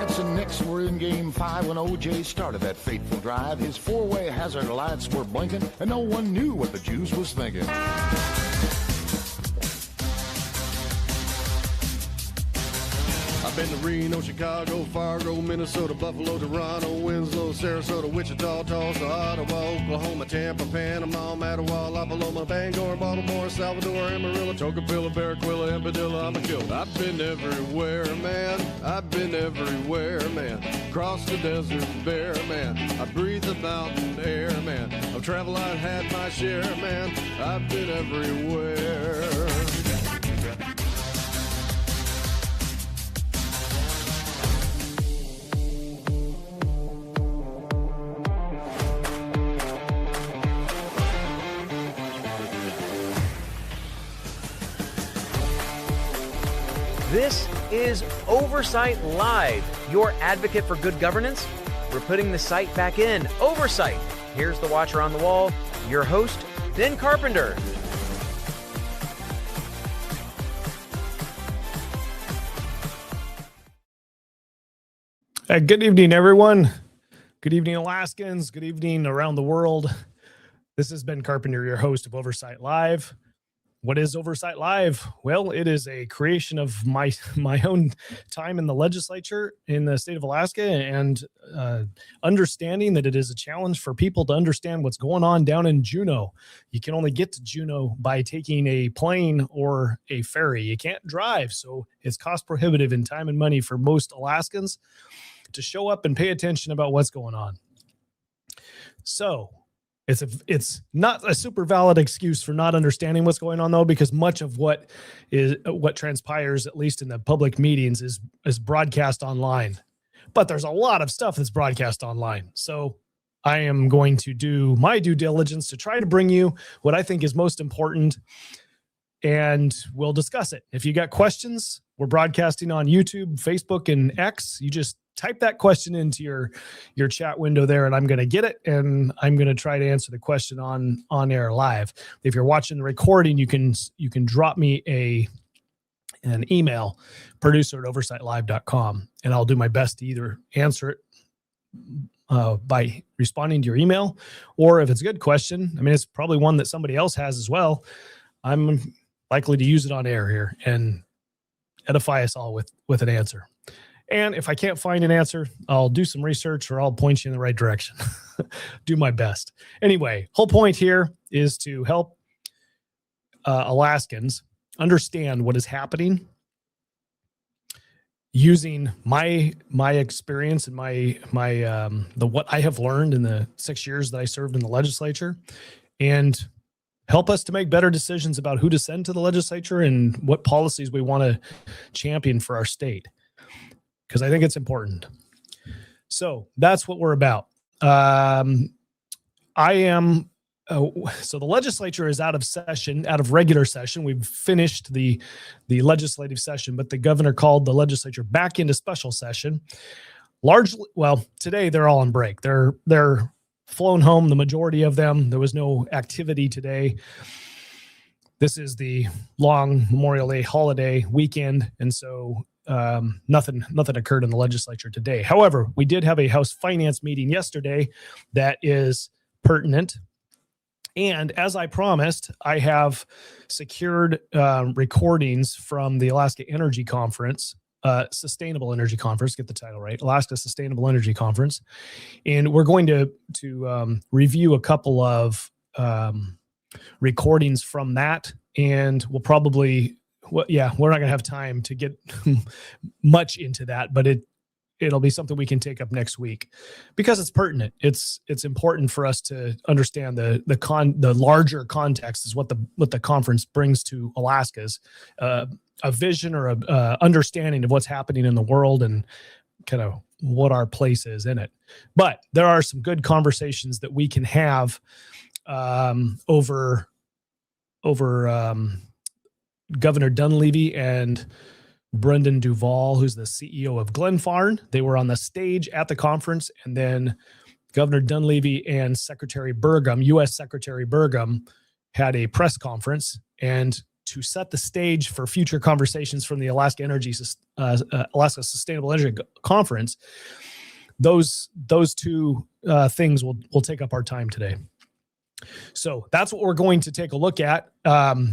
Giants and Knicks were in Game 5 when O.J. started that fateful drive. His four-way hazard lights were blinking, and no one knew what the Jews was thinking. I've been to Reno, Chicago, Fargo, Minnesota, Buffalo, Toronto, Winslow, Sarasota, Wichita, Tulsa, Ottawa, Oklahoma, Tampa, Panama, Mattawa, La Paloma, Bangor, Baltimore, Salvador, Amarillo, Tocopilla, Barranquilla, and Padilla. I'm a killer. I've been everywhere, man. I've been everywhere, man. Crossed the desert bare, man. I breathe the mountain air, man. Of travel I've had my share, man. I've been everywhere. This is Oversight Live, your advocate for good governance. We're putting the site back in. Oversight. Here's the watcher on the wall, your host, Ben Carpenter. Good evening, everyone. Good evening, Alaskans. Good evening around the world. This is Ben Carpenter, your host of Oversight Live. What is Oversight Live? Well, it is a creation of my own time in the legislature in the state of Alaska, and understanding that it is a challenge for people to understand what's going on down in Juneau. You can only get to Juneau by taking a plane or a ferry. You can't drive, so it's cost prohibitive in time and money for most Alaskans to show up and pay attention about what's going on. So it's not a super valid excuse for not understanding what's going on, though, because much of what transpires, at least in the public meetings, is broadcast online. But there's a lot of stuff that's broadcast online. So I am going to do my due diligence to try to bring you what I think is most important, and we'll discuss it. If you got questions, we're broadcasting on YouTube, Facebook, and X. You just type that question into your chat window there, and I'm going to get it, and I'm going to try to answer the question on air live. If you're watching the recording, you can drop me an email, producer@oversightlive.com, and I'll do my best to either answer it by responding to your email, or if it's a good question, I mean, it's probably one that somebody else has as well, I'm likely to use it on air here and edify us all with an answer. And if I can't find an answer, I'll do some research, or I'll point you in the right direction. Do my best. Anyway, whole point here is to help Alaskans understand what is happening using my experience and what I have learned in the 6 years that I served in the legislature, and help us to make better decisions about who to send to the legislature and what policies we want to champion for our state, because I think it's important. So that's what we're about. So the legislature is out of regular session. We've finished the legislative session, but the governor called the legislature back into special session. Largely, well, today they're all on break. They're flown home, the majority of them. There was no activity today. This is the long Memorial Day holiday weekend, and so nothing occurred in the legislature today. However, we did have a House Finance meeting yesterday that is pertinent. And as I promised, I have secured recordings from the Alaska Energy Conference, Sustainable Energy Conference, get the title right, Alaska Sustainable Energy Conference. And we're going to review a couple of recordings from that. And we'll probably, we're not going to have time to get much into that, but it'll be something we can take up next week because it's pertinent. It's important for us to understand the larger context is what the conference brings to Alaska's a vision or a understanding of what's happening in the world and kind of what our place is in it. But there are some good conversations that we can have over Governor Dunleavy and Brendan Duval, who's the CEO of Glenfarne. They were on the stage at the conference, and then Governor Dunleavy and Secretary Burgum, U.S. Secretary Burgum, had a press conference, and to set the stage for future conversations from the Alaska Sustainable Energy Conference, those two things will take up our time today. So that's what we're going to take a look at. I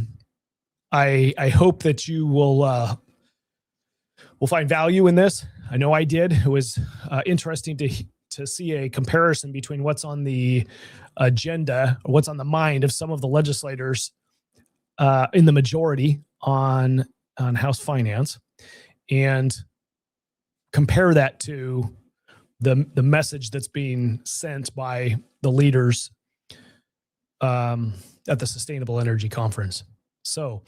hope that you will find value in this. I know I did. It was interesting to see a comparison between what's on the agenda or what's on the mind of some of the legislators in the majority on House Finance, and compare that to the message that's being sent by the leaders at the Sustainable Energy Conference. So,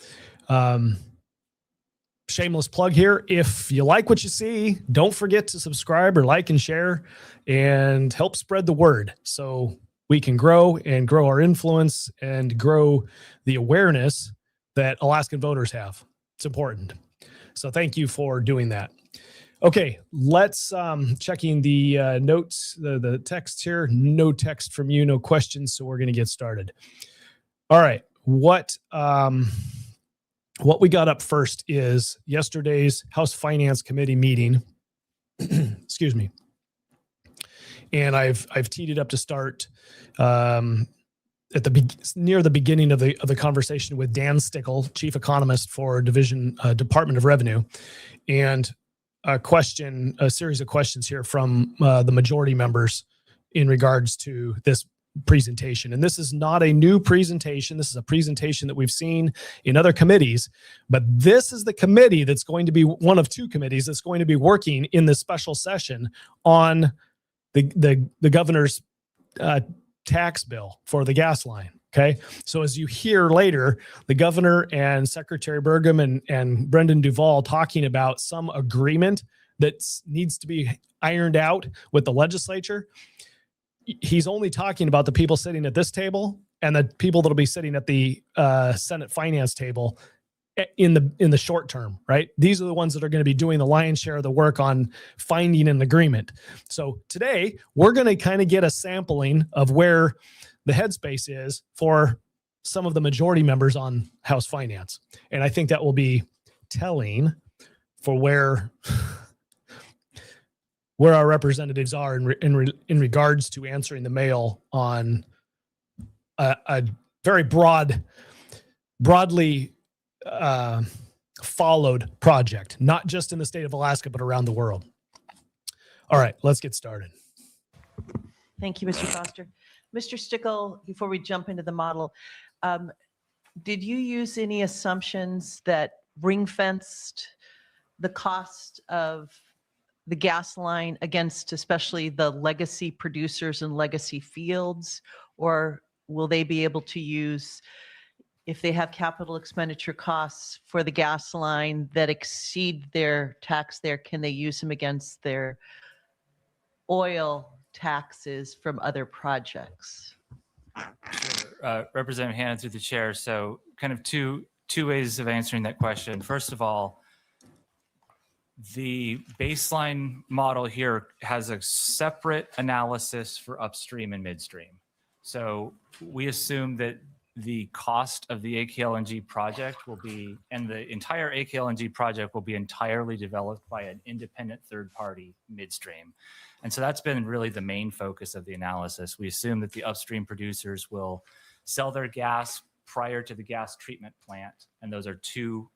shameless plug here. If you like what you see, don't forget to subscribe or like and share and help spread the word so we can grow our influence and grow the awareness that Alaskan voters have. It's important. So thank you for doing that. Okay, let's checking the notes, the text here. No text from you, no questions, so we're going to get started. All right, what we got up first is yesterday's House Finance Committee meeting. Excuse me. And I've teed it up to start near the beginning of the conversation with Dan Stickle, Chief Economist for Department of Revenue, and a series of questions here from the majority members in regards to this presentation. And this is not a new presentation. This is a presentation that we've seen in other committees, but this is the committee that's going to be one of two committees that's going to be working in this special session on the governor's tax bill for the gas line. Okay. So as you hear later, the governor and Secretary Burgum and Brendan Duval talking about some agreement that needs to be ironed out with the legislature. He's only talking about the people sitting at this table and the people that'll be sitting at the Senate finance table in the short term, right? These are the ones that are going to be doing the lion's share of the work on finding an agreement. So today we're going to kind of get a sampling of where the headspace is for some of the majority members on House Finance. And I think that will be telling for where our representatives are in regards to answering the mail on a very broadly followed project, not just in the state of Alaska, but around the world. All right, let's get started. Thank you, Mr. Foster. Mr. Stickle, before we jump into the model, did you use any assumptions that ring-fenced the cost of the gas line against especially the legacy producers and legacy fields? Or will they be able to use, if they have capital expenditure costs for the gas line that exceed their tax there, can they use them against their oil taxes from other projects? Sure. Representative Hannon through the chair. So kind of two ways of answering that question. First of all, the baseline model here has a separate analysis for upstream and midstream. So we assume that the cost of the AKLNG project will be, and the entire AKLNG project will be entirely developed by an independent third party midstream. And so that's been really the main focus of the analysis. We assume that the upstream producers will sell their gas prior to the gas treatment plant. And those are two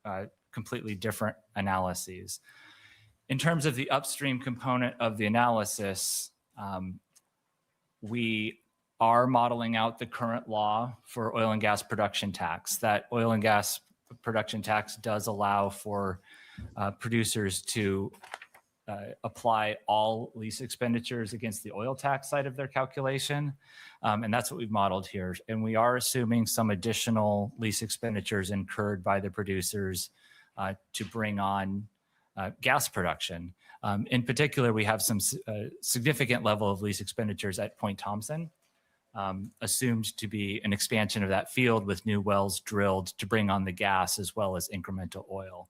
completely different analyses. In terms of the upstream component of the analysis, we are modeling out the current law for oil and gas production tax. That oil and gas production tax does allow for producers to apply all lease expenditures against the oil tax side of their calculation. And that's what we've modeled here. And we are assuming some additional lease expenditures incurred by the producers to bring on gas production. In particular, we have some significant level of lease expenditures at Point Thompson, assumed to be an expansion of that field with new wells drilled to bring on the gas as well as incremental oil.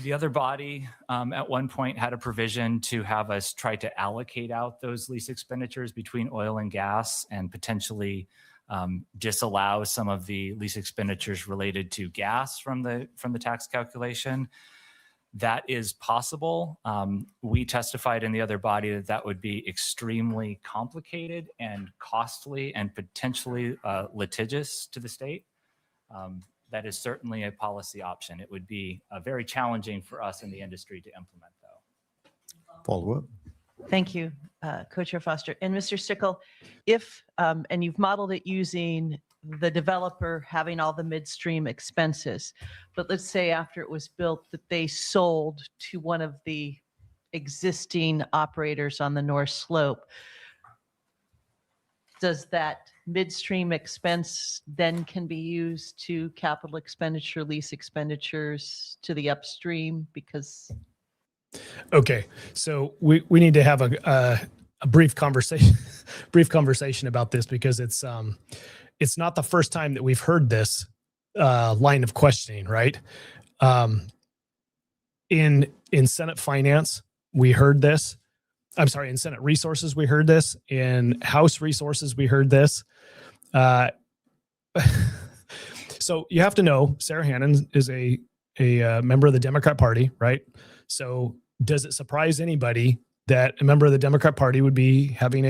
The other body at one point had a provision to have us try to allocate out those lease expenditures between oil and gas and potentially disallow some of the lease expenditures related to gas from the tax calculation. That is possible. We testified in the other body that that would be extremely complicated and costly and potentially litigious to the state. That is certainly a policy option. It would be very challenging for us in the industry to implement, though. Follow up. Thank you, Co-Chair Foster. And Mr. Stickle, if, and you've modeled it using the developer having all the midstream expenses, but let's say after it was built that they sold to one of the existing operators on the North Slope, does that midstream expense then can be used to capital expenditure, lease expenditures to the upstream? Because Okay, so we need to have a brief conversation about this, because it's not the first time that we've heard this line of questioning, right? In Senate Finance, we heard this. I'm sorry, in Senate Resources, we heard this. In House Resources, we heard this. So you have to know, Sarah Hannon is a member of the Democrat Party, right? So does it surprise anybody that a member of the Democrat Party would be having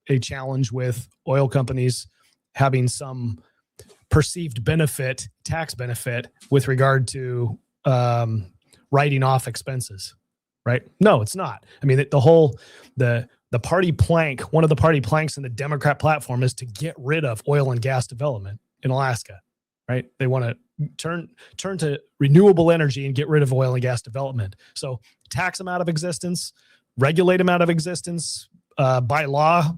a challenge with oil companies having some perceived benefit, tax benefit, with regard to writing off expenses, right? No, it's not. I mean, the party plank, one of the party planks in the Democrat platform is to get rid of oil and gas development in Alaska, right? They want to turn to renewable energy and get rid of oil and gas development. So tax them out of existence, regulate them out of existence, by law,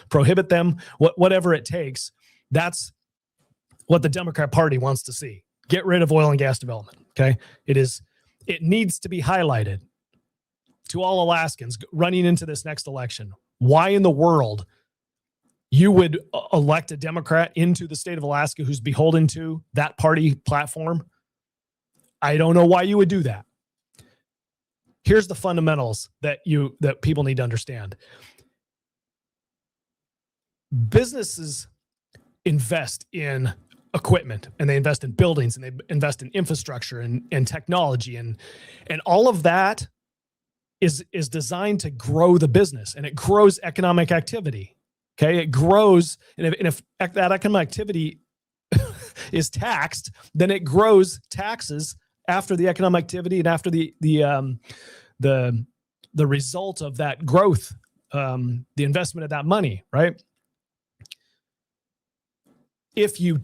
prohibit them, whatever it takes. That's what the Democrat Party wants to see. Get rid of oil and gas development. Okay. It needs to be highlighted to all Alaskans running into this next election. Why in the world you would elect a Democrat into the state of Alaska who's beholden to that party platform? I don't know why you would do that. Here's the fundamentals that people need to understand. Businesses invest in equipment, and they invest in buildings, and they invest in infrastructure and technology, and all of that is designed to grow the business, and it grows economic activity. Okay, it grows, and if that economic activity is taxed, then it grows taxes after the economic activity and after the result of that growth, the investment of that money, right? If you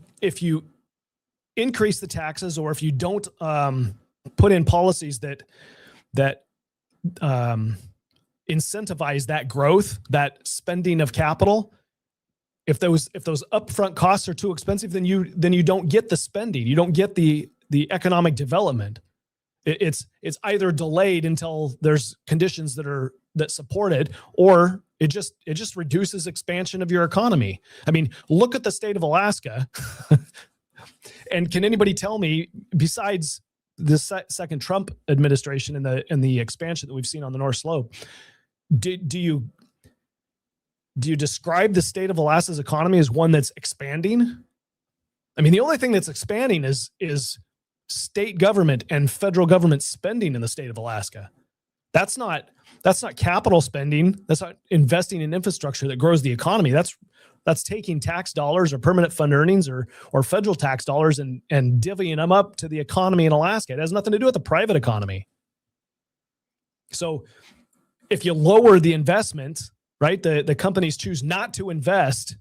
increase the taxes, or if you don't put in policies that incentivize that growth, that spending of capital, if those upfront costs are too expensive, then you don't get the spending, you don't get the economic development. It's either delayed until there's conditions that support it, or it just reduces expansion of your economy. I mean, look at the state of Alaska. And can anybody tell me, besides the second Trump administration and the expansion that we've seen on the North Slope, do you describe the state of Alaska's economy as one that's expanding? I mean, the only thing that's expanding is state government and federal government spending in the state of Alaska. That's not capital spending. That's not investing in infrastructure that grows the economy. That's taking tax dollars or permanent fund earnings or federal tax dollars and divvying them up to the economy in Alaska. It has nothing to do with the private economy. So if you lower the investment, right, the companies choose not to invest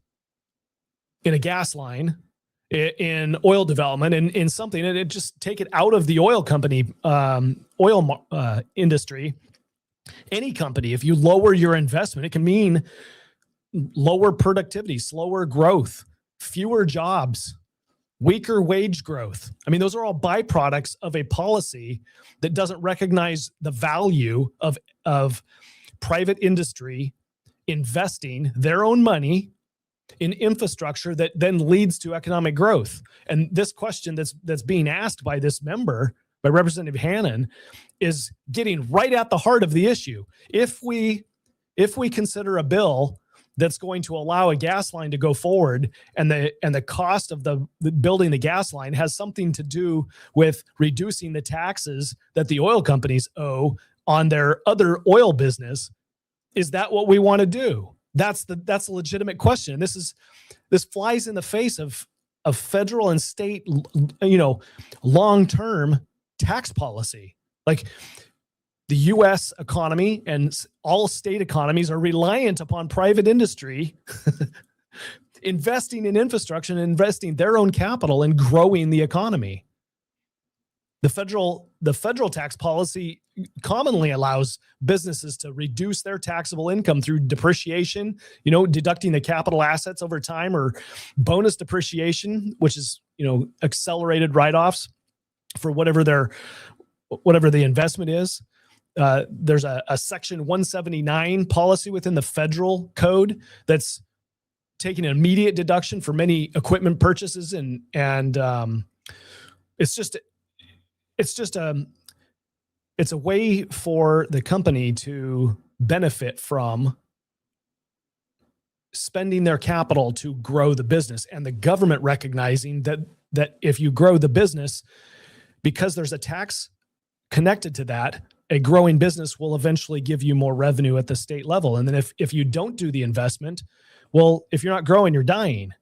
in a gas line, in oil development, in something, and it just take it out of the oil company, oil industry. Any company, if you lower your investment, it can mean lower productivity, slower growth, fewer jobs, weaker wage growth. I mean, those are all byproducts of a policy that doesn't recognize the value of private industry investing their own money in infrastructure that then leads to economic growth. And this question that's being asked by this member, by Representative Hannon, is getting right at the heart of the issue. If we consider a bill that's going to allow a gas line to go forward, and the cost of the building the gas line has something to do with reducing the taxes that the oil companies owe on their other oil business. Is that what we want to do? That's a legitimate question. And this flies in the face of federal and state, long-term tax policy. Like, the U.S. economy and all state economies are reliant upon private industry investing in infrastructure and investing their own capital and growing the economy. The federal tax policy commonly allows businesses to reduce their taxable income through depreciation, deducting the capital assets over time, or bonus depreciation, which is, accelerated write-offs for whatever the investment is. There's a section 179 policy within the federal code that's taking an immediate deduction for many equipment purchases, and it's a way for the company to benefit from spending their capital to grow the business, and the government recognizing that if you grow the business, because there's a tax connected to that, a growing business will eventually give you more revenue at the state level. And then if you don't do the investment, well, if you're not growing, you're dying.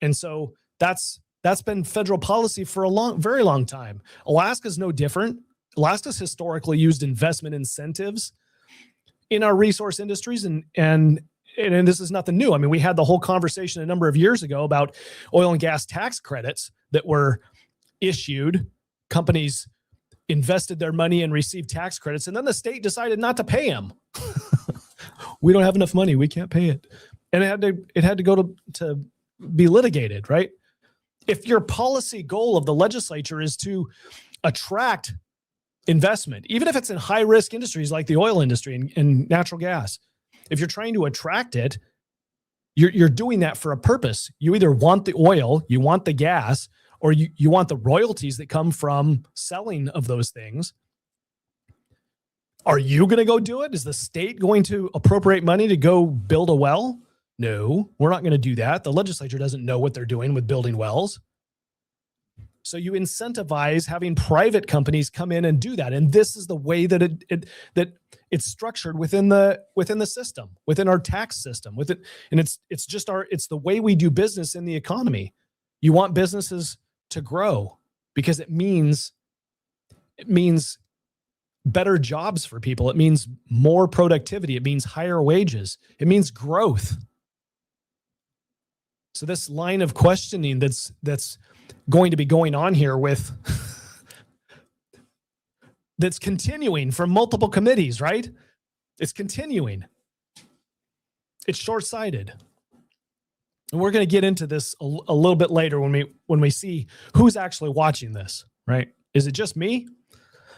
And so that's been federal policy for a very long time. Alaska's no different. Alaska's historically used investment incentives in our resource industries, and this is nothing new. I mean, we had the whole conversation a number of years ago about oil and gas tax credits that were issued. Companies invested their money and received tax credits, and then the state decided not to pay them. We don't have enough money. We can't pay it. And it had to go to be litigated, right? If your policy goal of the legislature is to attract investment, even if it's in high risk industries like the oil industry and natural gas, if you're trying to attract it, you're doing that for a purpose. You either want the oil, you want the gas, or you want the royalties that come from selling of those things. Are you going to go do it? Is the state going to appropriate money to go build a well? No, we're not going to do that. The legislature doesn't know what they're doing with building wells. So you incentivize having private companies come in and do that. And this is the way that it's structured within the system, within our tax system, and it's the way we do business in the economy. You want businesses to grow because it means better jobs for people. It means more productivity. It means higher wages. It means growth. So this line of questioning that's going to be going on here with that's continuing from multiple committees, right? It's continuing. It's short-sighted. And we're going to get into this a little bit later when we see who's actually watching this, right? Is it just me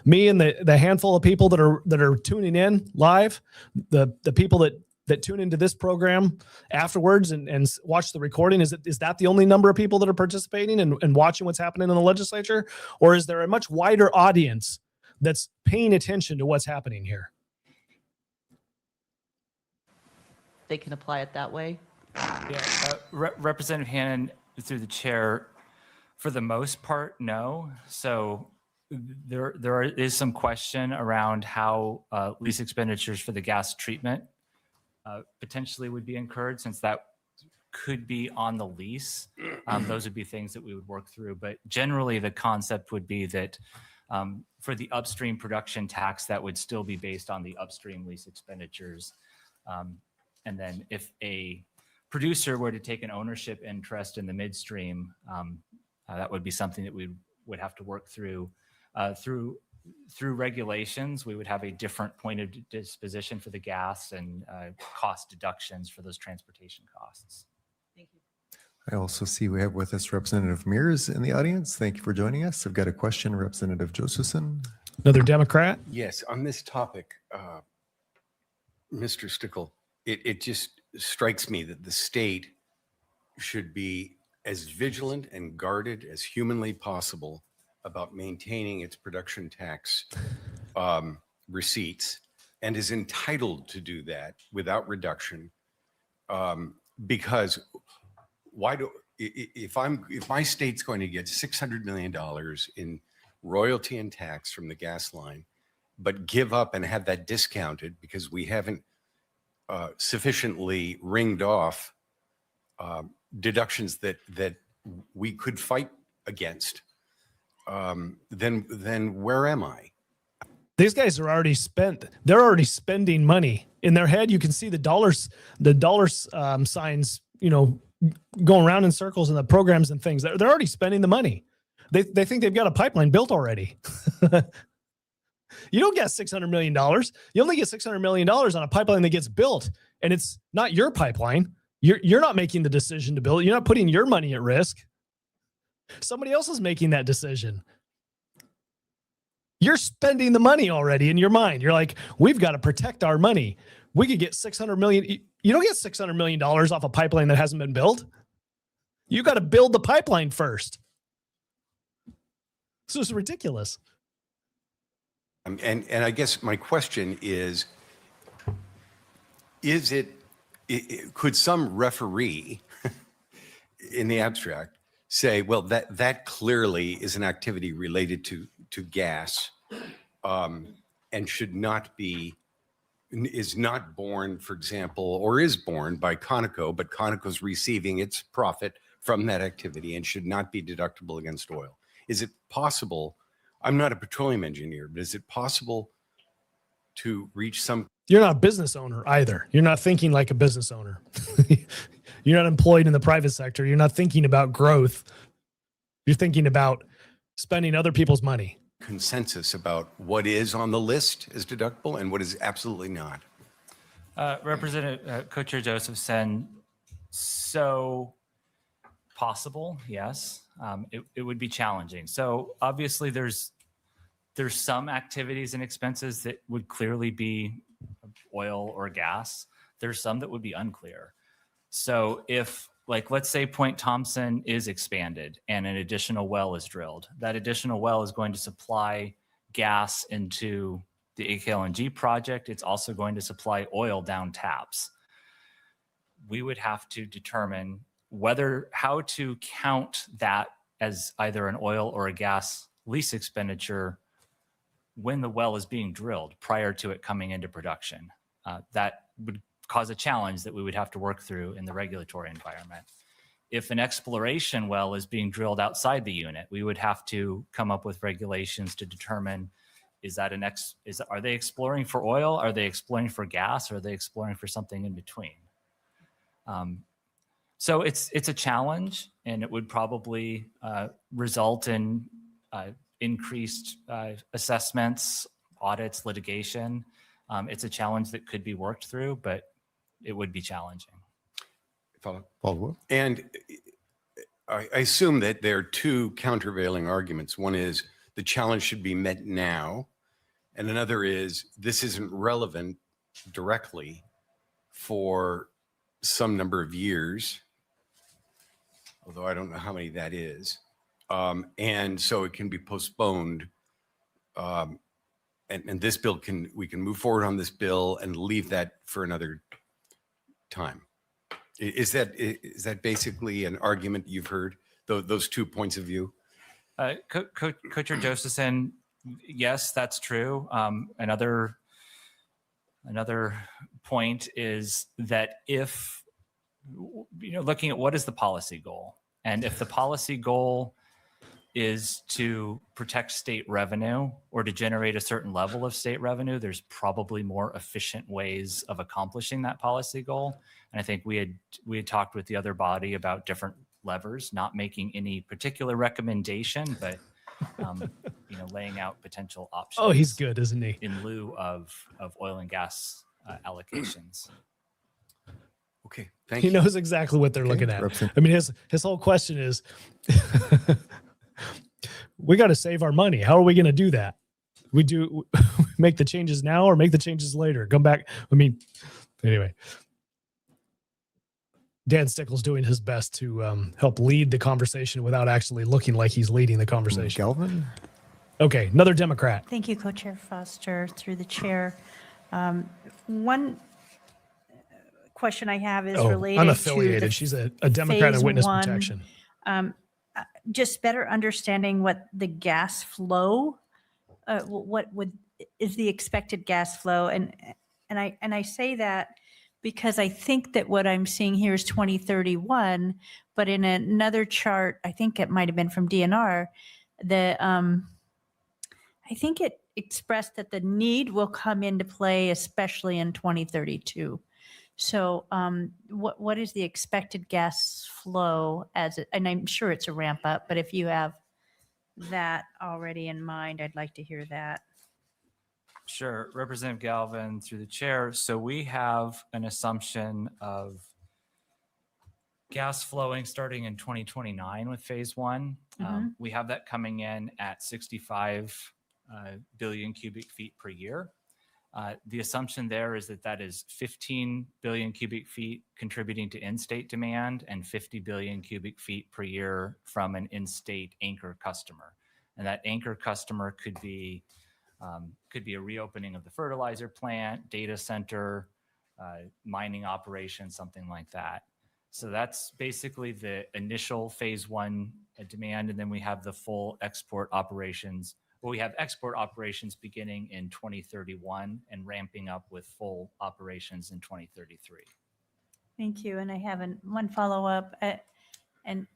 and the handful of people that are tuning in live, the people that tune into this program afterwards and watch the recording? Is that the only number of people that are participating and watching what's happening in the legislature? Or is there a much wider audience that's paying attention to what's happening here? They can apply it that way. Yeah, Representative Hannon, through the chair, for the most part, no. So there is some question around how lease expenditures for the gas treatment potentially would be incurred, since that could be on the lease. Those would be things that we would work through. But generally, the concept would be that for the upstream production tax, that would still be based on the upstream lease expenditures. And then if a producer were to take an ownership interest in the midstream, that would be something that we would have to work through. Through regulations, we would have a different point of disposition for the gas and cost deductions for those transportation costs. Thank you. I also see we have with us Representative Mears in the audience. Thank you for joining us. I've got a question, Representative Josephson. Another Democrat? Yes, on this topic, Mr. Stickle, it just strikes me that the state should be as vigilant and guarded as humanly possible about maintaining its production tax receipts, and is entitled to do that without reduction Because if my state's going to get $600 million in royalty and tax from the gas line, but give up and have that discounted because we haven't sufficiently ringed off deductions that we could fight against, then where am I? These guys are already spent. They're already spending money in their head. You can see the dollars signs, going around in circles in the programs and things. They're already spending the money. They think they've got a pipeline built already. You don't get $600 million. You only get $600 million on a pipeline that gets built, and it's not your pipeline. You're not making the decision to build it. You're not putting your money at risk. Somebody else is making that decision. You're spending the money already in your mind. You're like, we've got to protect our money. We could get $600 million. You don't get $600 million off a pipeline that hasn't been built. You got to build the pipeline first. This is ridiculous. And I guess my question is could some referee in the abstract say, well, that clearly is an activity related to gas, and is not borne, for example, or is borne by Conoco, but Conoco's receiving its profit from that activity and should not be deductible against oil? Is it possible? I'm not a petroleum engineer, but is it possible to reach some? You're not a business owner either. You're not thinking like a business owner. You're not employed in the private sector. You're not thinking about growth. You're thinking about spending other people's money. Consensus about what is on the list as deductible and what is absolutely not. Representative Co-Chair Josephson, so possible, yes. It would be challenging. So obviously there's some activities and expenses that would clearly be oil or gas. There's some that would be unclear. So if, like, let's say Point Thompson is expanded and an additional well is drilled, that additional well is going to supply gas into the AKLNG project. It's also going to supply oil down taps. We would have to determine how to count that as either an oil or a gas lease expenditure when the well is being drilled prior to it coming into production. That would cause a challenge that we would have to work through in the regulatory environment. If an exploration well is being drilled outside the unit, we would have to come up with regulations to determine, are they exploring for oil? Are they exploring for gas? Or are they exploring for something in between? So it's a challenge, and it would probably result in increased assessments, audits, litigation. It's a challenge that could be worked through, but it would be challenging. Follow-up. And I assume that there are two countervailing arguments. One is the challenge should be met now, and another is this isn't relevant directly for some number of years, although I don't know how many that is. And so it can be postponed. And this bill we can move forward on this bill and leave that for another time. Is that basically an argument you've heard, those 2 points of view? Co-Chair Josephson, yes, that's true. Another point is that if, looking at what is the policy goal, and if the policy goal is to protect state revenue or to generate a certain level of state revenue, there's probably more efficient ways of accomplishing that policy goal. And I think we had talked with the other body about different levers, not making any particular recommendation, but laying out potential options. Oh, he's good, isn't he? In lieu of oil and gas allocations. Okay, thank you. He knows exactly what they're looking at. I mean, his whole question is, we got to save our money. How are we going to do that? We make the changes now or make the changes later? Come back. I mean, anyway, Dan Stickles doing his best to help lead the conversation without actually looking like he's leading the conversation. Galvin? Okay, another Democrat. Thank you, Co-Chair Foster, through the chair. One question I have is Oh, related unaffiliated. to the She's a Democrat in phase witness one, protection. just better understanding what the gas flow, is the expected gas flow, and I say that because I think that what I'm seeing here is 2031, but in another chart, I think it might have been from DNR, I think it expressed that the need will come into play, especially in 2032. So what is the expected gas flow and I'm sure it's a ramp up, but if you have that already in mind, I'd like to hear that. Sure, Representative Galvin through the chair. So we have an assumption of gas flowing starting in 2029 with phase one. We have that coming in at 65 billion cubic feet per year. The assumption there is that is 15 billion cubic feet contributing to in-state demand and 50 billion cubic feet per year from an in-state anchor customer. And that anchor customer could be a reopening of the fertilizer plant, data center, mining operation, something like that. So that's basically the initial phase one demand. And then we have the full export operations. Well, we have export operations beginning in 2031 and ramping up with full operations in 2033. Thank you. And I have one follow-up. And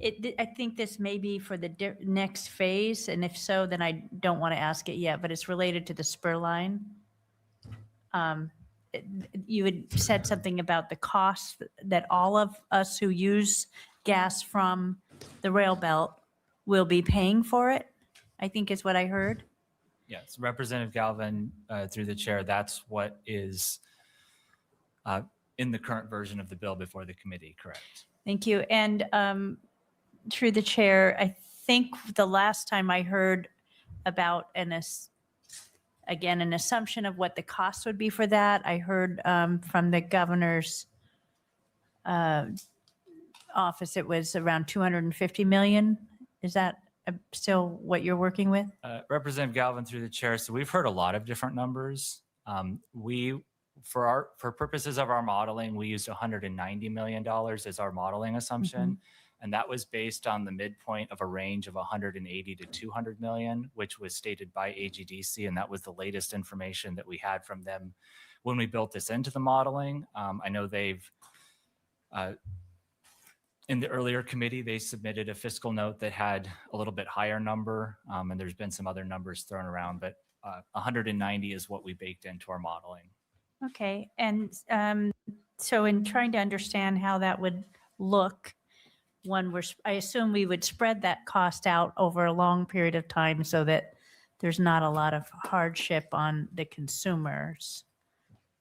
I think this may be for the next phase. And if so, then I don't want to ask it yet, but it's related to the spur line. You had said something about the cost that all of us who use gas from the rail belt will be paying for it, I think is what I heard. Yes, Representative Galvin, through the chair, that's what is in the current version of the bill before the committee, correct? Thank you. And through the chair, I think the last time I heard about an assumption of what the cost would be for that, I heard from the governor's office, it was around 250 million. Is that still what you're working with? Representative Galvin through the chair. So we've heard a lot of different numbers. For purposes of our modeling, we used $190 million as our modeling assumption. And that was based on the midpoint of a range of 180 to 200 million, which was stated by AGDC. And that was the latest information that we had from them when we built this into the modeling. I know they've, in the earlier committee, they submitted a fiscal note that had a little bit higher number. And there's been some other numbers thrown around, but 190 is what we baked into our modeling. Okay. And so in trying to understand how that would look, I assume we would spread that cost out over a long period of time so that there's not a lot of hardship on the consumers.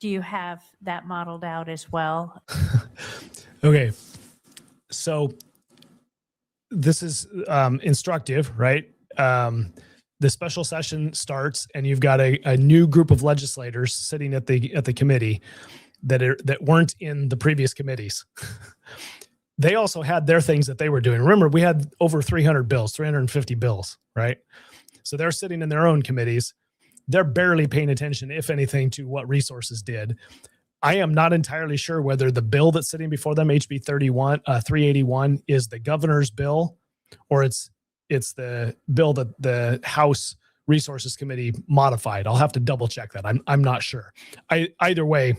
Do you have that modeled out as well? Okay. So this is instructive, right? The special session starts and you've got a new group of legislators sitting at the committee that weren't in the previous committees. They also had their things that they were doing. Remember, we had over 350 bills, right? So they're sitting in their own committees. They're barely paying attention, if anything, to what resources did. I am not entirely sure whether the bill that's sitting before them, HB 381, is the governor's bill or it's the bill that the House Resources Committee modified. I'll have to double check that. I'm not sure. Either way,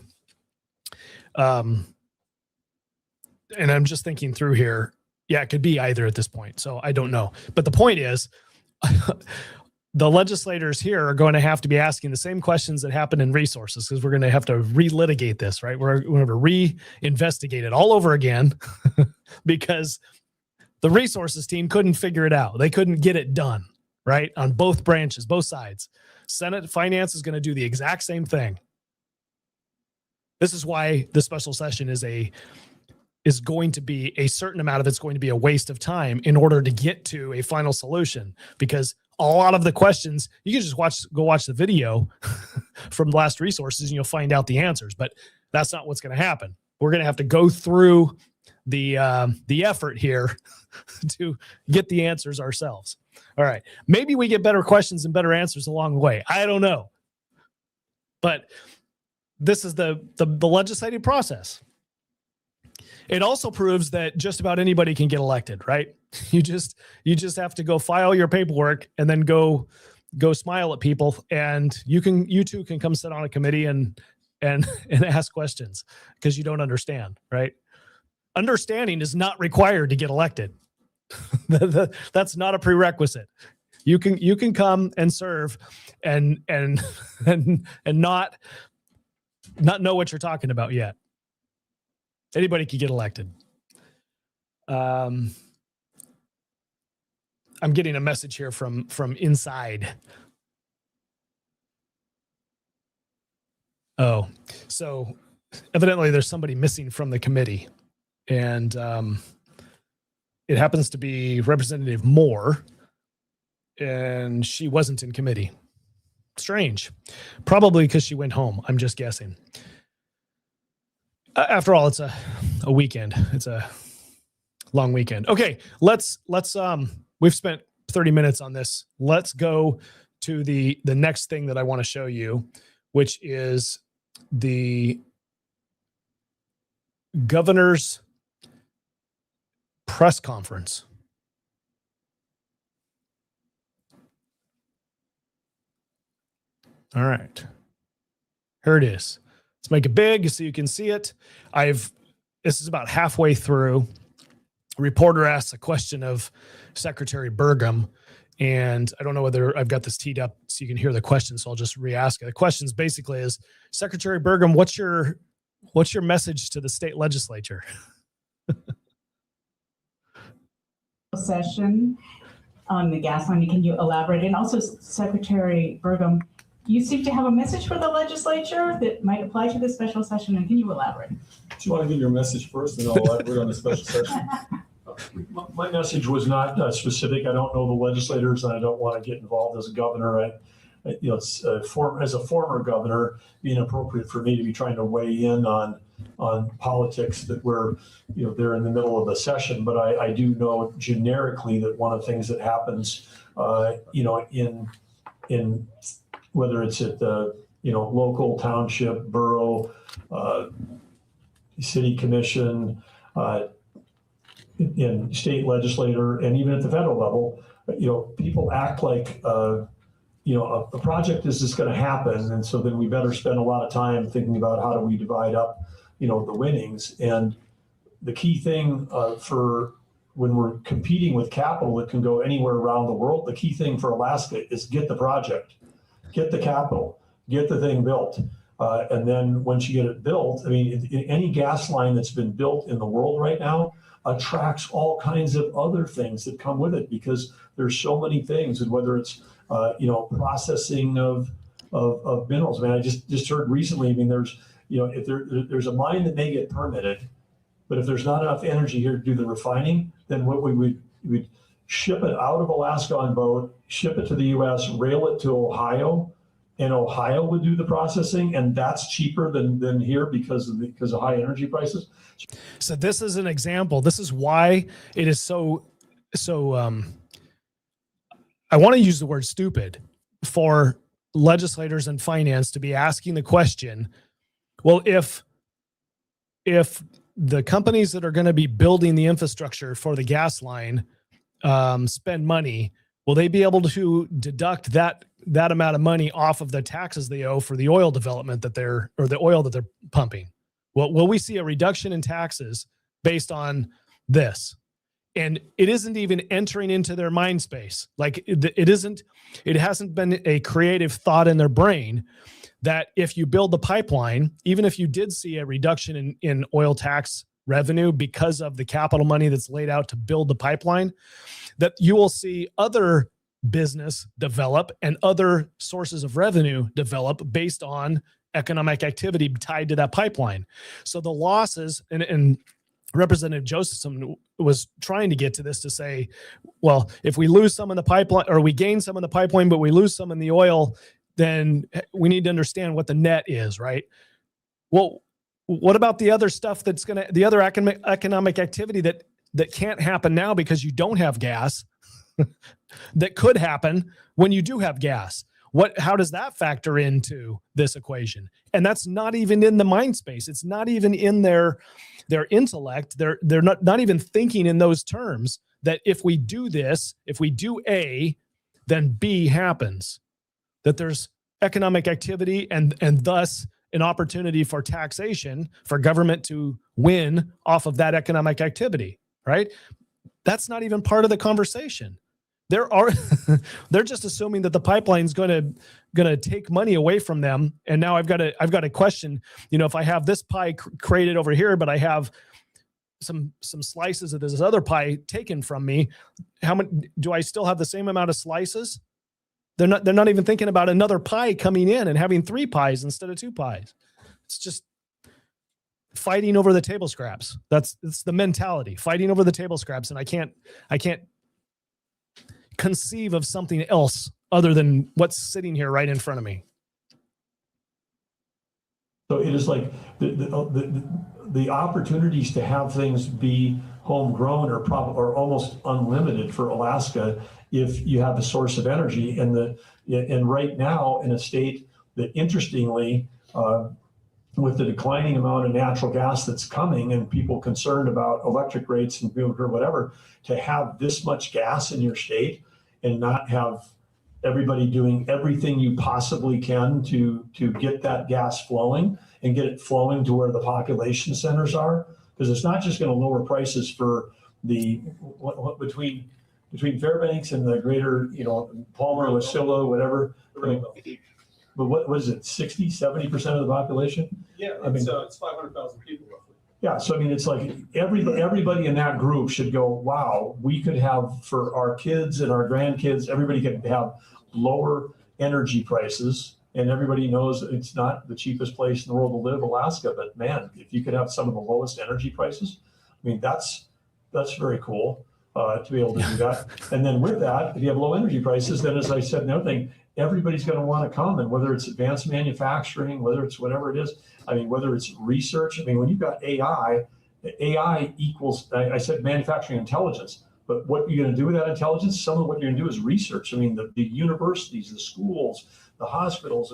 and I'm just thinking through here. Yeah, it could be either at this point. So I don't know. But the point is, the legislators here are going to have to be asking the same questions that happened in resources because we're going to have to relitigate this, right? We're going to reinvestigate it all over again because the resources team couldn't figure it out. They couldn't get it done, right? On both branches, both sides. Senate Finance is going to do the exact same thing. This is why the special session is going to be a certain amount of it's going to be a waste of time in order to get to a final solution, because a lot of the questions you can just go watch the video from Last Resources and you'll find out the answers, but that's not what's going to happen. We're going to have to go through the effort here to get the answers ourselves. All right. Maybe we get better questions and better answers along the way. I don't know. But this is the legislative process. It also proves that just about anybody can get elected, right? You just have to go file your paperwork and then go smile at people, and you too can come sit on a committee and ask questions because you don't understand, right? Understanding is not required to get elected. That's not a prerequisite. You can come and serve and not know what you're talking about yet. Anybody could get elected. I'm getting a message here from inside. Oh, so evidently there's somebody missing from the committee, and it happens to be Representative Moore, and she wasn't in committee. Strange. Probably because she went home. I'm just guessing. After all, it's a weekend. It's a long weekend. Okay, let's we've spent 30 minutes on this. Let's go to the next thing that I want to show you, which is the governor's press conference. All right. Here it is. Let's make it big so you can see it. This is about halfway through. A reporter asks a question of Secretary Burgum, and I don't know whether I've got this teed up so you can hear the question, so I'll just re-ask it. The question basically is, Secretary Burgum, what's your message to the state legislature? Session on the gas line. Can you elaborate? And also, Secretary Burgum, you seem to have a message for the legislature that might apply to this special session, and can you elaborate? Do you want to give your message first, and I'll elaborate on the special session? My message was not specific. I don't know the legislators, and I don't want to get involved as a governor. It's as a former governor, being appropriate for me to be trying to weigh in on politics that they're in the middle of a session. But I do know generically that one of the things that happens, in whether it's at the local, township, borough, city commission, in state legislator, and even at the federal level, people act like a project is just going to happen, and so then we better spend a lot of time thinking about how do we divide up the winnings. And the key thing for when we're competing with capital that can go anywhere around the world, the key thing for Alaska is get the project, get the capital, get the thing built. And then once you get it built, any gas line that's been built in the world right now attracts all kinds of other things that come with it, because there's so many things, and whether it's processing of minerals. I just heard recently, there's if there's a mine that may get permitted, but if there's not enough energy here to do the refining, then what we'd ship it out of Alaska on boat, ship it to the US, rail it to Ohio, and Ohio would do the processing, and that's cheaper than here because of high energy prices. So this is an example. This is why it is so I want to use the word stupid for legislators and finance to be asking the question, well, if the companies that are going to be building the infrastructure for the gas line spend money, will they be able to deduct that amount of money off of the taxes they owe for the oil development the oil that they're pumping? Well, will we see a reduction in taxes based on this? And it isn't even entering into their mind space. Like it hasn't been a creative thought in their brain that if you build the pipeline, even if you did see a reduction in oil tax revenue because of the capital money that's laid out to build the pipeline, that you will see other business develop and other sources of revenue develop based on economic activity tied to that pipeline. So the losses, and Representative Josephson was trying to get to this to say, well, if we lose some in the pipeline, or we gain some in the pipeline, but we lose some in the oil, then we need to understand what the net is, right? Well, what about the other stuff the other economic activity that can't happen now because you don't have gas, that could happen when you do have gas? How does that factor into this equation? And that's not even in the mind space. It's not even in their intellect. They're not even thinking in those terms that if we do this, if we do A, then B happens. That there's economic activity and thus an opportunity for taxation, for government to win off of that economic activity, right? That's not even part of the conversation. They're just assuming that the pipeline's going to take money away from them. And now I've got to question, if I have this pie created over here, but I have some slices of this other pie taken from me, how many do I still have the same amount of slices? They're not even thinking about another pie coming in and having 3 pies instead of 2 pies. It's just fighting over the table scraps. It's the mentality, fighting over the table scraps. And I can't conceive of something else other than what's sitting here right in front of me. So it is like the opportunities to have things be homegrown are almost unlimited for Alaska if you have a source of energy. And right now in a state that, interestingly, with the declining amount of natural gas that's coming and people concerned about electric rates and whatever, to have this much gas in your state and not have everybody doing everything you possibly can to get that gas flowing and get it flowing to where the population centers are, because it's not just going to lower prices for the between Fairbanks and the greater, Palmer, Wasilla, whatever. But what was it, 60-70% of the population? Yeah, it's 500,000 people roughly. Yeah, so it's like everybody in that group should go, wow, we could have, for our kids and our grandkids, everybody could have lower energy prices. And everybody knows it's not the cheapest place in the world to live, Alaska, but man, if you could have some of the lowest energy prices, that's very cool to be able to do that. And then with that, if you have low energy prices, then as I said, another thing, everybody's going to want to come. And whether it's advanced manufacturing, whether it's whatever it is, whether it's research, when you've got AI equals, I said manufacturing intelligence, but what are you going to do with that intelligence? Some of what you're going to do is research. The universities, the schools, the hospitals.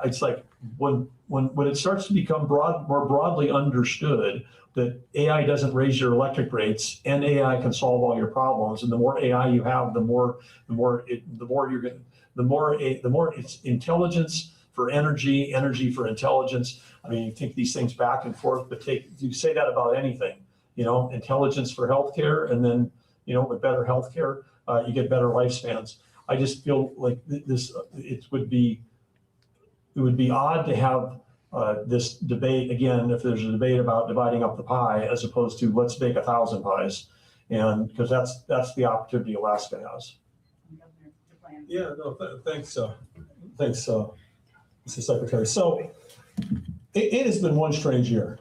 It's like when it starts to become more broadly understood that AI doesn't raise your electric rates and AI can solve all your problems. And the more AI you have, the more it's intelligence for energy for intelligence. You take these things back and forth, but you say that about anything, intelligence for healthcare, and then, with better healthcare, you get better lifespans. I just feel like it would be odd to have this debate again, if there's a debate about dividing up the pie, as opposed to let's make 1,000 pies, and because that's the opportunity Alaska has. Yeah, no, thanks, Mr. Secretary. So it has been one strange year.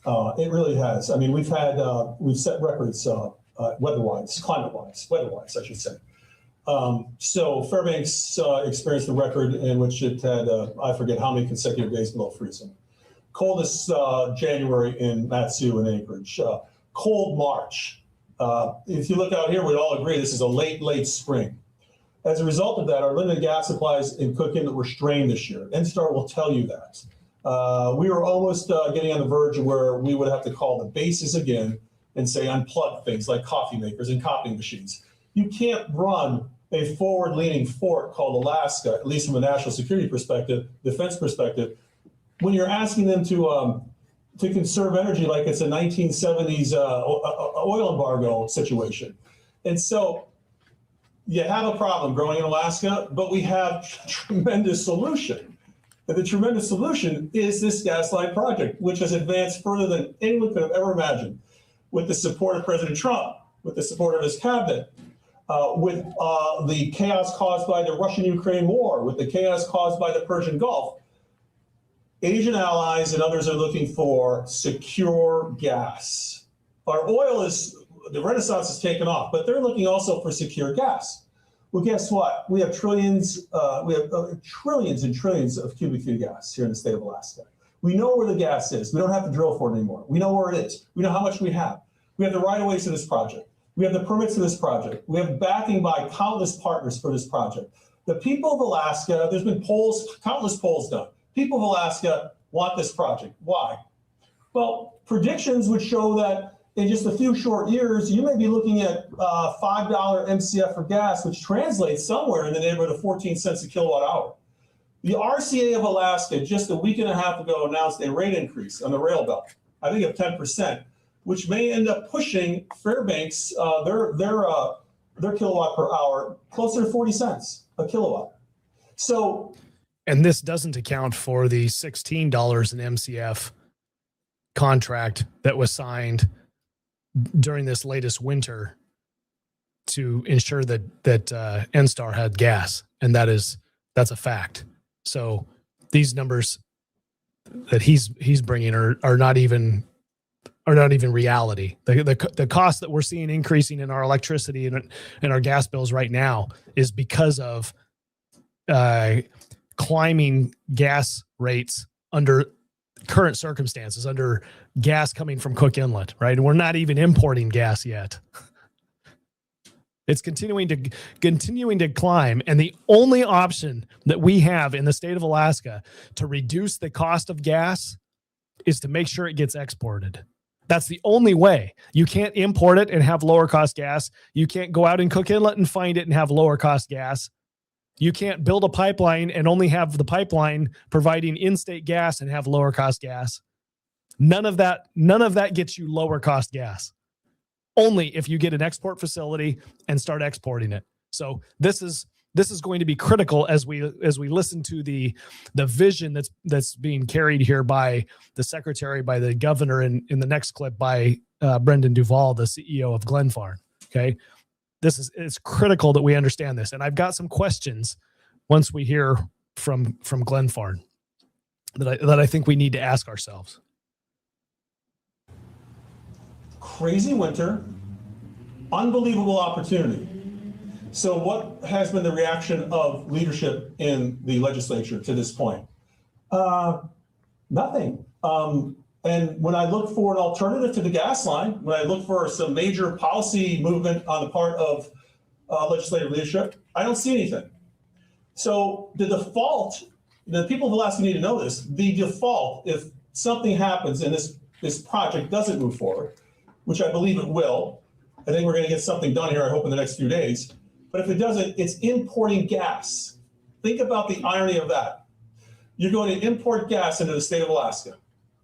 It really has. We've set records weather-wise, climate-wise, weather-wise, I should say. So Fairbanks experienced a record in which it had, I forget how many consecutive days below freezing. Coldest January in Mat-Su and Anchorage. Cold March. If you look out here, we'd all agree this is a late spring. As a result of that, our limited gas supplies in Cook Inlet were strained this year. NSTAR will tell you that. We were almost getting on the verge of where we would have to call the bases again and say unplug things like coffee makers and copying machines. You can't run a forward-leaning fort called Alaska, at least from a national security perspective, defense perspective, when you're asking them to conserve energy like it's a 1970s oil embargo situation. And so you have a problem growing in Alaska, but we have a tremendous solution. And the tremendous solution is this gas line project, which has advanced further than anyone could have ever imagined, with the support of President Trump, with the support of his cabinet, with the chaos caused by the Russian-Ukraine war, with the chaos caused by the Persian Gulf. Asian allies and others are looking for secure gas. Our oil the renaissance has taken off, but they're looking also for secure gas. Well, guess what? We have trillions and trillions of cubic feet of gas here in the state of Alaska. We know where the gas is. We don't have to drill for it anymore. We know where it is. We know how much we have. We have the right-of-ways to this project. We have the permits to this project. We have backing by countless partners for this project. The people of Alaska, there's been polls, countless polls done. People of Alaska want this project. Why? Well, predictions would show that in just a few short years, you may be looking at $5 MCF for gas, which translates somewhere in the neighborhood of 14 cents a kilowatt hour. The RCA of Alaska just a week and a half ago announced a rate increase on the rail belt, I think of 10%, which may end up pushing Fairbanks, their kilowatt per hour closer to 40 cents a kilowatt. So, and this doesn't account for the $16 an MCF contract that was signed during this latest winter to ensure that NSTAR had gas, and that's a fact. So these numbers that he's bringing are not even reality. The cost that we're seeing increasing in our electricity and our gas bills right now is because of climbing gas rates under current circumstances, under gas coming from Cook Inlet, right? And we're not even importing gas yet. It's continuing to climb. And the only option that we have in the state of Alaska to reduce the cost of gas is to make sure it gets exported. That's the only way. You can't import it and have lower cost gas. You can't go out in Cook Inlet and find it and have lower cost gas. You can't build a pipeline and only have the pipeline providing in-state gas and have lower cost gas. None of that gets you lower cost gas. Only if you get an export facility and start exporting it. So this is going to be critical as we listen to the vision that's being carried here by the secretary, by the governor, and in the next clip by Brendan Duval, the CEO of Glenfarne. Okay, it's critical that we understand this, and I've got some questions once we hear from Glenfarne that I think we need to ask ourselves. Crazy winter, unbelievable opportunity. So what has been the reaction of leadership in the legislature to this point? Nothing. And when I look for an alternative to the gas line, when I look for some major policy movement on the part of legislative leadership, I don't see anything. So the default, the people of Alaska need to know this, the default, if something happens and this project doesn't move forward, which I believe it will, I think we're going to get something done here, I hope, in the next few days. But if it doesn't, it's importing gas. Think about the irony of that. You're going to import gas into the state of Alaska,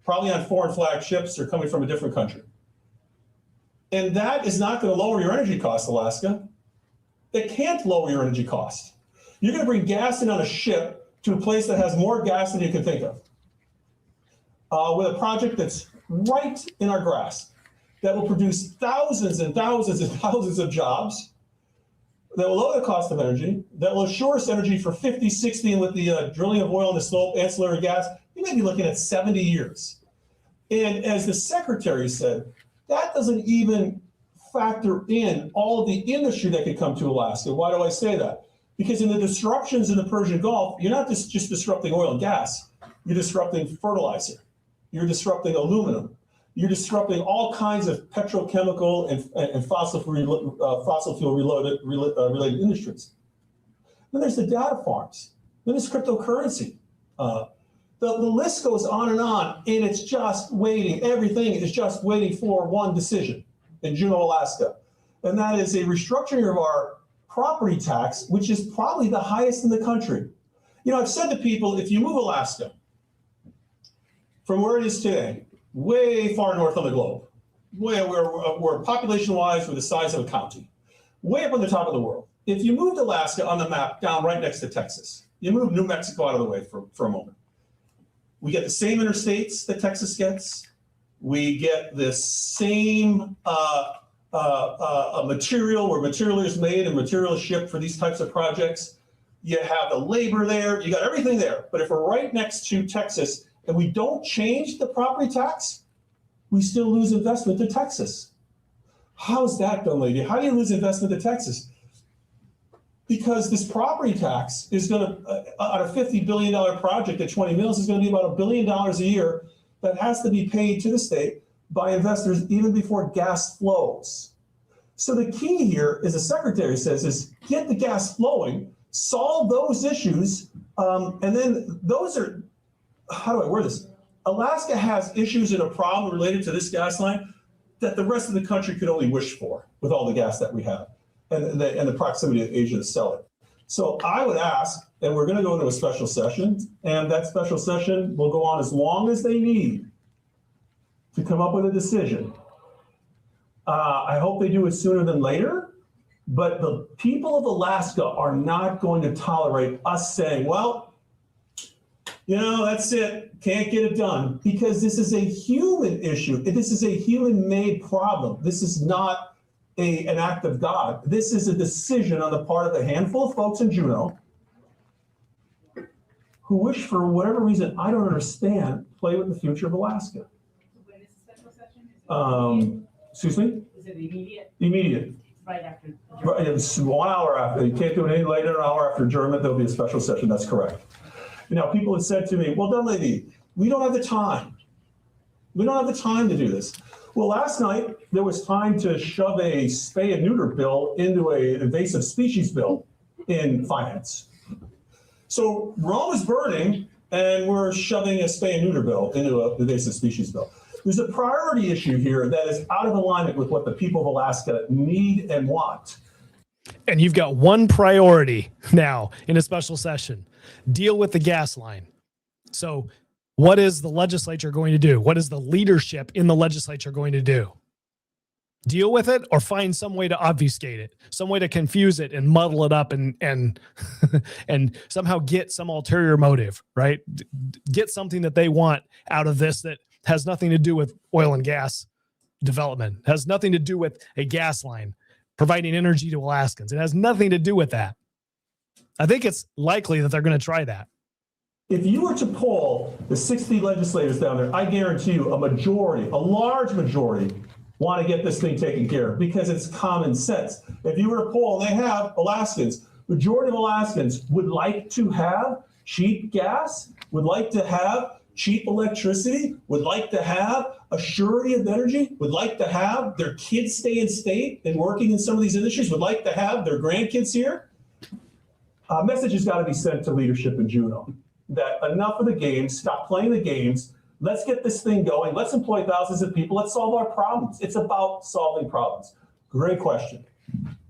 probably on foreign flag ships or coming from a different country. And that is not going to lower your energy cost, Alaska. It can't lower your energy cost. You're going to bring gas in on a ship to a place that has more gas than you can think of. With a project that's right in our grasp, that will produce thousands and thousands and thousands of jobs, that will lower the cost of energy, that will assure us energy for 50, 60, and with the drilling of oil in the slope, ancillary gas, you may be looking at 70 years. And as the secretary said, that doesn't even factor in all of the industry that could come to Alaska. Why do I say that? Because in the disruptions in the Persian Gulf, you're not just disrupting oil and gas, you're disrupting fertilizer, you're disrupting aluminum, you're disrupting all kinds of petrochemical and fossil fuel related industries. Then there's the data farms. Then there's cryptocurrency. The list goes on, and it's just waiting. Everything is just waiting for one decision in Juneau, Alaska. And that is a restructuring of our property tax, which is probably the highest in the country. You know, I've said to people, if you move Alaska from where it is today, way far north on the globe, where we're population-wise, we're the size of a county, way up on the top of the world. If you moved Alaska on the map down right next to Texas, you move New Mexico out of the way for a moment. We get the same interstates that Texas gets. We get the same material where material is made and material is shipped for these types of projects. You have the labor there, you got everything there. But if we're right next to Texas, and we don't change the property tax, we still lose investment to Texas. How is that, Dunleavy? How do you lose investment to Texas? Because this property tax is going to, on a $50 billion project at 20 mills, is going to be about $1 billion a year that has to be paid to the state by investors even before gas flows. So the key here, as the secretary says, is get the gas flowing solve those issues. And then those are, how do I word this? Alaska has issues and a problem related to this gas line that the rest of the country could only wish for with all the gas that we have and the proximity of Asia to sell it. So I would ask, and we're going to go into a special session, and that special session will go on as long as they need to come up with a decision. I hope they do it sooner than later, but the people of Alaska are not going to tolerate us saying, well, you know, that's it, can't get it done, because this is a human issue. This is a human-made problem. This is not an act of God. This is a decision on the part of a handful of folks in Juneau who wish, for whatever reason, I don't understand, play with the future of Alaska. When is the special session? Excuse me? Is it immediate? Immediate. Right after. Right, it's 1 hour after. You can't do it any later than an hour after adjournment. There'll be a special session. That's correct. Now, people have said to me, well, Dunleavy, we don't have the time. We don't have the time to do this. Well, last night, there was time to shove a spay and neuter bill into an invasive species bill in finance. So Rome is burning, and we're shoving a spay and neuter bill into an invasive species bill. There's a priority issue here that is out of alignment with what the people of Alaska need and want. And you've got one priority now in a special session: deal with the gas line. So what is the legislature going to do? What is the leadership in the legislature going to do? Deal with it, or find some way to obfuscate it, some way to confuse it and muddle it up and and somehow get some ulterior motive, right? Get something that they want out of this that has nothing to do with oil and gas development, has nothing to do with a gas line providing energy to Alaskans. It has nothing to do with that. I think it's likely that they're going to try that. If you were to poll the 60 legislators down there, I guarantee you a majority, a large majority, want to get this thing taken care of because it's common sense. If you were to poll, and they have Alaskans, majority of Alaskans would like to have cheap gas, would like to have cheap electricity, would like to have a surety of energy, would like to have their kids stay in state and working in some of these industries, would like to have their grandkids here. A message has got to be sent to leadership in Juneau that enough of the games, stop playing the games. Let's get this thing going. Let's employ thousands of people. Let's solve our problems. It's about solving problems. Great question.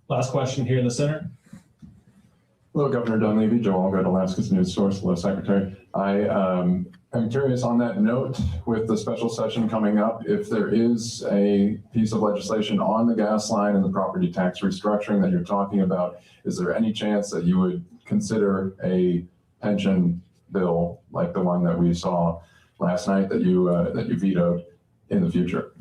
Last question here in the center. Hello, Governor Dunleavy, Joe Allgood, Alaska's news source. Hello, Secretary. I'm curious on that note, with the special session coming up, if there is a piece of legislation on the gas line and the property tax restructuring that you're talking about, is there any chance that you would consider a pension bill like the one that we saw last night that you vetoed in the future?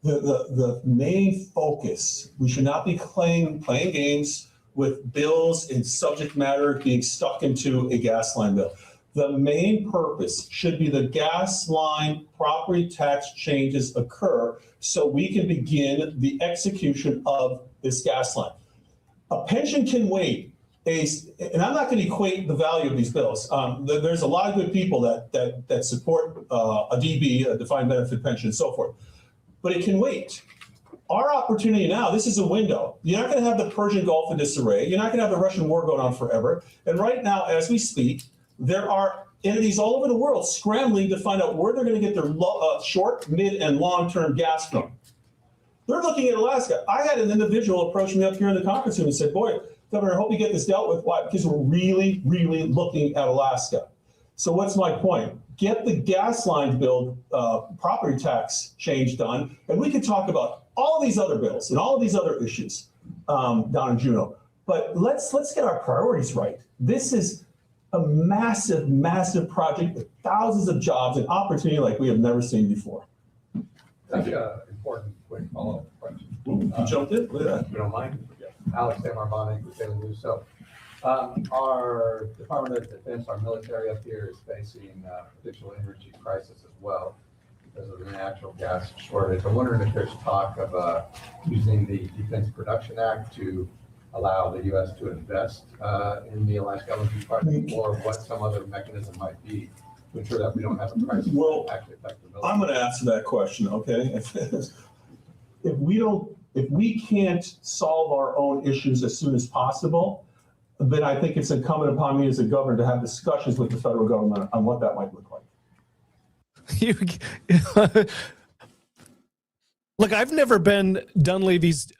The main focus, we should not be playing games with bills and subject matter being stuck into a gas line bill. The main purpose should be the gas line property tax changes occur so we can begin the execution of this gas line. A pension can wait. And I'm not going to equate the value of these bills. There's a lot of good people that support a DB, a defined benefit pension, and so forth. But it can wait. Our opportunity now, this is a window. You're not going to have the Persian Gulf in disarray. You're not going to have the Russian war going on forever. And right now, as we speak, there are entities all over the world scrambling to find out where they're going to get their short, mid, and long-term gas from. They're looking at Alaska. I had an individual approach me up here in the conference room and said, boy, Governor, I hope you get this dealt with. Why? Because we're really, really looking at Alaska. So what's my point? Get the gas line bill, property tax change done, and we can talk about all of these other bills and all of these other issues down in Juneau. But let's get our priorities right. This is a massive, massive project with thousands of jobs and opportunity like we have never seen before. Thank you. Important quick follow-up question. You jumped in? Look at that. If you don't mind. Alex Demarmani with Daily News. So our Department of Defense, our military up here is facing a potential energy crisis as well because of the natural gas shortage. I'm wondering if there's talk of using the Defense Production Act to allow the U.S. to invest in the Alaska LNG project, or what some other mechanism might be to ensure that we don't have a crisis that actually affect the military. I'm going to answer that question, okay? If we can't solve our own issues as soon as possible, then I think it's incumbent upon me as a governor to have discussions with the federal government on what that might look like. Look, I've never been Dunleavy's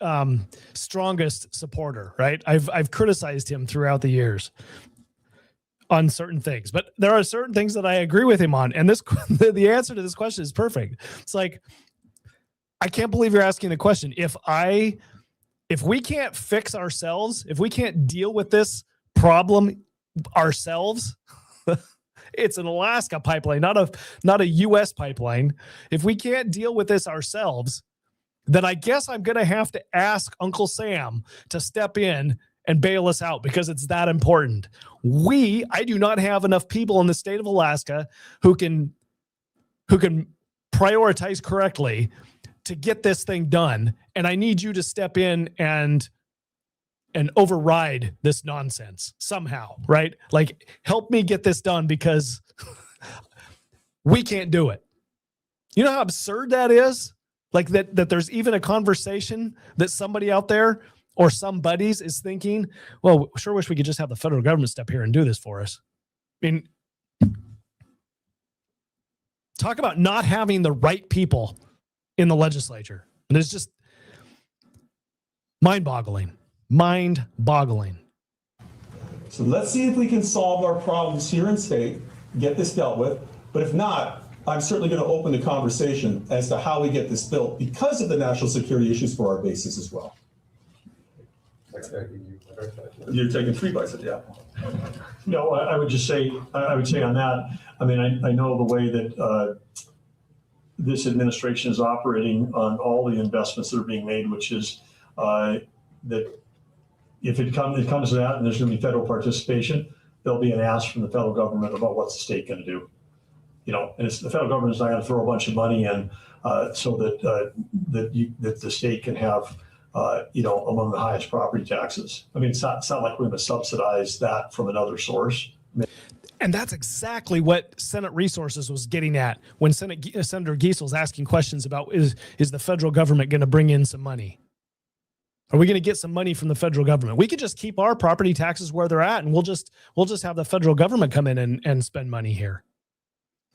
strongest supporter, right? I've criticized him throughout the years on certain things, but there are certain things that I agree with him on. And this, the answer to this question is perfect. It's like, I can't believe you're asking the question. If we can't fix ourselves, if we can't deal with this problem ourselves, it's an Alaska pipeline, not a U.S. pipeline. If we can't deal with this ourselves, then I guess I'm going to have to ask Uncle Sam to step in and bail us out because it's that important. I do not have enough people in the state of Alaska who can prioritize correctly to get this thing done. And I need you to step in and override this nonsense somehow, right? Like, help me get this done because we can't do it. You know how absurd that is? Like that there's even a conversation that somebody out there or some buddies is thinking, well, sure wish we could just have the federal government step here and do this for us. I mean, talk about not having the right people in the legislature. And it's just mind-boggling. Mind-boggling. So let's see if we can solve our problems here in state, get this dealt with. But if not, I'm certainly going to open the conversation as to how we get this built because of the national security issues for our bases as well. You're taking 3 bites at the apple. No, I would say on that, I mean, I know the way that this administration is operating on all the investments that are being made, which is that if it comes to that and there's going to be federal participation, there'll be an ask from the federal government about what's the state going to do. You know, and the federal government is not going to throw a bunch of money in so that the state can have among the highest property taxes. I mean, it's not like we're going to subsidize that from another source. And that's exactly what Senate Resources was getting at when Senator Giesel was asking questions about is the federal government going to bring in some money? Are we going to get some money from the federal government? We could just keep our property taxes where they're at, and we'll just have the federal government come in and spend money here.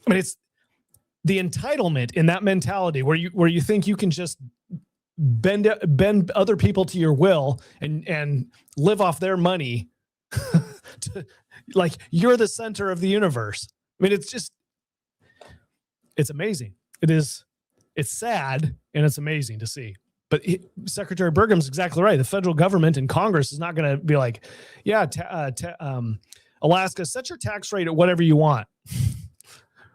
I mean, it's the entitlement in that mentality where you think you can just bend other people to your will and live off their money. Like you're the center of the universe. I mean, it's amazing. It's sad and it's amazing to see. But Secretary Burgum's exactly right. The federal government and Congress is not going to be like, yeah, Alaska, set your tax rate at whatever you want.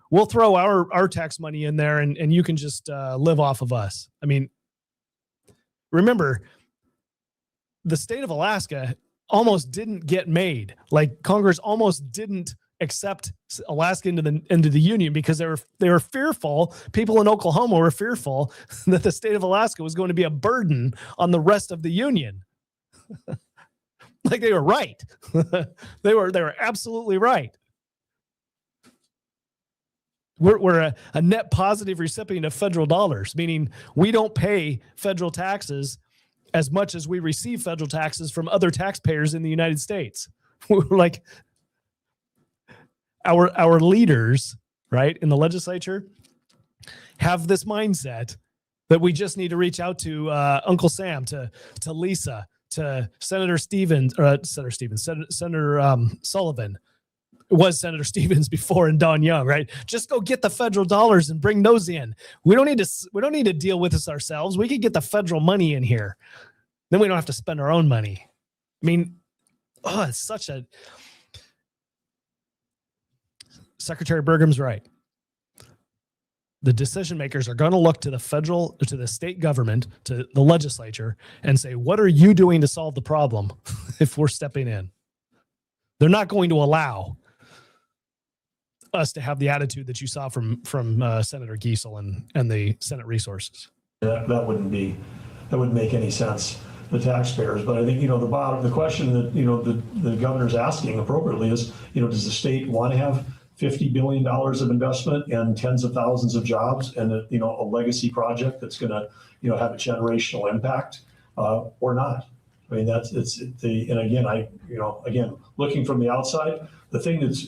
We'll throw our tax money in there and you can just live off of us. I mean, remember, the state of Alaska almost didn't get made. Like Congress almost didn't accept Alaska into the union because they were fearful. People in Oklahoma were fearful that the state of Alaska was going to be a burden on the rest of the union. Like they were right. They were absolutely right. We're a net positive recipient of federal dollars, meaning we don't pay federal taxes as much as we receive federal taxes from other taxpayers in the United States. We're like our leaders, right, in the legislature have this mindset that we just need to reach out to Uncle Sam, to Lisa, to Senator Sullivan. It was Senator Stevens before and Don Young, right? Just go get the federal dollars and bring those in. We don't need to deal with this ourselves. We could get the federal money in here. Then we don't have to spend our own money. I mean, it's such a... Secretary Burgum's right. The decision makers are going to look to the state government, to the legislature, and say, what are you doing to solve the problem if we're stepping in? They're not going to allow us to have the attitude that you saw from Senator Giesel and the Senate Resources. That wouldn't make any sense to the taxpayers. But I think, the question that, the governor's asking appropriately is, does the state want to have $50 billion of investment and tens of thousands of jobs and a legacy project that's going to, have a generational impact or not? I mean, and again, looking from the outside, the thing that's,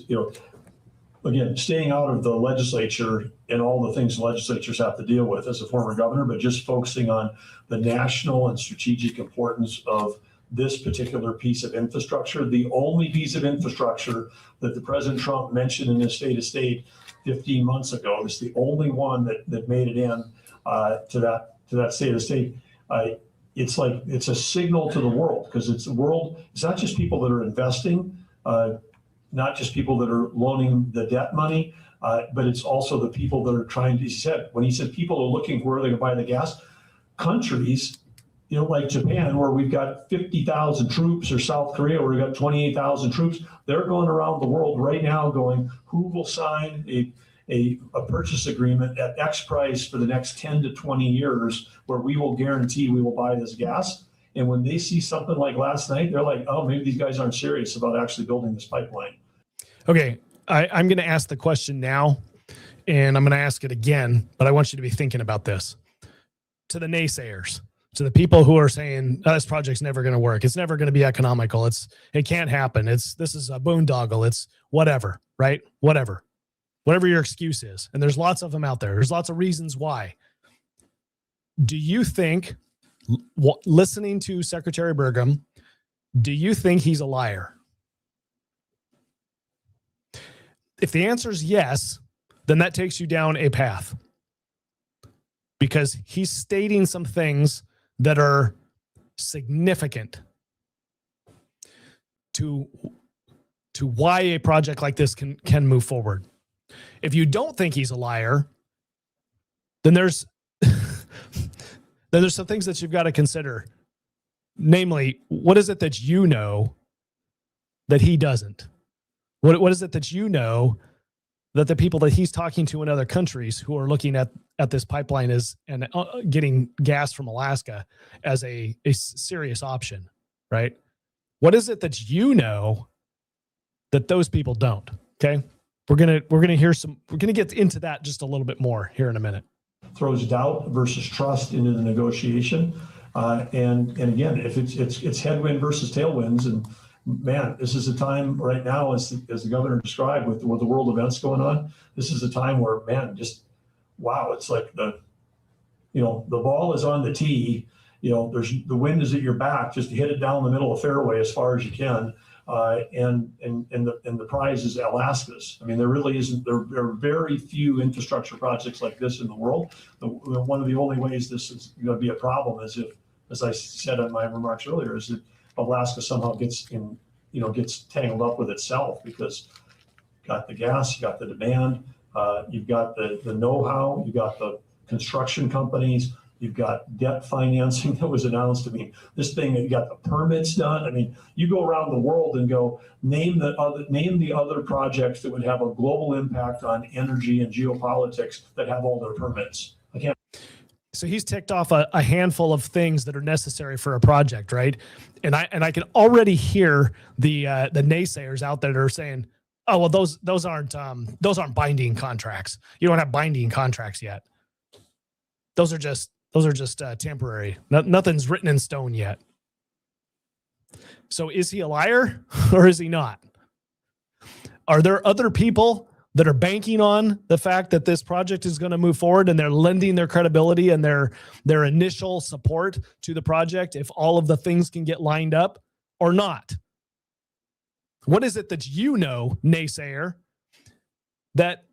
again, staying out of the legislature and all the things legislatures have to deal with as a former governor, but just focusing on the national and strategic importance of this particular piece of infrastructure. The only piece of infrastructure that the President Trump mentioned in his State of State 15 months ago is the only one that made it in to that State of State. It's a signal to the world, because it's not just people that are investing, not just people that are loaning the debt money, but it's also the people that are trying to, when he said people are looking where they can buy the gas, countries, like Japan, where we've got 50,000 troops, or South Korea, where we've got 28,000 troops, they're going around the world right now going, who will sign a purchase agreement at X price for the next 10 to 20 years, where we will guarantee we will buy this gas. And when they see something like last night, they're like, oh, maybe these guys aren't serious about actually building this pipeline. Okay, I'm going to ask the question now, and I'm going to ask it again, but I want you to be thinking about this. To the naysayers, to the people who are saying, oh, this project's never going to work, it's never going to be economical, it can't happen, this is a boondoggle, it's whatever, right? Whatever your excuse is. And there's lots of them out there. There's lots of reasons why. Do you think, listening to Secretary Burgum, do you think he's a liar? If the answer is yes, then that takes you down a path, because he's stating some things that are significant to why a project like this can move forward. If you don't think he's a liar, then there's some things that you've got to consider. Namely, what is it that you know that he doesn't? What is it that you know that the people that he's talking to in other countries who are looking at this pipeline and getting gas from Alaska as a serious option, right? What is it that you know that those people don't? Okay, we're gonna get into that just a little bit more here in a minute. Throws doubt versus trust into the negotiation, and again, if it's headwind versus tailwinds, and man, this is a time right now, as the governor described, with the world events going on. This is a time where, man, just wow, it's like the ball is on the tee. There's the wind is at your back, just to hit it down the middle of the fairway as far as you can. And the prize is Alaska's. I mean, there really isn't. There are very few infrastructure projects like this in the world. One of the only ways this is going to be a problem is if, as I said in my remarks earlier, is that Alaska somehow gets tangled up with itself, because you've got the gas, you got the demand, you've got the know-how, you've got the construction companies, you've got debt financing that was announced. I mean, this thing, you got the permits done. I mean, you go around the world and go, name the other projects that would have a global impact on energy and geopolitics that have all their permits. I can't. So he's ticked off a handful of things that are necessary for a project, right? And I can already hear the naysayers out there that are saying, "Oh, well, those aren't binding contracts. You don't have binding contracts yet. Those are just temporary. Nothing's written in stone yet." So is he a liar or is he not? Are there other people that are banking on the fact that this project is going to move forward, and they're lending their credibility and their initial support to the project if all of the things can get lined up, or not? What is it that you know, naysayer, that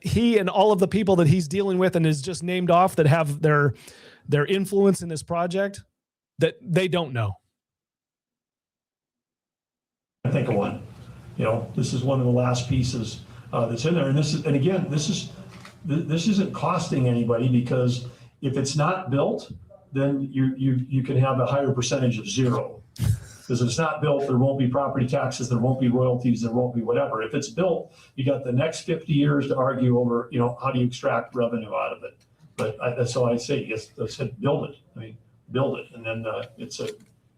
he and all of the people that he's dealing with and is just named off that have their influence in this project, that they don't know? I think of one. This is one of the last pieces that's in there, and this isn't costing anybody, because if it's not built, then you can have a higher percentage of zero. Because if it's not built, there won't be property taxes, there won't be royalties, there won't be whatever. If it's built, you got the next 50 years to argue over, how do you extract revenue out of it? But that's all I say. I said, build it. I mean, build it, and then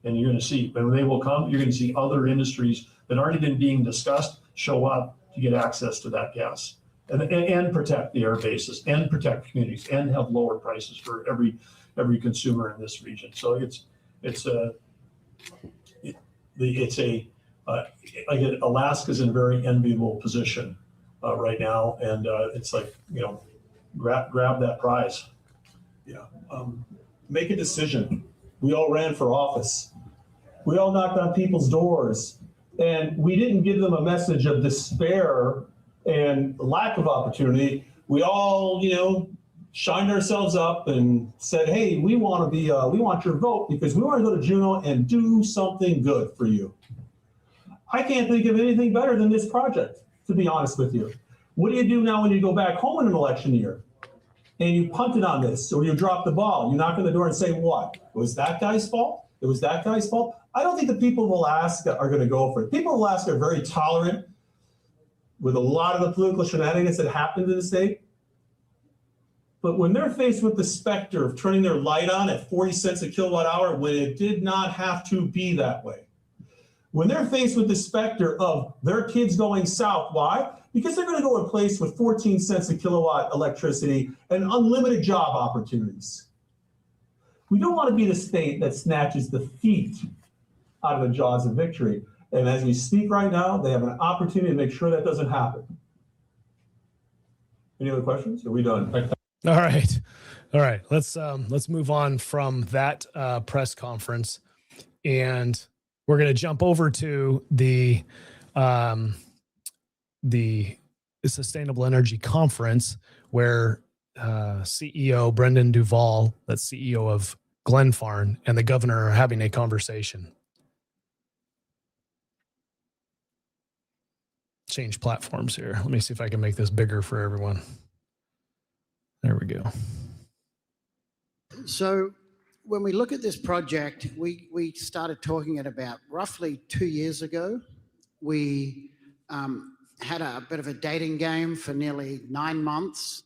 and you're going to see when they will come. You're going to see other industries that aren't even being discussed show up to get access to that gas, and protect the air bases, and protect communities, and have lower prices for every consumer in this region. So Again, Alaska's in a very enviable position right now, and it's like, grab that prize. Yeah. Make a decision. We all ran for office. We all knocked on people's doors, and we didn't give them a message of despair and lack of opportunity. We all, shined ourselves up and said, hey, we want your vote because we want to go to Juneau and do something good for you. I can't think of anything better than this project, to be honest with you. What do you do now when you go back home in an election year and you punted on this or you drop the ball? You knock on the door and say, what? It was that guy's fault? It was that guy's fault? I don't think the people of Alaska are going to go for it. People of Alaska are very tolerant with a lot of the political shenanigans that happened in the state. But when they're faced with the specter of turning their light on at 40 cents a kilowatt hour when it did not have to be that way, when they're faced with the specter of their kids going south, why? Because they're going to go to a place with 14 cents a kilowatt electricity and unlimited job opportunities. We don't want to be the state that snatches the feet out of the jaws of victory. And as we speak right now, they have an opportunity to make sure that doesn't happen. Any other questions? Are we done? All right. Let's move on from that press conference, and we're going to jump over to the Sustainable Energy Conference, where CEO Brendan Duval, that's CEO of Glenfarne, and the governor are having a conversation. Change platforms here. Let me see if I can make this bigger for everyone. There we go. So when we look at this project, we started talking at about roughly 2 years ago. We had a bit of a dating game for nearly 9 months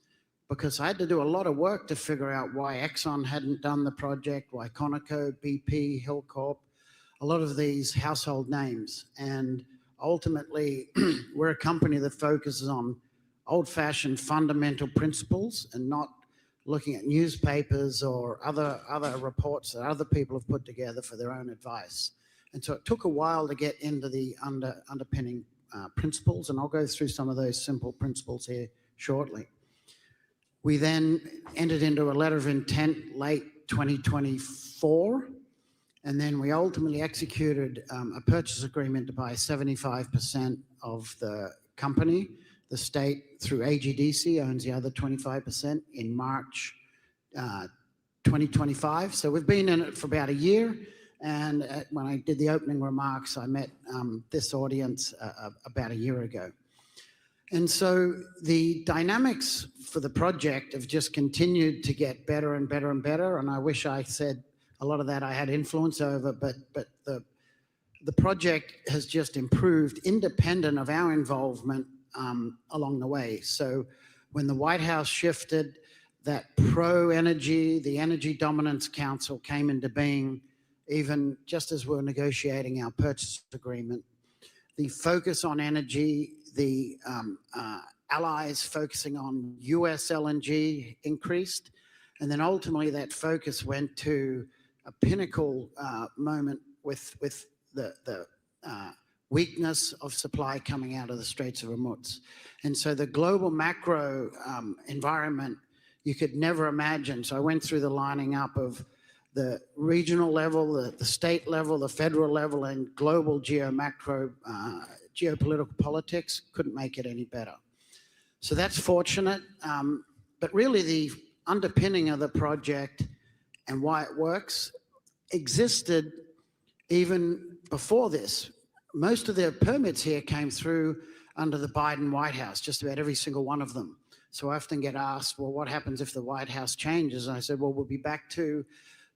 because I had to do a lot of work to figure out why Exxon hadn't done the project, why Conoco, BP, Hillcorp, a lot of these household names. And ultimately, we're a company that focuses on old-fashioned fundamental principles and not looking at newspapers or other reports that other people have put together for their own advice. And so it took a while to get into the underpinning principles, and I'll go through some of those simple principles here shortly. We then entered into a letter of intent late 2024, and then we ultimately executed a purchase agreement to buy 75% of the company. The state, through AGDC, owns the other 25% in March 2025. So we've been in it for about a year. And when I did the opening remarks, I met this audience about a year ago. And so the dynamics for the project have just continued to get better and better and better. And I wish I said a lot of that I had influence over, but the project has just improved independent of our involvement along the way. So when the White House shifted, that pro-energy, the Energy Dominance Council came into being, even just as we're negotiating our purchase agreement. The focus on energy, the allies focusing on US LNG increased, and then ultimately that focus went to a pinnacle moment with the weakness of supply coming out of the Straits of Hormuz. And so the global macro environment, you could never imagine. So I went through the lining up of the regional level, the state level, the federal level, and global geopolitical politics. Couldn't make it any better. So that's fortunate. But really the underpinning of the project and why it works existed even before this. Most of the permits here came through under the Biden White House, just about every single one of them. So I often get asked, well, what happens if the White House changes? And I said, well, we'll be back to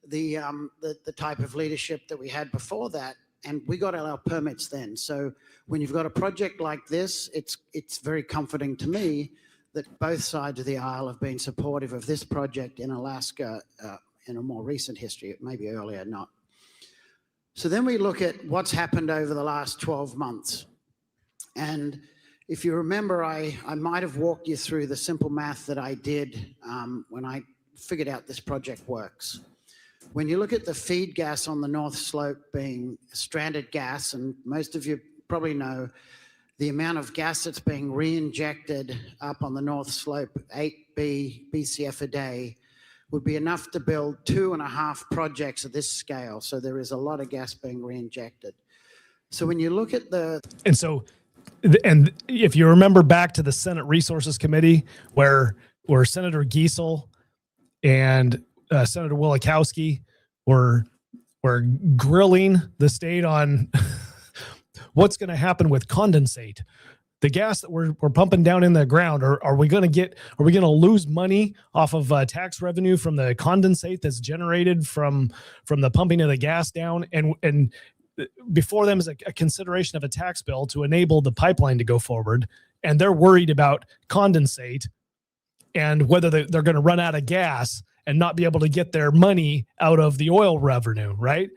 the type of leadership that we had before that. And we got our permits then. So when you've got a project like this, it's very comforting to me that both sides of the aisle have been supportive of this project in Alaska in a more recent history, maybe earlier not. So then we look at what's happened over the last 12 months. And if you remember, I might have walked you through the simple math that I did when I figured out this project works. When you look at the feed gas on the North Slope being stranded gas, and most of you probably know the amount of gas that's being re-injected up on the North Slope, 8 BCF a day, would be enough to build 2.5 projects of this scale. So there is a lot of gas being re-injected. So when you look at and if you remember back to the Senate Resources Committee, where Senator Giesel and Senator Wielechowski were grilling the state on what's going to happen with condensate, the gas that we're pumping down in the ground, are we going to lose money off of tax revenue from the condensate that's generated from the pumping of the gas down? And before them is a consideration of a tax bill to enable the pipeline to go forward. And they're worried about condensate and whether they're going to run out of gas and not be able to get their money out of the oil revenue, right?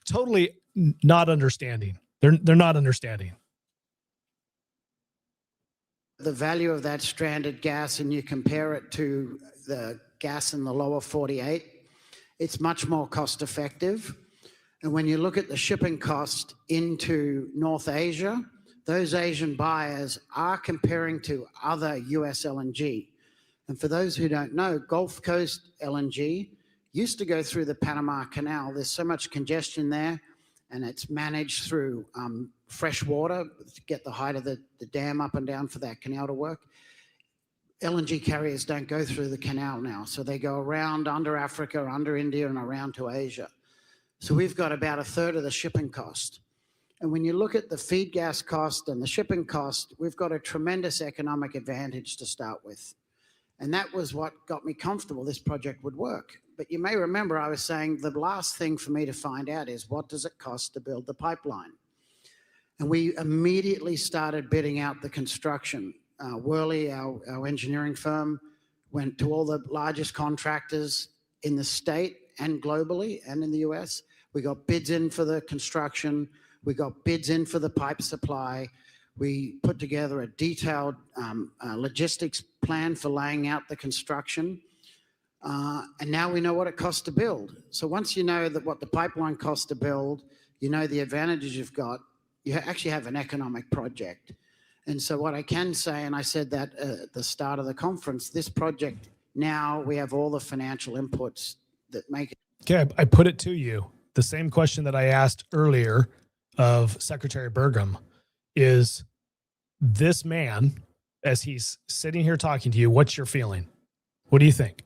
Totally not understanding. They're not understanding. The value of that stranded gas and you compare it to the gas in the lower 48, it's much more cost effective. And when you look at the shipping cost into North Asia, those Asian buyers are comparing to other US LNG. And for those who don't know, Gulf Coast LNG used to go through the Panama Canal. There's so much congestion there, and it's managed through fresh water to get the height of the dam up and down for that canal to work. LNG carriers don't go through the canal now, so they go around under Africa, under India, and around to Asia. So we've got about 1/3 of the shipping cost. And when you look at the feed gas cost and the shipping cost, we've got a tremendous economic advantage to start with. And that was what got me comfortable this project would work. But you may remember I was saying the last thing for me to find out is what does it cost to build the pipeline? And we immediately started bidding out the construction. Worley, our engineering firm, went to all the largest contractors in the state and globally and in the US. We got bids in for the construction. We got bids in for the pipe supply. We put together a detailed logistics plan for laying out the construction. And now we know what it costs to build. So once you know that what the pipeline costs to build, you know the advantages you've got, you actually have an economic project. And so what I can say, and I said that at the start of the conference, this project, now we have all the financial inputs that make it. Okay, I put it to you. The same question that I asked earlier of Secretary Burgum is, this man, as he's sitting here talking to you, what's your feeling? What do you think?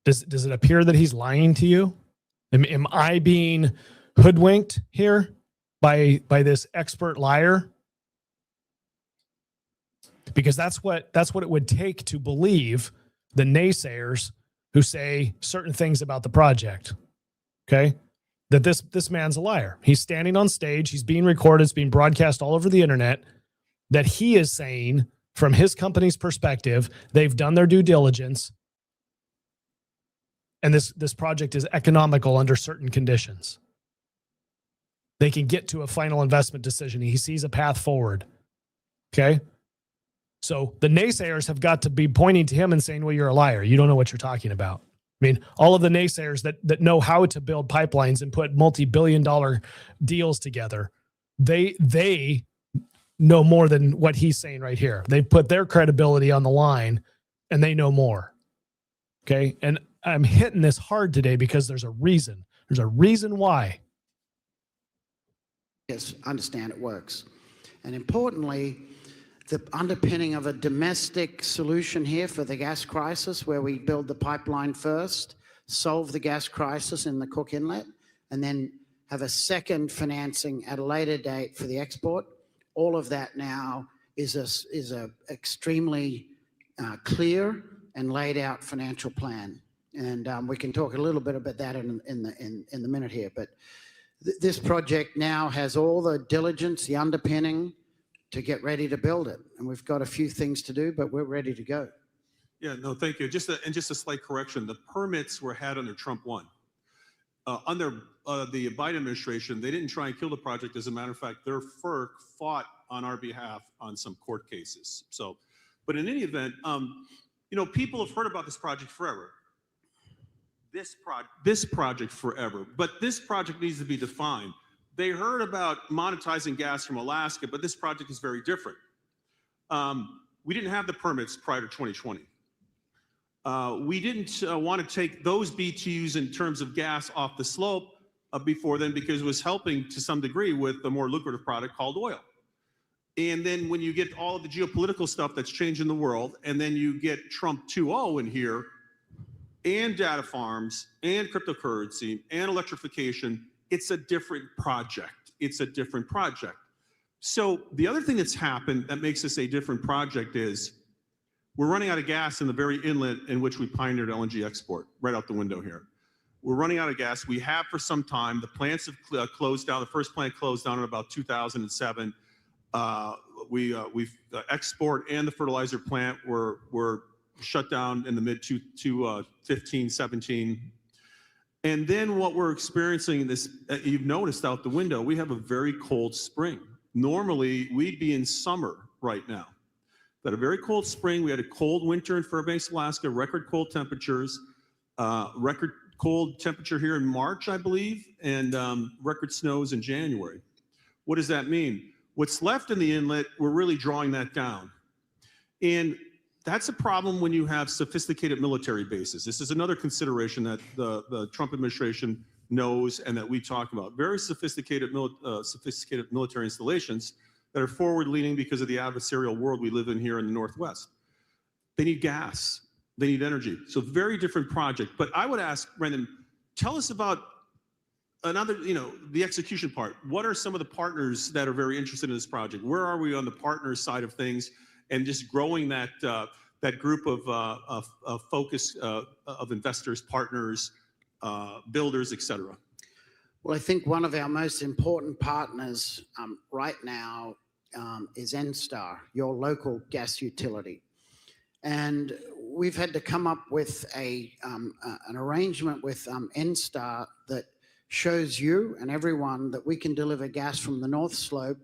Does it appear that he's lying to you? Am I being hoodwinked here by this expert liar? Because that's what it would take to believe the naysayers who say certain things about the project. Okay? That this man's a liar. He's standing on stage, he's being recorded, it's being broadcast all over the internet, that he is saying from his company's perspective, they've done their due diligence, and this project is economical under certain conditions. They can get to a final investment decision. He sees a path forward. Okay? So the naysayers have got to be pointing to him and saying, well, you're a liar. You don't know what you're talking about. I mean, all of the naysayers that know how to build pipelines and put multi-billion-dollar deals together, they know more than what he's saying right here. They put their credibility on the line, and they know more. Okay? And I'm hitting this hard today because there's a reason. There's a reason why. Yes, understand it works. And importantly, the underpinning of a domestic solution here for the gas crisis, where we build the pipeline first, solve the gas crisis in the Cook Inlet, and then have a second financing at a later date for the export. All of that now is a extremely clear and laid out financial plan. And we can talk a little bit about that in the minute here. But this project now has all the diligence, the underpinning to get ready to build it. And we've got a few things to do, but we're ready to go. Yeah, no, thank you. Just a slight correction. The permits were had under Trump 1. Under the Biden administration, they didn't try and kill the project. As a matter of fact, their FERC fought on our behalf on some court cases. So, but in any event, you know, people have heard about this project forever. this project forever, but this project needs to be defined. They heard about monetizing gas from Alaska, but this project is very different. We didn't have the permits prior to 2020. We didn't want to take those BTUs in terms of gas off the slope before then, because it was helping to some degree with the more lucrative product called oil. And then when you get all of the geopolitical stuff that's changed in the world, and then you get Trump 2.0 in here, and data farms, and cryptocurrency, and electrification, it's a different project. It's a different project. So the other thing that's happened that makes this a different project is we're running out of gas in the very inlet in which we pioneered LNG export, right out the window here. We're running out of gas. We have for some time. The plants have closed down. The first plant closed down in about 2007. We export and the fertilizer plant were shut down in the mid 15, 17. And then what we're experiencing this, you've noticed out the window, we have a very cold spring. Normally we'd be in summer right now. But a very cold spring. We had a cold winter in Fairbanks, Alaska, record cold temperatures, record cold temperature here in March, I believe, and record snows in January. What does that mean? What's left in the inlet, we're really drawing that down. And that's a problem when you have sophisticated military bases. This is another consideration that the Trump administration knows and that we talk about. Very sophisticated military installations that are forward-leaning because of the adversarial world we live in here in the Northwest. They need gas. They need energy. So very different project. But I would ask, Brendan, tell us about another, the execution part. What are some of the partners that are very interested in this project? Where are we on the partner side of things and just growing that group of focus of investors, partners, builders, et cetera? Well, I think one of our most important partners right now is NSTAR, your local gas utility. And we've had to come up with an arrangement with NSTAR that shows you and everyone that we can deliver gas from the North Slope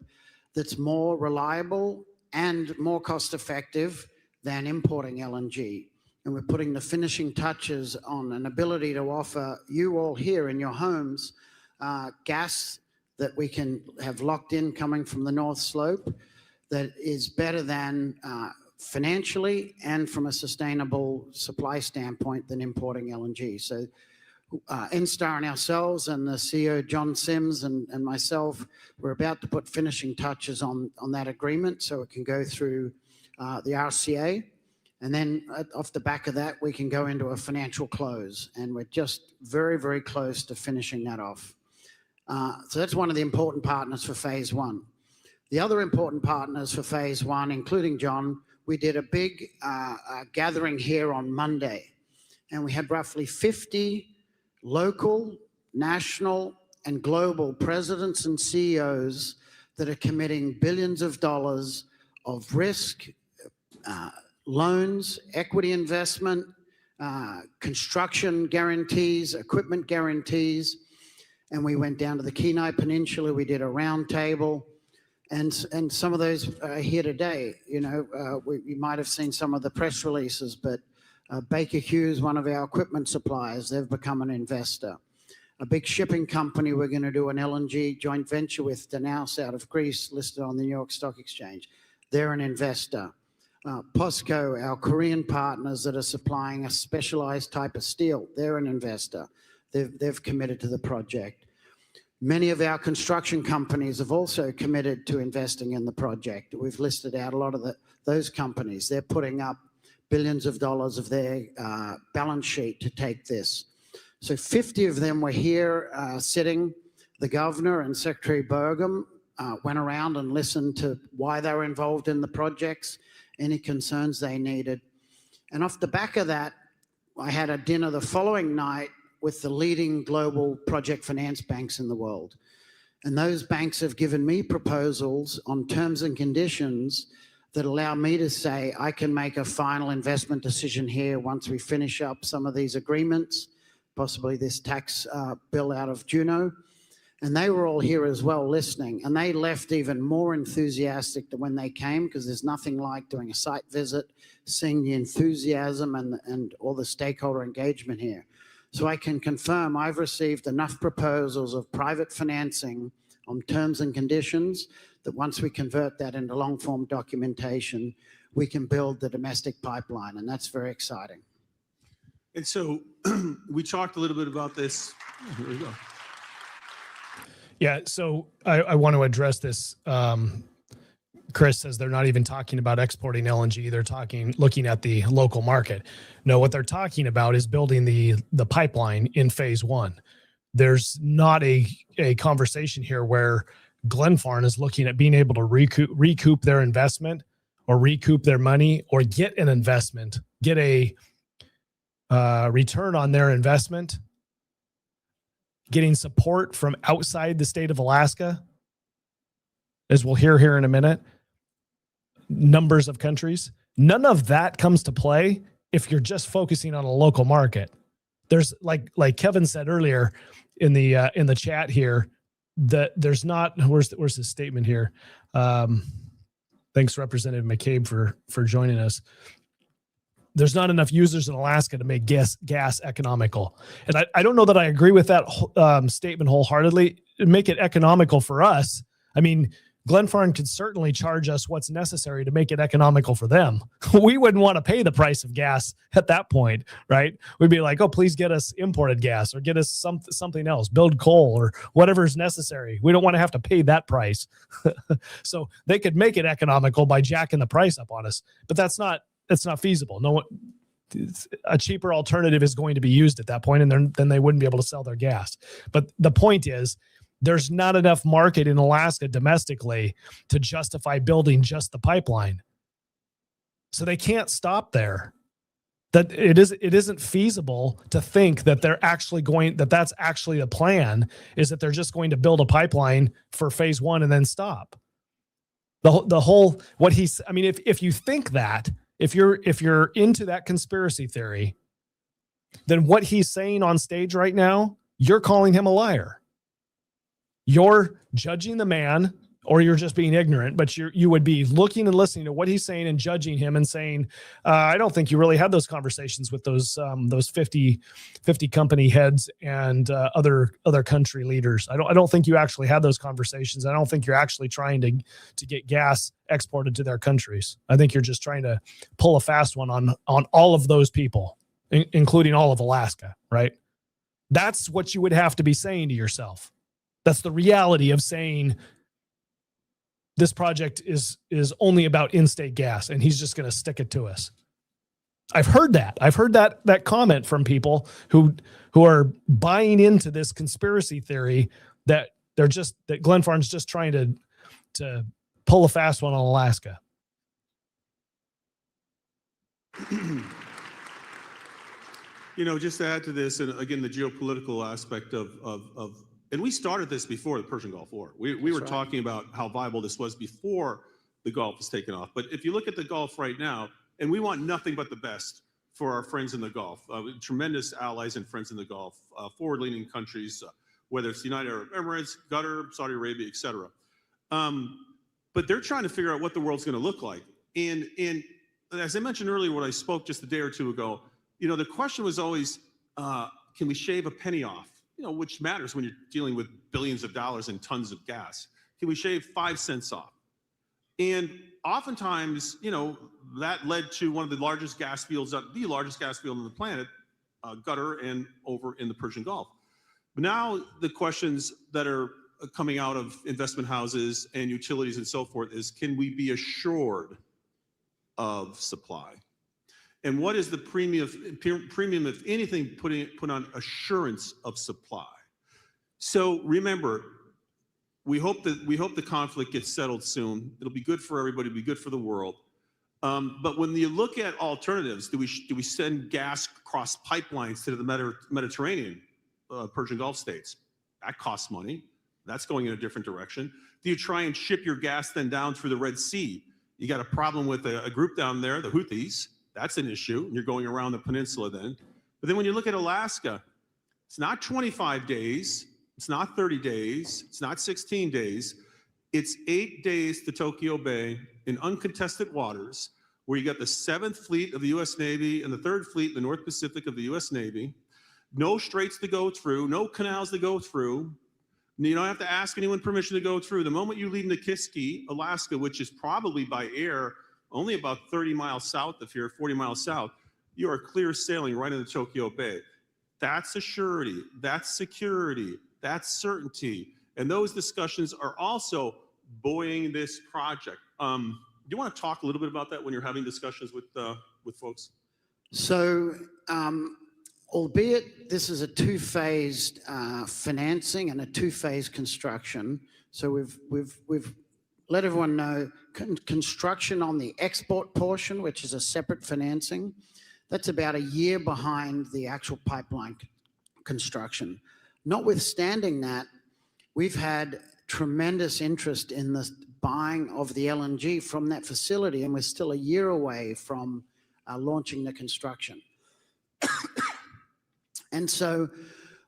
that's more reliable and more cost effective than importing LNG. And we're putting the finishing touches on an ability to offer you all here in your homes gas that we can have locked in coming from the North Slope that is better than financially and from a sustainable supply standpoint than importing LNG. So NSTAR and ourselves and the CEO, John Sims, and myself, we're about to put finishing touches on that agreement so it can go through the RCA. And then off the back of that, we can go into a financial close. And we're just very, very close to finishing that off. So that's one of the important partners for phase one. The other important partners for phase one, including John, we did a big gathering here on Monday. And we had roughly 50 local, national, and global presidents and CEOs that are committing billions of dollars of risk, loans, equity investment, construction guarantees, equipment guarantees. And we went down to the Kenai Peninsula. We did a round table. And some of those are here today. You might have seen some of the press releases, but Baker Hughes, one of our equipment suppliers, they've become an investor. A big shipping company we're going to do an LNG joint venture with, Danaus out of Greece, listed on the New York Stock Exchange. They're an investor. POSCO, our Korean partners that are supplying a specialized type of steel, they're an investor. They've committed to the project. Many of our construction companies have also committed to investing in the project. We've listed out a lot of those companies. They're putting up billions of dollars of their balance sheet to take this. So 50 of them were here sitting. The governor and Secretary Burgum went around and listened to why they were involved in the projects, any concerns they needed. And off the back of that, I had a dinner the following night with the leading global project finance banks in the world. And those banks have given me proposals on terms and conditions that allow me to say I can make a final investment decision here once we finish up some of these agreements, possibly this tax bill out of Juneau. And they were all here as well listening. And they left even more enthusiastic than when they came, because there's nothing like doing a site visit, seeing the enthusiasm and all the stakeholder engagement here. So I can confirm I've received enough proposals of private financing on terms and conditions that once we convert that into long-form documentation, we can build the domestic pipeline, and that's very exciting. And so we talked a little bit about this. Here we go. Yeah, so I want to address this. Chris says they're not even talking about exporting LNG. They're looking at the local market. No, what they're talking about is building the pipeline in phase one. There's not a conversation here where Glenfarne is looking at being able to recoup their investment or recoup their money or get an investment, get a return on their investment, getting support from outside the state of Alaska, as we'll hear here in a minute, numbers of countries. None of that comes to play if you're just focusing on a local market. There's like Kevin said earlier in the chat here, that there's not, where's his statement here? Thanks, Representative McCabe, for joining us. There's not enough users in Alaska to make gas economical. And I don't know that I agree with that statement wholeheartedly. Make it economical for us. I mean, Glenfarne could certainly charge us what's necessary to make it economical for them. We wouldn't want to pay the price of gas at that point, right? We'd be like, oh, please get us imported gas or get us something else, build coal or whatever is necessary. We don't want to have to pay that price. So they could make it economical by jacking the price up on us, but that's not feasible. No one, a cheaper alternative is going to be used at that point, and then they wouldn't be able to sell their gas. But the point is, there's not enough market in Alaska domestically to justify building just the pipeline. So they can't stop there. That it isn't feasible to think that they're actually that's actually the plan, is that they're just going to build a pipeline for phase one and then stop. The whole, what he's, I mean, if you think that, if you're into that conspiracy theory, then what he's saying on stage right now, you're calling him a liar. You're judging the man, or you're just being ignorant, but you would be looking and listening to what he's saying and judging him and saying, I don't think you really had those conversations with those 50 company heads and other country leaders. I don't think you actually had those conversations. I don't think you're actually trying to get gas exported to their countries. I think you're just trying to pull a fast one on all of those people, including all of Alaska, right? That's what you would have to be saying to yourself. That's the reality of saying this project is only about in-state gas, and he's just going to stick it to us. I've heard that. I've heard that comment from people who are buying into this conspiracy theory that that Glenfarne's just trying to pull a fast one on Alaska. Just to add to this, and again, the geopolitical aspect of and we started this before the Persian Gulf War. We were talking about how viable this was before the Gulf was taken off. But if you look at the Gulf right now, and we want nothing but the best for our friends in the Gulf, tremendous allies and friends in the Gulf, forward-leaning countries, whether it's the United Arab Emirates, Qatar, Saudi Arabia, et cetera. But they're trying to figure out what the world's going to look like. And as I mentioned earlier when I spoke just a day or two ago, the question was always, can we shave a penny off? Which matters when you're dealing with billions of dollars and tons of gas. Can we shave 5 cents off? And oftentimes, that led to one of the largest gas fields, the largest gas field on the planet, Qatar and over in the Persian Gulf. But now the questions that are coming out of investment houses and utilities and so forth is, can we be assured of supply? And what is the premium, if anything, put on assurance of supply? So remember, we hope the conflict gets settled soon. It'll be good for everybody. It'll be good for the world. But when you look at alternatives, do we send gas across pipelines to the Mediterranean, Persian Gulf states? That costs money. That's going in a different direction. Do you try and ship your gas then down through the Red Sea? You got a problem with a group down there, the Houthis. That's an issue, and you're going around the peninsula then. But then when you look at Alaska, it's not 25 days, it's not 30 days, it's not 16 days. It's 8 days to Tokyo Bay in uncontested waters, where you got the 7th Fleet of the U.S. Navy and the 3rd Fleet in the North Pacific of the U.S. Navy. No straits to go through, no canals to go through. You don't have to ask anyone permission to go through. The moment you leave Nikiski, Alaska, which is probably by air only about 30 miles south of here, 40 miles south, you are clear sailing right into Tokyo Bay. That's a surety, that's security, that's certainty. And those discussions are also buoying this project. Do you want to talk a little bit about that when you're having discussions with folks? So, albeit this is a two-phased financing and a two-phase construction, so we've let everyone know construction on the export portion, which is a separate financing, that's about a year behind the actual pipeline construction. Notwithstanding that, we've had tremendous interest in the buying of the LNG from that facility, and we're still a year away from launching the construction. And so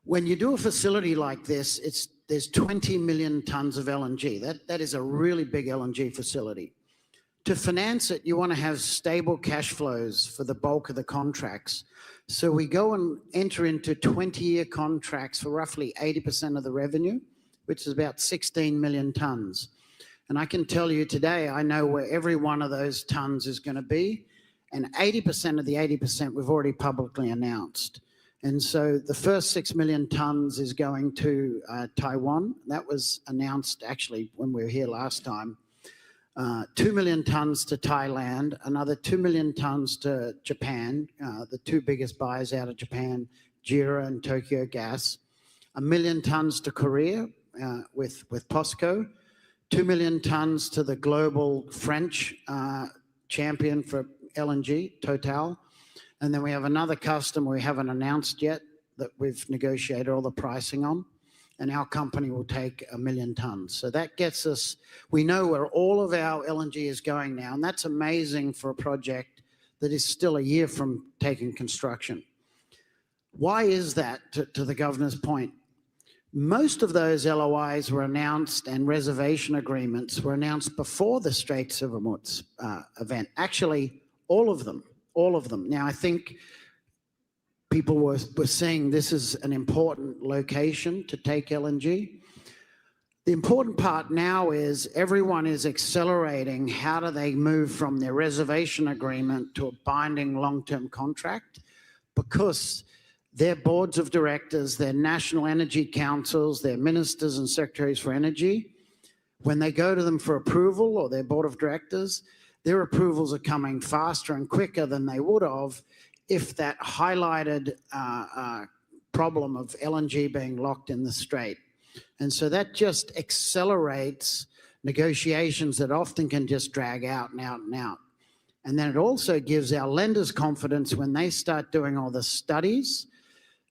when you do a facility like this, there's 20 million tons of LNG. That is a really big LNG facility. To finance it, you want to have stable cash flows for the bulk of the contracts. So we go and enter into 20-year contracts for roughly 80% of the revenue, which is about 16 million tons. And I can tell you today, I know where every one of those tons is going to be. And 80% of the 80% we've already publicly announced. And so the first 6 million tons is going to Taiwan. That was announced actually when we were here last time. 2 million tons to Thailand, another 2 million tons to Japan, the two biggest buyers out of Japan, JERA and Tokyo Gas. 1 million tons to Korea with POSCO. 2 million tons to the global French champion for LNG, Total. And then we have another customer we haven't announced yet that we've negotiated all the pricing on. And our company will take 1 million tons. So that gets us, we know where all of our LNG is going now. And that's amazing for a project that is still a year from taking construction. Why is that, to the governor's point? Most of those LOIs were announced and reservation agreements were announced before the Straits of Hormuz event. Actually, all of them. Now, I think people were saying this is an important location to take LNG. The important part now is everyone is accelerating how do they move from their reservation agreement to a binding long-term contract, because their boards of directors, their national energy councils, their ministers and secretaries for energy, when they go to them for approval, or their board of directors, their approvals are coming faster and quicker than they would have if that highlighted problem of LNG being locked in the strait. And so that just accelerates negotiations that often can just drag out and out and out. And then it also gives our lenders confidence when they start doing all the studies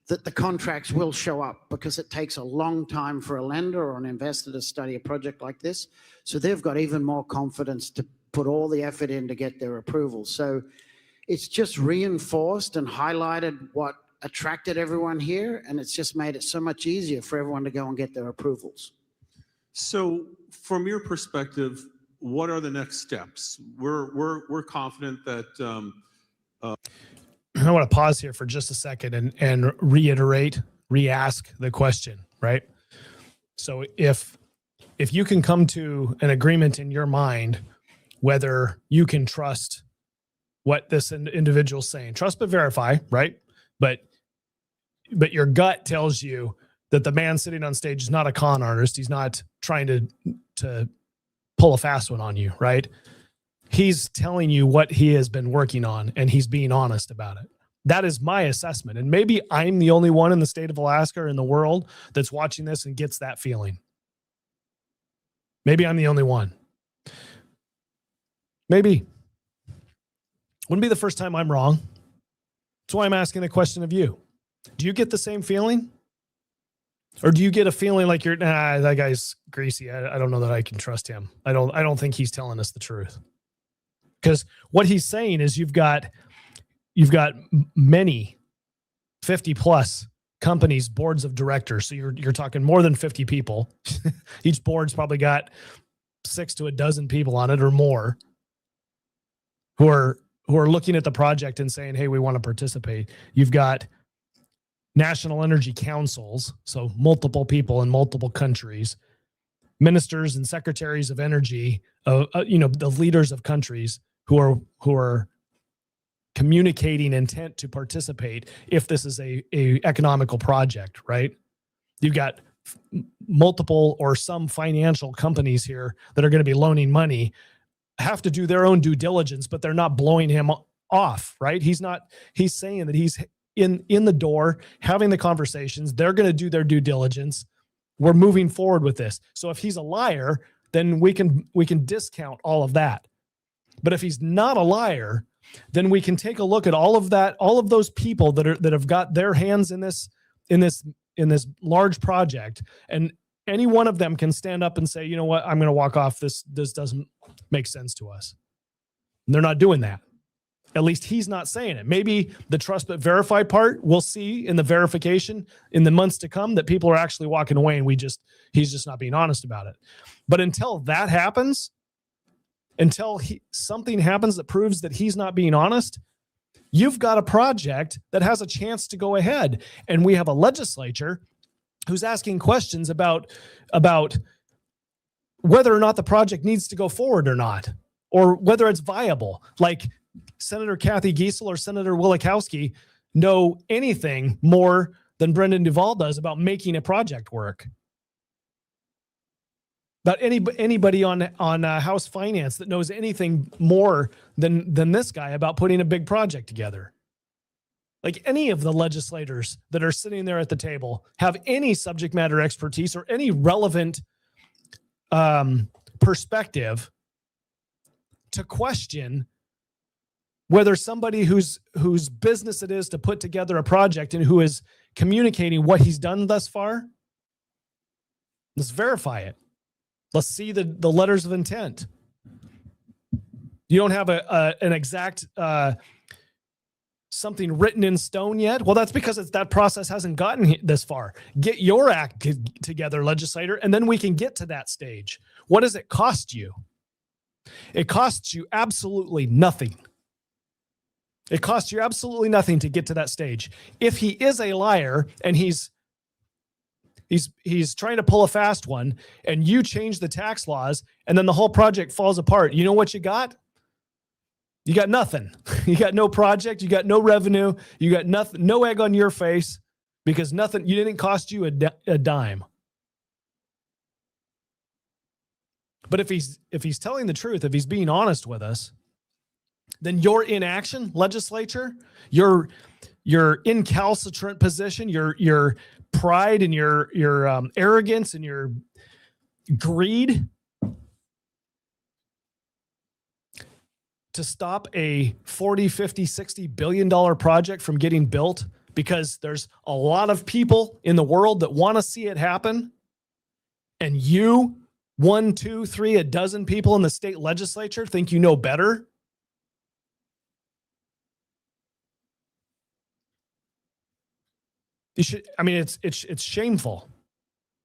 that the contracts will show up, because it takes a long time for a lender or an investor to study a project like this. So they've got even more confidence to put all the effort in to get their approval. So it's just reinforced and highlighted what attracted everyone here, and it's just made it so much easier for everyone to go and get their approvals. So from your perspective, what are the next steps? We're confident that I want to pause here for just a second and re-ask the question, right? So if you can come to an agreement in your mind whether you can trust what this individual's saying, trust but verify, right? But your gut tells you that the man sitting on stage is not a con artist. He's not trying to pull a fast one on you, right? He's telling you what he has been working on, and he's being honest about it. That is my assessment. And maybe I'm the only one in the state of Alaska or in the world that's watching this and gets that feeling. Maybe I'm the only one. Maybe. Wouldn't be the first time I'm wrong. That's why I'm asking the question of you. Do you get the same feeling? Or do you get a feeling like that guy's greasy? I don't know that I can trust him. I don't think he's telling us the truth. Because what he's saying is you've got many 50 plus companies, boards of directors. So you're talking more than 50 people. Each board's probably got 6 to a dozen people on it or more who are looking at the project and saying, hey, we want to participate. You've got national energy councils, so multiple people in multiple countries, ministers and secretaries of energy, the leaders of countries who are communicating intent to participate if this is a economical project, right? You've got multiple or some financial companies here that are going to be loaning money, have to do their own due diligence, but they're not blowing him off, right? He's saying that he's in the door, having the conversations. They're going to do their due diligence. We're moving forward with this. So if he's a liar, then we can discount all of that. But if he's not a liar, then we can take a look at all of that, all of those people that have got their hands in this large project, and any one of them can stand up and say, you know what, I'm going to walk off. This doesn't make sense to us. And they're not doing that. At least he's not saying it. Maybe the trust but verify part, we'll see in the verification in the months to come that people are actually walking away and he's just not being honest about it. But until that happens, until something happens that proves that he's not being honest, you've got a project that has a chance to go ahead. And we have a legislature who's asking questions about whether or not the project needs to go forward or not, or whether it's viable. Like Senator Kathy Giesel or Senator Wielechowski know anything more than Brendan Duval does about making a project work. About anybody on House Finance that knows anything more than this guy about putting a big project together. Like any of the legislators that are sitting there at the table have any subject matter expertise or any relevant perspective to question whether somebody whose business it is to put together a project and who is communicating what he's done thus far, let's verify it. Let's see the letters of intent. You don't have an exact something written in stone yet? Well, that's because that process hasn't gotten this far. Get your act together, legislator, and then we can get to that stage. What does it cost you? It costs you absolutely nothing. It costs you absolutely nothing to get to that stage. If he is a liar and he's trying to pull a fast one and you change the tax laws and then the whole project falls apart, you know what you got? You got nothing. You got no project. You got no revenue. You got nothing, no egg on your face because you didn't cost you a dime. But if he's telling the truth, if he's being honest with us, then your inaction, legislature, your incalcitrant position, your pride and your arrogance and your greed to stop a 40, 50, 60 billion dollar project from getting built because there's a lot of people in the world that want to see it happen, and you, 1, 2, 3, a dozen people in the state legislature think you know better. It's shameful.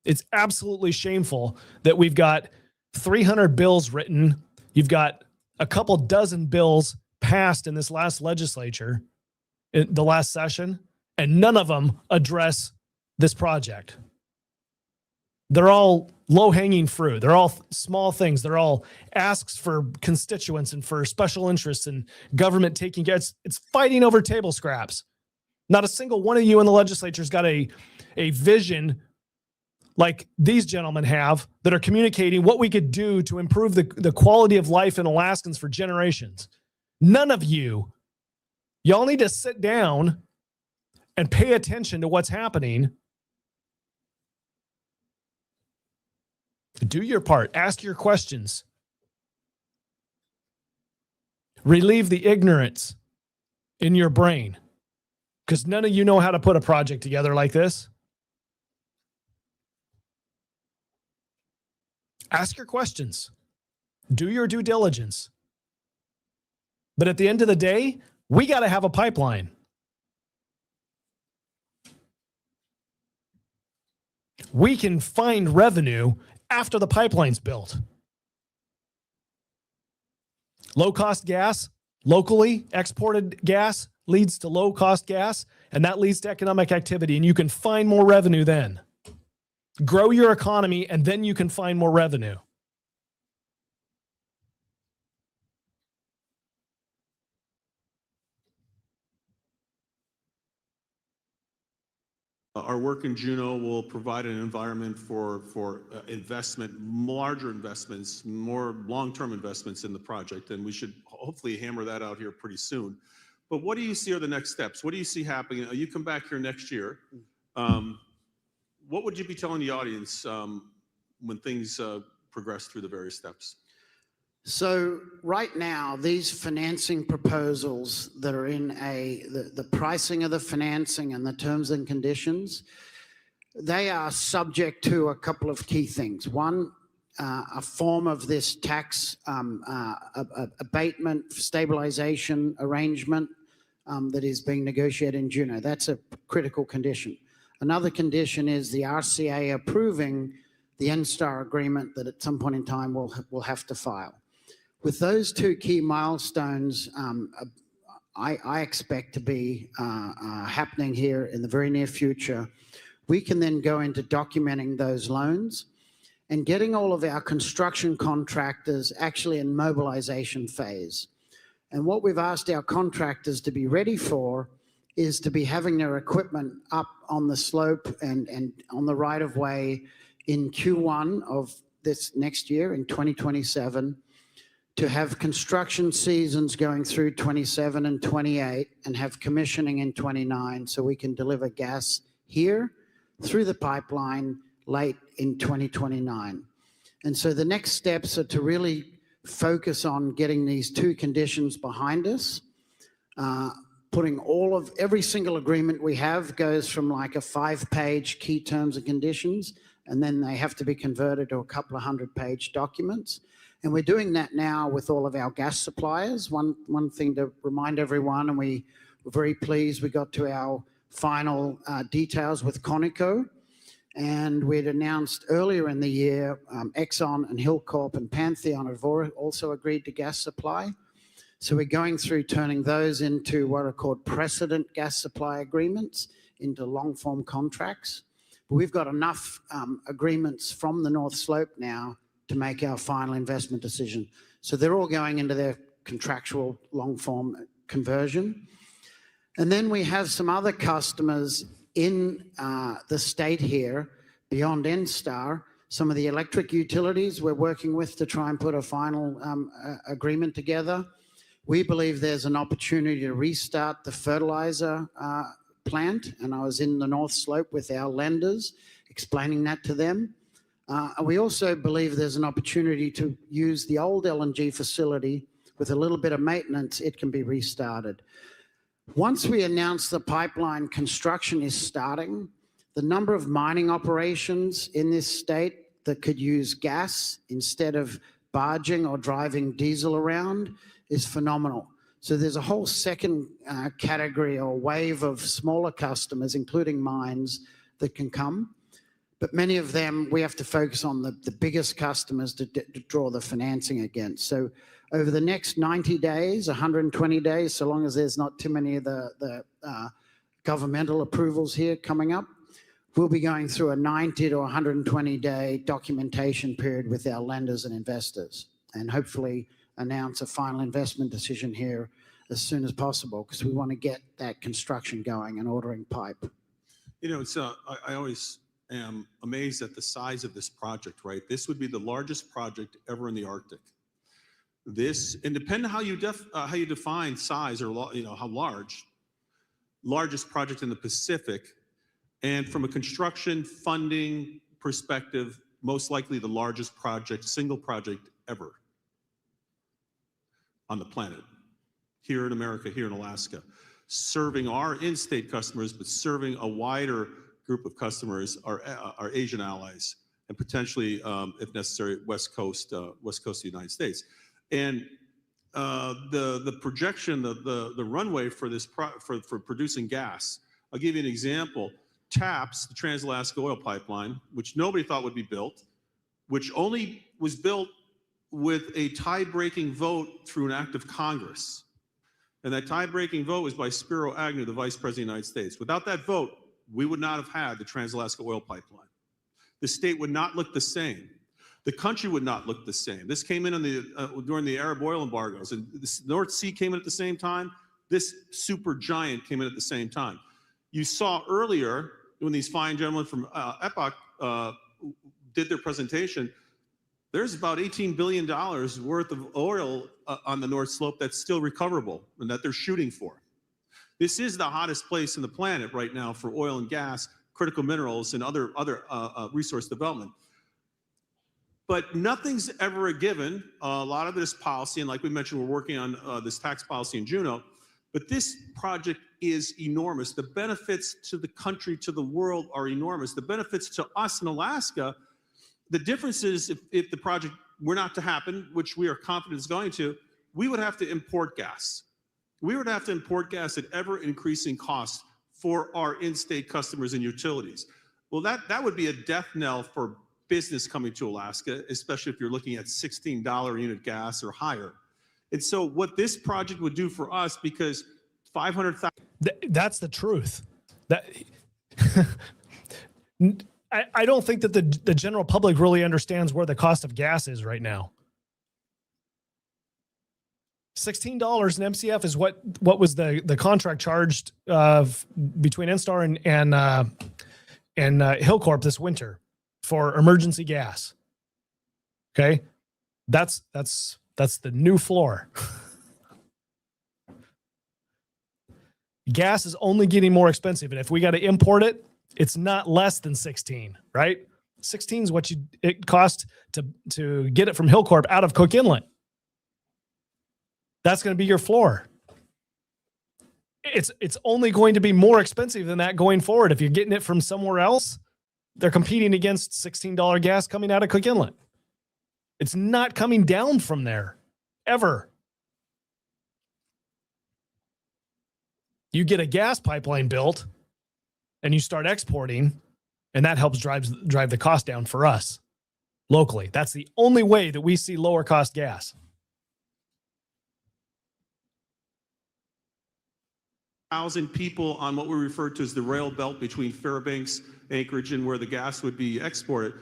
It's absolutely shameful that we've got 300 bills written. You've got a couple dozen bills passed in this last legislature, in the last session, and none of them address this project. They're all low-hanging fruit. They're all small things. They're all asks for constituents and for special interests and government taking care. It's fighting over table scraps. Not a single one of you in the legislature's got a vision like these gentlemen have that are communicating what we could do to improve the quality of life in Alaskans for generations. None of you. Y'all need to sit down and pay attention to what's happening. Do your part. Ask your questions. Relieve the ignorance in your brain. Because none of you know how to put a project together like this. Ask your questions. Do your due diligence. But at the end of the day, we got to have a pipeline. We can find revenue after the pipeline's built. Low-cost gas, locally exported gas, leads to low-cost gas, And that leads to economic activity, and you can find more revenue then. Grow your economy, and then you can find more revenue. Our work in Juneau will provide an environment for investment, larger investments, more long-term investments in the project, and we should hopefully hammer that out here pretty soon. But what do you see are the next steps? What do you see happening? You come back here next year. What would you be telling the audience when things progress through the various steps? So right now, these financing proposals that are in the pricing of the financing and the terms and conditions, they are subject to a couple of key things. One, a form of this tax abatement stabilization arrangement that is being negotiated in Juneau. That's a critical condition. Another condition is the RCA approving the NSTAR agreement that at some point in time we'll have to file. With those two key milestones, I expect to be happening here in the very near future, we can then go into documenting those loans and getting all of our construction contractors actually in mobilization phase. And what we've asked our contractors to be ready for is to be having their equipment up on the slope and on the right of way in Q1 of this next year in 2027, to have construction seasons going through 27 and 28 and have commissioning in 29 so we can deliver gas here through the pipeline late in 2029. And so the next steps are to really focus on getting these two conditions behind us. Putting every single agreement we have goes from like a 5-page key terms and conditions, and then they have to be converted to a couple of 100-page documents. And we're doing that now with all of our gas suppliers. One thing to remind everyone, and we were very pleased, we got to our final details with Conoco, and we'd announced earlier in the year, Exxon and Hillcorp and Pantheon have also agreed to gas supply. So we're going through turning those into what are called precedent gas supply agreements, into long-form contracts. But we've got enough agreements from the North Slope now to make our final investment decision. So they're all going into their contractual long-form conversion. And then we have some other customers in the state here, beyond NSTAR, some of the electric utilities we're working with to try and put a final agreement together. We believe there's an opportunity to restart the fertilizer plant, and I was in the North Slope with our lenders explaining that to them. We also believe there's an opportunity to use the old LNG facility with a little bit of maintenance, it can be restarted. Once we announce the pipeline construction is starting, the number of mining operations in this state that could use gas instead of barging or driving diesel around is phenomenal. So there's a whole second category or wave of smaller customers, including mines, that can come. But many of them, we have to focus on the biggest customers to draw the financing against. So over the next 90 days, 120 days, so long as there's not too many of the governmental approvals here coming up, we'll be going through a 90 to 120-day documentation period with our lenders and investors, and hopefully announce a final investment decision here as soon as possible, because we want to get that construction going and ordering pipe. You know, it's I always am amazed at the size of this project, right? This would be the largest project ever in the Arctic. This, and depending on how you define size, or how largest project in the Pacific, and from a construction funding perspective, most likely the largest project, single project ever on the planet, here in America, here in Alaska, serving our in-state customers, but serving a wider group of customers, our Asian allies, and potentially, if necessary, West Coast of the United States. And the projection, the runway for this for producing gas. I'll give you an example. TAPS, the Trans-Alaska Oil Pipeline, which nobody thought would be built, which only was built with a tie-breaking vote through an act of Congress. And that tie-breaking vote was by Spiro Agnew, the Vice President of the United States. Without that vote, we would not have had the Trans-Alaska Oil Pipeline. The state would not look the same. The country would not look the same. This came in during the Arab oil embargoes, and the North Sea came in at the same time. This super giant came in at the same time. You saw earlier when these fine gentlemen from EPOC did their presentation, there's about $18 billion worth of oil on the North Slope that's still recoverable and that they're shooting for. This is the hottest place in the planet right now for oil and gas, critical minerals, and other resource development. But nothing's ever a given. A lot of this policy, and like we mentioned, we're working on this tax policy in Juneau, but this project is enormous. The benefits to the country, to the world are enormous. The benefits to us in Alaska, the difference is if the project were not to happen, which we are confident is going to, we would have to import gas. We would have to import gas at ever increasing costs for our in-state customers and utilities. Well, that would be a death knell for business coming to Alaska, especially if you're looking at $16 unit gas or higher. And so what this project would do for us, because 500,000. That's the truth. That I don't think that the general public really understands where the cost of gas is right now. $16 an MCF is what was the contract charged between Instar and Hillcorp this winter for emergency gas. Okay, that's the new floor. Gas is only getting more expensive, and if we got to import it, it's not less than 16, right? 16 is what it costs to get it from Hillcorp out of Cook Inlet. That's going to be your floor. It's only going to be more expensive than that going forward. If you're getting it from somewhere else, they're competing against $16 gas coming out of Cook Inlet. It's not coming down from there, ever. You get a gas pipeline built and you start exporting, and that helps drive the cost down for us locally. That's the only way that we see lower cost gas. Thousand people on what we refer to as the rail belt between Fairbanks, Anchorage, and where the gas would be exported.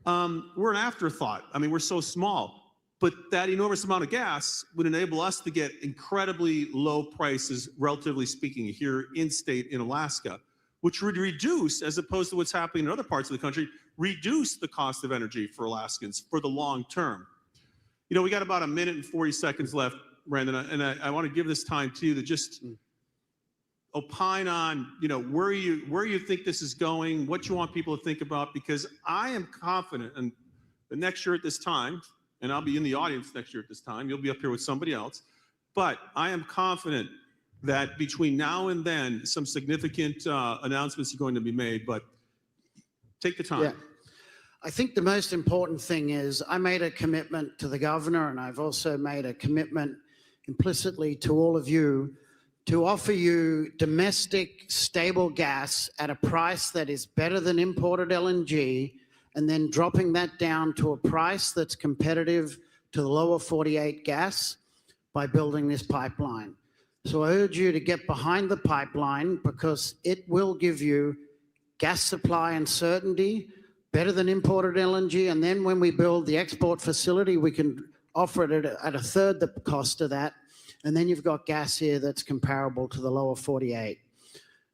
We're an afterthought. I mean, we're so small. But that enormous amount of gas would enable us to get incredibly low prices, relatively speaking, here in state in Alaska, which would reduce, as opposed to what's happening in other parts of the country, reduce the cost of energy for Alaskans for the long term. You know, we got about 1 minute and 40 seconds left, Brandon, and I want to give this time to you to just opine on, you know, where you think this is going, what you want people to think about, because I am confident, and the next year at this time, and I'll be in the audience next year at this time, you'll be up here with somebody else, but I am confident that between now and then, some significant announcements are going to be made, but take the time. Yeah. I think the most important thing is I made a commitment to the governor, and I've also made a commitment implicitly to all of you to offer you domestic stable gas at a price that is better than imported LNG, and then dropping that down to a price that's competitive to the lower 48 gas by building this pipeline. So I urge you to get behind the pipeline because it will give you gas supply and certainty, better than imported LNG. And then when we build the export facility, we can offer it at a third the cost of that. And then you've got gas here that's comparable to the lower 48.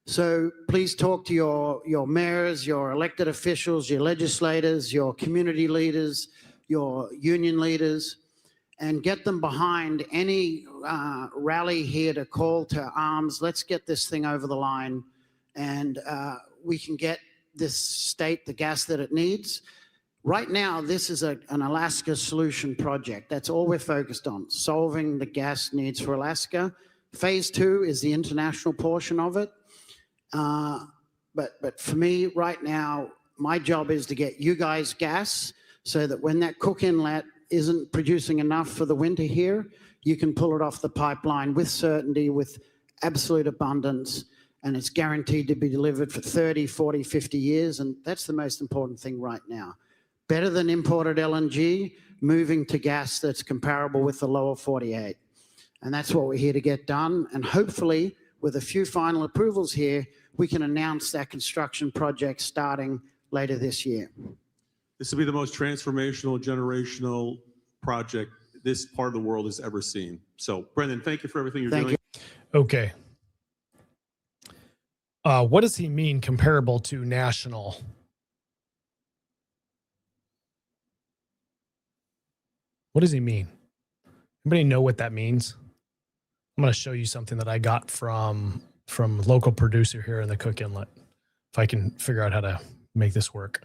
So please talk to your mayors, your elected officials, your legislators, your community leaders, your union leaders, and get them behind any rally here to call to arms. Let's get this thing over the line, and we can get this state the gas that it needs. Right now, this is an Alaska solution project. That's all we're focused on, solving the gas needs for Alaska. Phase 2 is the international portion of it. But for me right now, my job is to get you guys gas so that when that Cook Inlet isn't producing enough for the winter here, you can pull it off the pipeline with certainty, with absolute abundance, and it's guaranteed to be delivered for 30, 40, 50 years. And that's the most important thing right now. Better than imported LNG, moving to gas that's comparable with the lower 48. And that's what we're here to get done. And hopefully, with a few final approvals here, we can announce that construction project starting later this year. This will be the most transformational, generational project this part of the world has ever seen. So, Brendan, thank you for everything you're doing. Okay. What does he mean comparable to national? What does he mean? Anybody know what that means? I'm going to show you something that I got from local producer here in the Cook Inlet. If I can figure out how to make this work.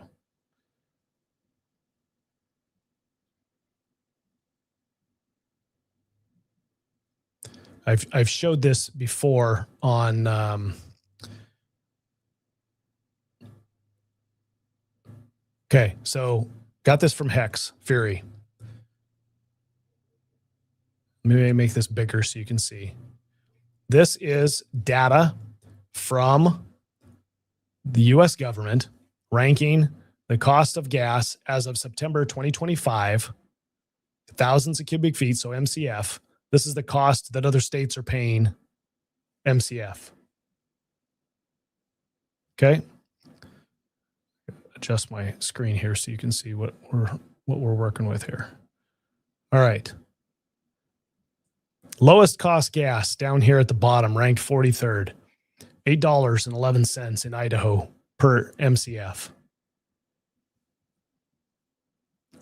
I've showed this before on okay, so got this from Hex Fury. Maybe I make this bigger so you can see. This is data from the US government ranking the cost of gas as of September 2025, thousands of cubic feet, so MCF. This is the cost that other states are paying MCF. Okay. Adjust my screen here so you can see what we're working with here. All right. Lowest cost gas down here at the bottom, ranked 43rd, $8.11 in Idaho per MCF.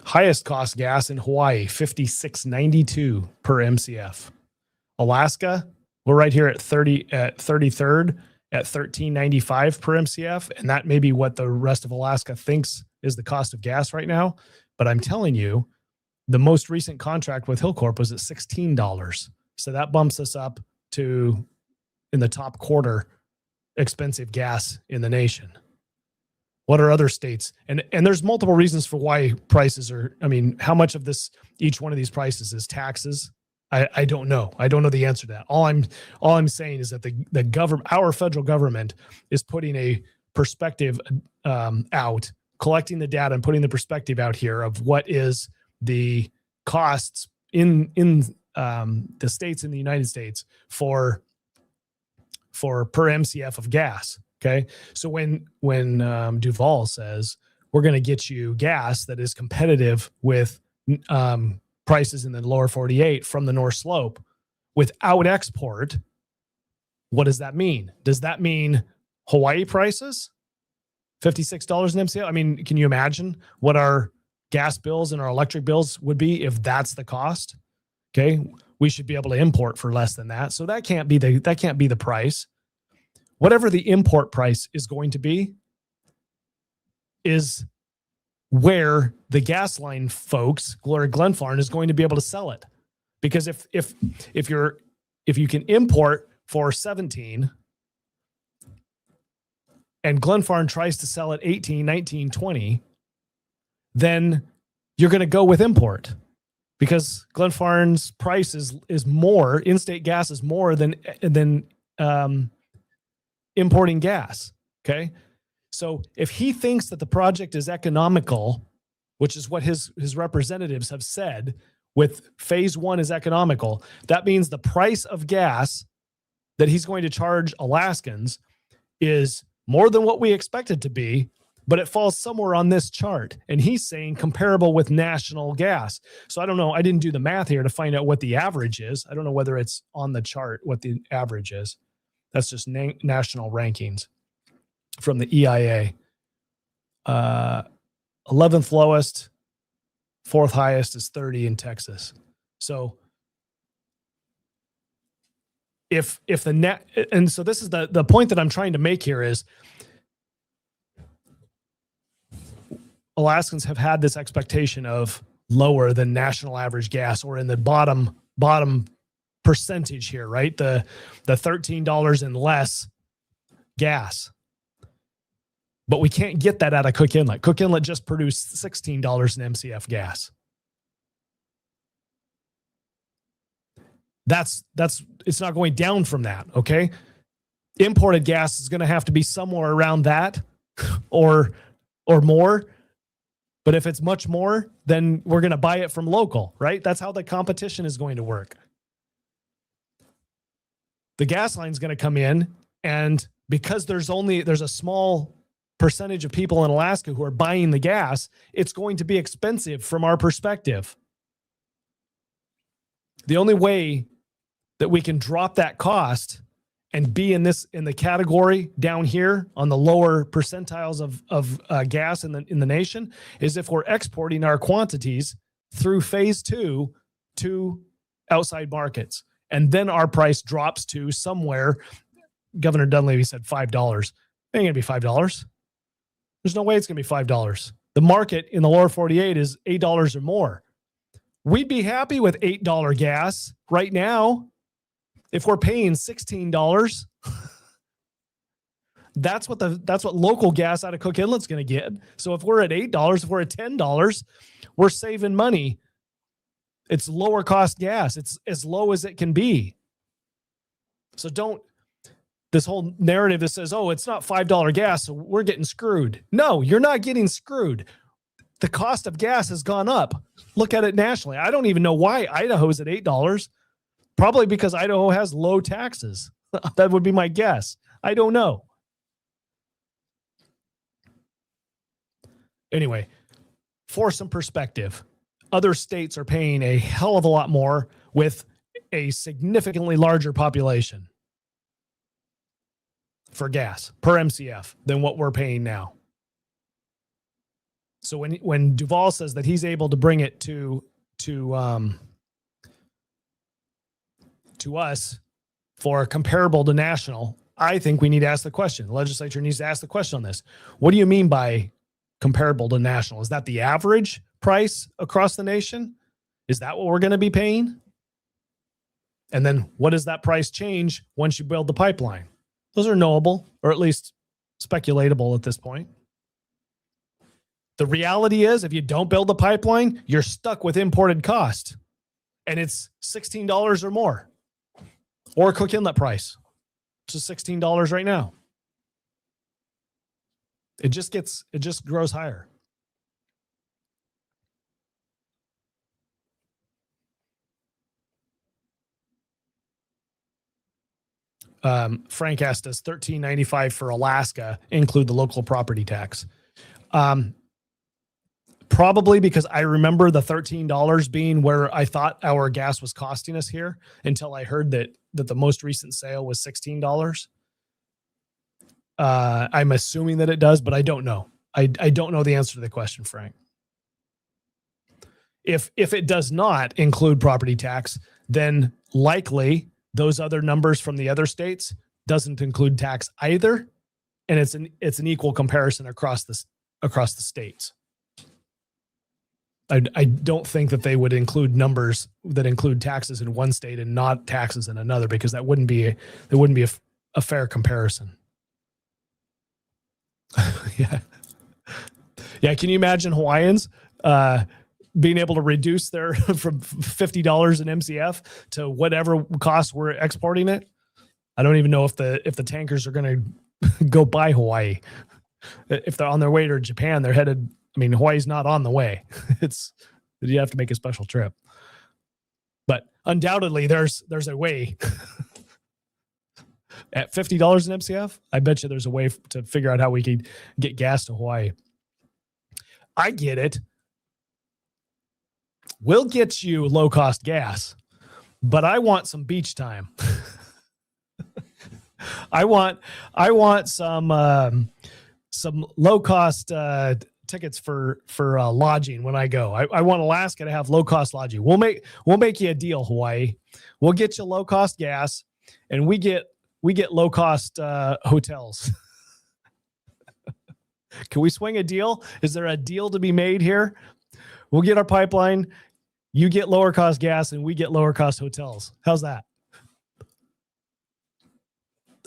Highest cost gas in Hawaii, $56.92 per MCF. Alaska, we're right here at 33rd at $13.95 per MCF, and that may be what the rest of Alaska thinks is the cost of gas right now. But I'm telling you, the most recent contract with Hillcorp was at $16. So that bumps us up to in the top quarter expensive gas in the nation. What are other states? And there's multiple reasons for why prices are, I mean, how much of this, each one of these prices is taxes? I don't know. I don't know the answer to that. All I'm saying is that the government, our federal government, is putting a perspective out, collecting the data and putting the perspective out here of what is the costs in the states in the United States for per MCF of gas. Okay. So when Duval says we're going to get you gas that is competitive with prices in the lower 48 from the North Slope without export, what does that mean? Does that mean Hawaii prices? $56 an MCF? I mean, can you imagine what our gas bills and our electric bills would be if that's the cost? Okay. We should be able to import for less than that. So that can't be the price. Whatever the import price is going to be is where the gas line folks, Gloria Glenfarne, is going to be able to sell it. Because if you can import for 17 and Glenfarne tries to sell at 18, 19, 20, then you're going to go with import because Glenfarne's price is more, in-state gas is more than importing gas. Okay. So if he thinks that the project is economical, which is what his representatives have said with phase one is economical, that means the price of gas that he's going to charge Alaskans is more than what we expect it to be, but it falls somewhere on this chart. And he's saying comparable with national gas. So I don't know. I didn't do the math here to find out what the average is. I don't know whether it's on the chart, what the average is. That's just national rankings from the EIA. 11th lowest, 4th highest is 30 in Texas. So if the net, and so this is the point that I'm trying to make here is Alaskans have had this expectation of lower than national average gas, or in the bottom percentage here, right? The $13 and less gas. But we can't get that out of Cook Inlet. Cook Inlet just produced $16 in MCF gas. That's it's not going down from that, okay? Imported gas is going to have to be somewhere around that or more. But if it's much more, then we're going to buy it from local, right? That's how the competition is going to work. the gas line's going to come in, and because there's a small percentage of people in Alaska who are buying the gas, it's going to be expensive from our perspective. The only way that we can drop that cost and be in the category down here on the lower percentiles of gas in the nation is if we're exporting our quantities through phase 2 to outside markets. And then our price drops to somewhere. Governor Dunleavy said $5. It ain't gonna be $5. There's no way it's gonna be $5. The market in the lower 48 is $8 or more. We'd be happy with $8 gas right now. If we're paying $16, that's what local gas out of Cook Inlet's going to get. So if we're at $8, if we're at $10, we're saving money. It's lower cost gas. It's as low as it can be. So this whole narrative that says, oh, it's not $5 gas, so we're getting screwed. No, you're not getting screwed. The cost of gas has gone up. Look at it nationally. I don't even know why Idaho's at $8. Probably because Idaho has low taxes. That would be my guess. I don't know. Anyway, for some perspective, other states are paying a hell of a lot more with a significantly larger population for gas per MCF than what we're paying now. So when Duval says that he's able to bring it to us for comparable to national, I think we need to ask the question. The legislature needs to ask the question on this. What do you mean by comparable to national? Is that the average price across the nation? Is that what we're going to be paying? And then what does that price change once you build the pipeline? Those are knowable, or at least speculatable at this point. The reality is, if you don't build the pipeline, you're stuck with imported cost. And it's $16 or more. Or Cook Inlet price, which is $16 right now. It just grows higher. Frank asked, does $13.95 for Alaska include the local property tax? Probably, because I remember the $13 being where I thought our gas was costing us here until I heard that the most recent sale was $16. I'm assuming that it does, but I don't know. I don't know the answer to the question, Frank. If it does not include property tax, then likely those other numbers from the other states doesn't include tax either, and it's an equal comparison across the states. I don't think that they would include numbers that include taxes in one state and not taxes in another, because that wouldn't be a fair comparison. Yeah. Can you imagine Hawaiians being able to reduce their from $50 an MCF to whatever cost we're exporting it? I don't even know if the tankers are going to go by Hawaii. If they're on their way to Japan, they're headed. I mean, Hawaii's not on the way. You have to make a special trip. But undoubtedly, there's a way. At $50 an MCF, I bet you there's a way to figure out how we could get gas to Hawaii. I get it. We'll get you low-cost gas, but I want some beach time. I want some low-cost tickets for lodging when I go. I want Alaska to have low-cost lodging. We'll make you a deal, Hawaii. We'll get you low-cost gas, and we get low-cost hotels. Can we swing a deal? Is there a deal to be made here? We'll get our pipeline. You get lower cost gas, and we get lower cost hotels. How's that?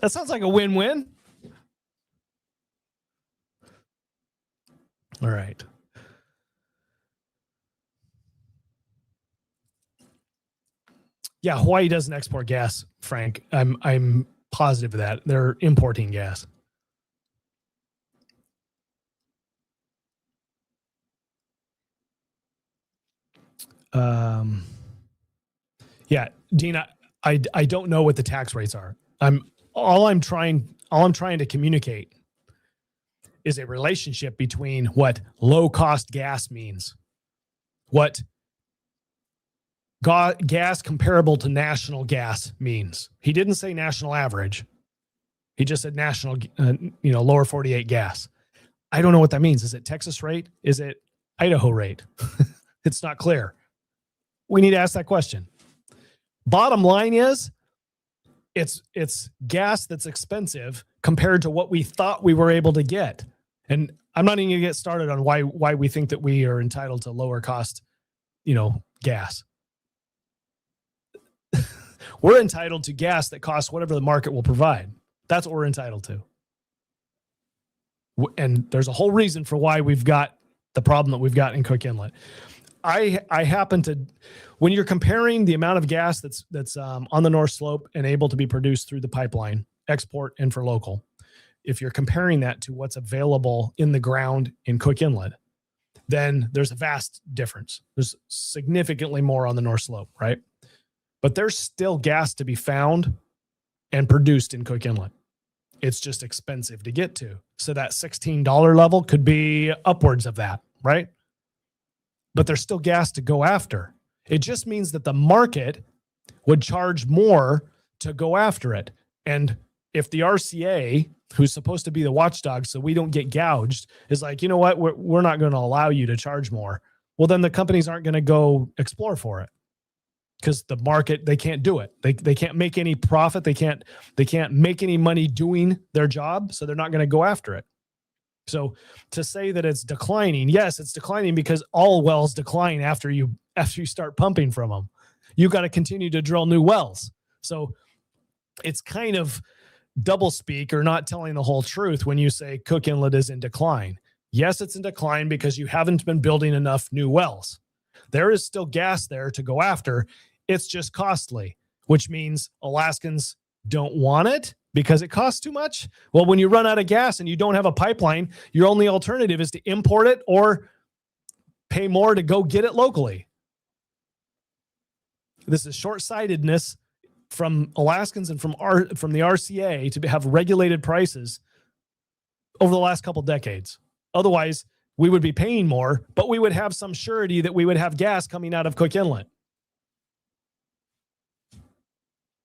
That sounds like a win-win. All right. Yeah, Hawaii doesn't export gas, Frank. I'm positive of that. They're importing gas. Yeah, Dina, I don't know what the tax rates are. All I'm trying to communicate is a relationship between what low cost gas means, what gas comparable to national gas means. He didn't say national average. He just said national, lower 48 gas. I don't know what that means. Is it Texas rate? Is it Idaho rate? It's not clear. We need to ask that question. Bottom line is, it's gas that's expensive compared to what we thought we were able to get. And I'm not even going to get started on why we think that we are entitled to lower cost, gas. We're entitled to gas that costs whatever the market will provide. That's what we're entitled to. And there's a whole reason for why we've got the problem that we've got in Cook Inlet. I happen to, when you're comparing the amount of gas that's on the North Slope and able to be produced through the pipeline, export and for local, if you're comparing that to what's available in the ground in Cook Inlet, then there's a vast difference. There's significantly more on the North Slope, right? But there's still gas to be found and produced in Cook Inlet. It's just expensive to get to. So that $16 level could be upwards of that, right? But there's still gas to go after. It just means that the market would charge more to go after it. And if the RCA, who's supposed to be the watchdog so we don't get gouged, is like, you know what, we're not going to allow you to charge more. Well, then the companies aren't going to go explore for it because the market, they can't do it. They can't make any profit. They can't make any money doing their job. So they're not going to go after it. So to say that it's declining, yes, it's declining because all wells decline after you start pumping from them. You've got to continue to drill new wells. So it's kind of double speak or not telling the whole truth when you say Cook Inlet is in decline. Yes, it's in decline because you haven't been building enough new wells. There is still gas there to go after. It's just costly, which means Alaskans don't want it because it costs too much. Well, when you run out of gas and you don't have a pipeline, your only alternative is to import it or pay more to go get it locally. This is short-sightedness from Alaskans and from the RCA to have regulated prices over the last couple decades. Otherwise, we would be paying more, but we would have some surety that we would have gas coming out of Cook Inlet.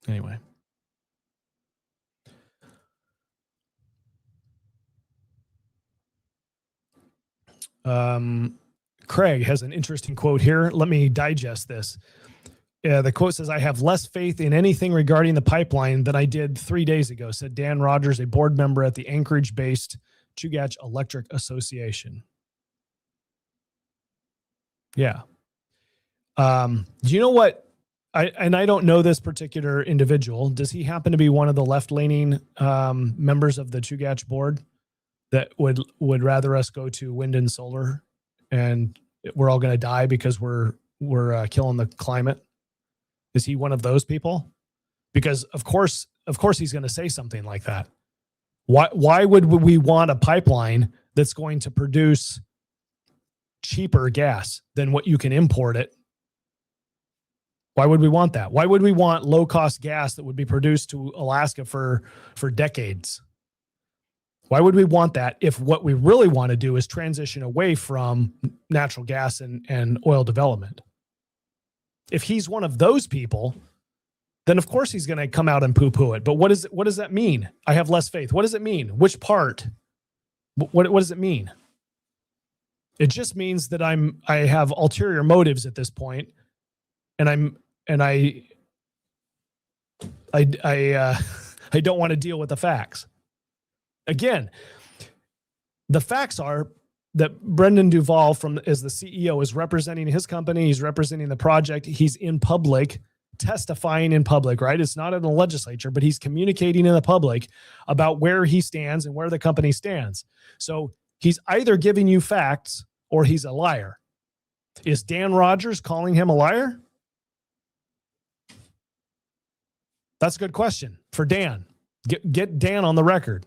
Anyway. Craig has an interesting quote here. Let me digest this. The quote says, "I have less faith in anything regarding the pipeline than I did 3 days ago," said Dan Rogers, a board member at the Anchorage-based Chugach Electric Association. Yeah. Do you know what? I don't know this particular individual. Does he happen to be one of the left-leaning members of the Chugach board that would rather us go to wind and solar and we're all going to die because we're killing the climate? Is he one of those people? Because of course he's going to say something like that. Why would we want a pipeline that's going to produce cheaper gas than what you can import it? Why would we want that? Why would we want low-cost gas that would be produced to Alaska for decades? Why would we want that if what we really want to do is transition away from natural gas and oil development? If he's one of those people, then of course he's going to come out and poo-poo it. But what does that mean? I have less faith. What does it mean? Which part? What does it mean? It just means that I have ulterior motives at this point, and I don't want to deal with the facts. Again, the facts are that Brendan Duval, as the CEO, is representing his company. He's representing the project. He's in public, testifying in public, right? It's not in the legislature, but he's communicating in the public about where he stands and where the company stands. So he's either giving you facts or he's a liar. Is Dan Rogers calling him a liar? That's a good question for Dan. Get Dan on the record.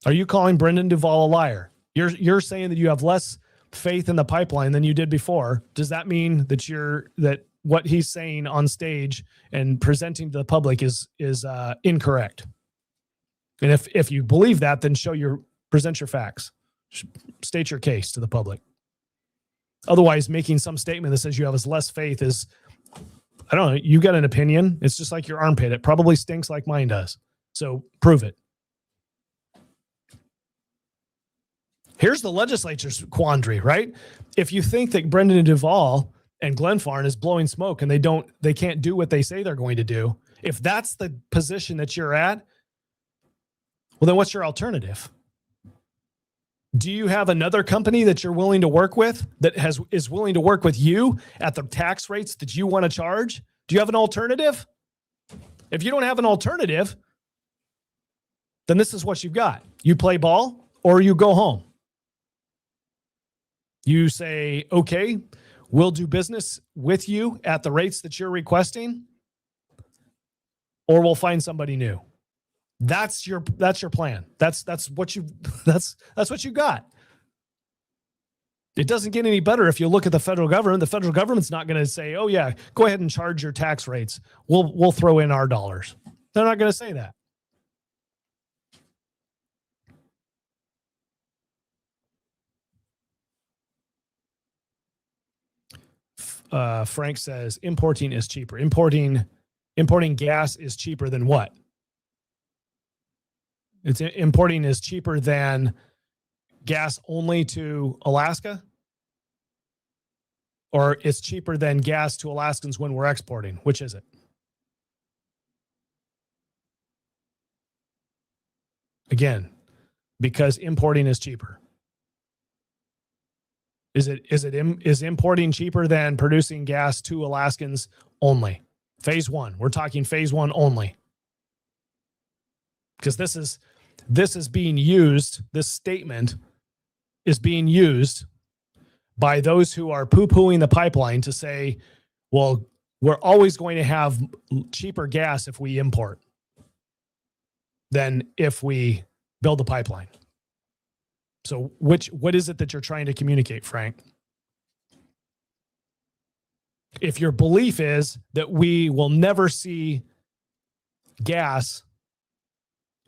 Are you calling Brendan Duval a liar? You're saying that you have less faith in the pipeline than you did before. Does that mean that what he's saying on stage and presenting to the public is incorrect. And if you believe that, then present your facts, state your case to the public. Otherwise, making some statement that says you have less faith is, I don't know, you got an opinion. It's just like your armpit. It probably stinks like mine does. So prove it. Here's the legislature's quandary, right? If you think that Brendan Duval and Glenfarne is blowing smoke and they can't do what they say they're going to do, if that's the position that you're at, well, then what's your alternative? Do you have another company that you're willing to work with that is willing to work with you at the tax rates that you want to charge? Do you have an alternative? If you don't have an alternative, then this is what you've got. You play ball or you go home. You say, okay, we'll do business with you at the rates that you're requesting, or we'll find somebody new. That's your plan. That's what you got. It doesn't get any better if you look at the federal government. The federal government's not going to say, "Oh yeah, go ahead and charge your tax rates. We'll throw in our dollars." They're not going to say that. Frank says importing is cheaper. Importing gas is cheaper than what? Importing is cheaper than gas only to Alaska? Or it's cheaper than gas to Alaskans when we're exporting? Which is it? Again, because importing is cheaper. Is importing cheaper than producing gas to Alaskans only? Phase one. We're talking phase one only. Because this is being used, this statement is being used by those who are poo-pooing the pipeline to say, well, we're always going to have cheaper gas if we import than if we build the pipeline. So what is it that you're trying to communicate, Frank? If your belief is that we will never see gas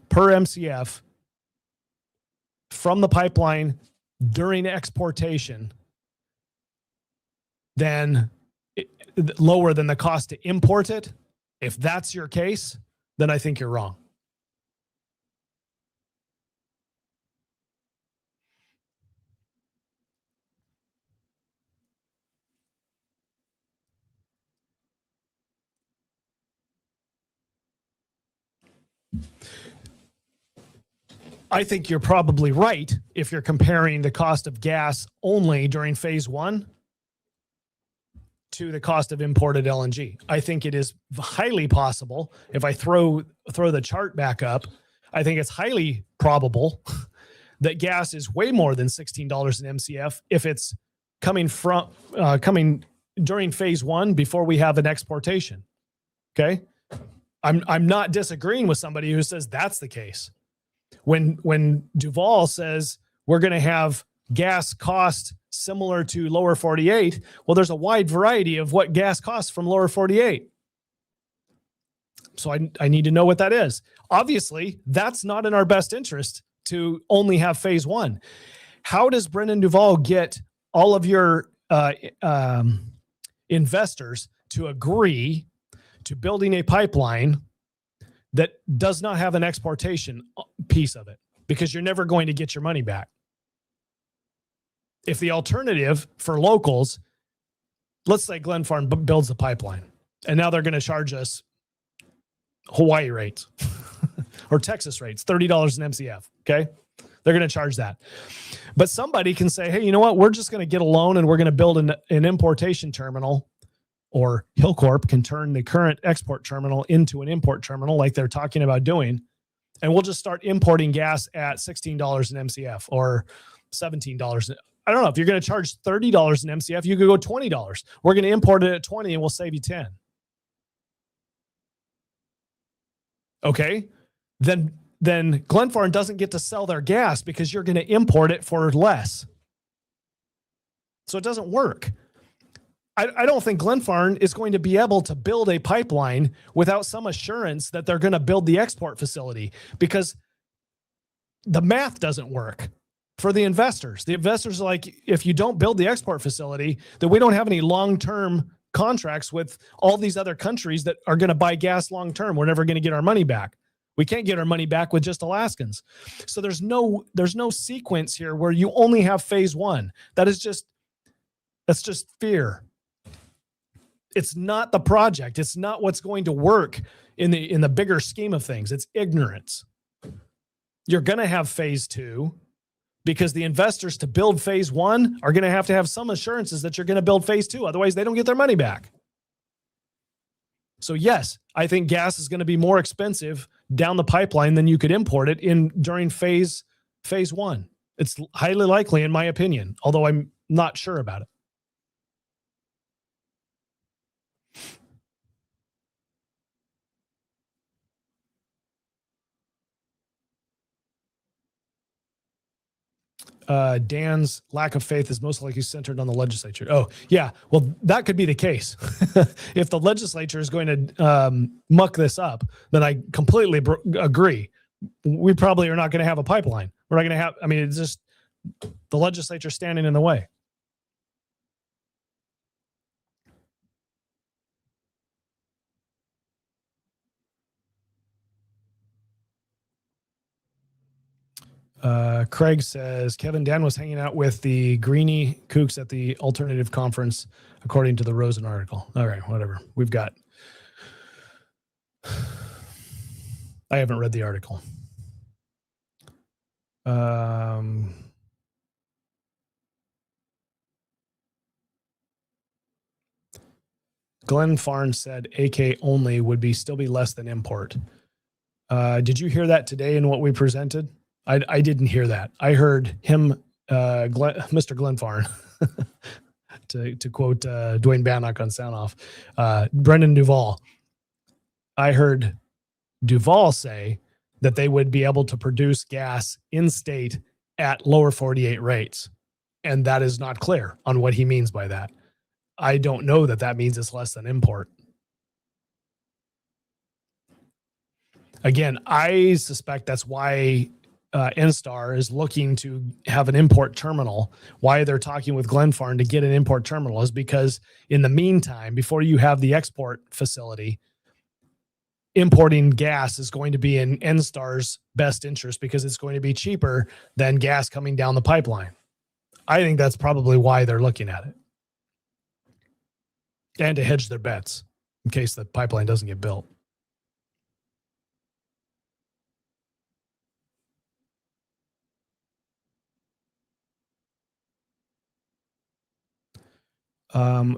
per MCF from the pipeline during exportation, then lower than the cost to import it, if that's your case, then I think you're wrong. I think you're probably right if you're comparing the cost of gas only during phase one to the cost of imported LNG. I think it is highly possible, if I throw the chart back up, I think it's highly probable that gas is way more than $16 an MCF if it's coming during phase one before we have an exportation. Okay? I'm not disagreeing with somebody who says that's the case. When Duval says we're going to have gas cost similar to lower 48, well, there's a wide variety of what gas costs from lower 48. So I need to know what that is. Obviously, that's not in our best interest to only have phase one. How does Brendan Duval get all of your investors to agree to building a pipeline that does not have an exportation piece of it? Because you're never going to get your money back. If the alternative for locals, let's say Glenfarne builds a pipeline, and now they're going to charge us Hawaii rates or Texas rates, $30 an MCF, okay? They're going to charge that. But somebody can say, hey, you know what? We're just going to get a loan and we're going to build an importation terminal, or Hillcorp can turn the current export terminal into an import terminal like they're talking about doing. And we'll just start importing gas at $16 an MCF or $17. I don't know. If you're going to charge $30 an MCF, you could go $20. We're going to import it at 20 and we'll save you 10. Okay. Then Glenfarne doesn't get to sell their gas because you're going to import it for less. So it doesn't work. I don't think Glenfarne is going to be able to build a pipeline without some assurance that they're going to build the export facility, because the math doesn't work for the investors. The investors are like, if you don't build the export facility, then we don't have any long-term contracts with all these other countries that are going to buy gas long-term. We're never going to get our money back. We can't get our money back with just Alaskans. So there's no sequence here where you only have phase one. That's just fear. It's not the project. It's not what's going to work in the bigger scheme of things. It's ignorance. You're going to have phase two, because the investors to build phase one are going to have some assurances that you're going to build phase two. Otherwise, they don't get their money back. So yes, I think gas is going to be more expensive down the pipeline than you could import it during phase one. It's highly likely, in my opinion, although I'm not sure about it. Dan's lack of faith is most likely centered on the legislature. Oh, yeah. Well, that could be the case. If the legislature is going to muck this up, then I completely agree. We probably are not going to have a pipeline. We're not going to have, it's just the legislature standing in the way. Craig says, Kevin, Dan was hanging out with the Greenie kooks at the alternative conference, according to the Rosen article. All right, whatever. I haven't read the article. Glenfarne said AK only would still be less than import. Did you hear that today in what we presented? I didn't hear that. I heard him, Mr. Glenfarne, to quote Dwayne Bannock on Sound Off, Brendan Duval. I heard Duval say that they would be able to produce gas in state at lower 48 rates. And that is not clear on what he means by that. I don't know that means it's less than import. Again, I suspect that's why NSTAR is looking to have an import terminal. Why they're talking with Glenfarne to get an import terminal is because in the meantime, before you have the export facility, importing gas is going to be in NSTAR's best interest because it's going to be cheaper than gas coming down the pipeline. I think that's probably why they're looking at it. And to hedge their bets in case the pipeline doesn't get built.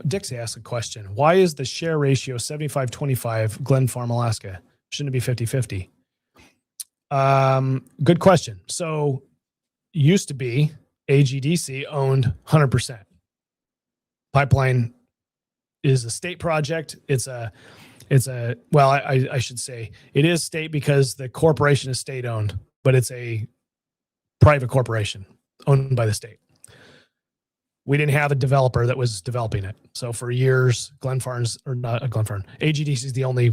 Dixie asked a question. Why is the share ratio 75-25 Glenfarne, Alaska? Shouldn't it be 50-50? Good question. So used to be AGDC owned 100%. Pipeline is a state project. I should say it is state because the corporation is state owned, but it's a private corporation owned by the state. We didn't have a developer that was developing it. So for years, AGDC is the only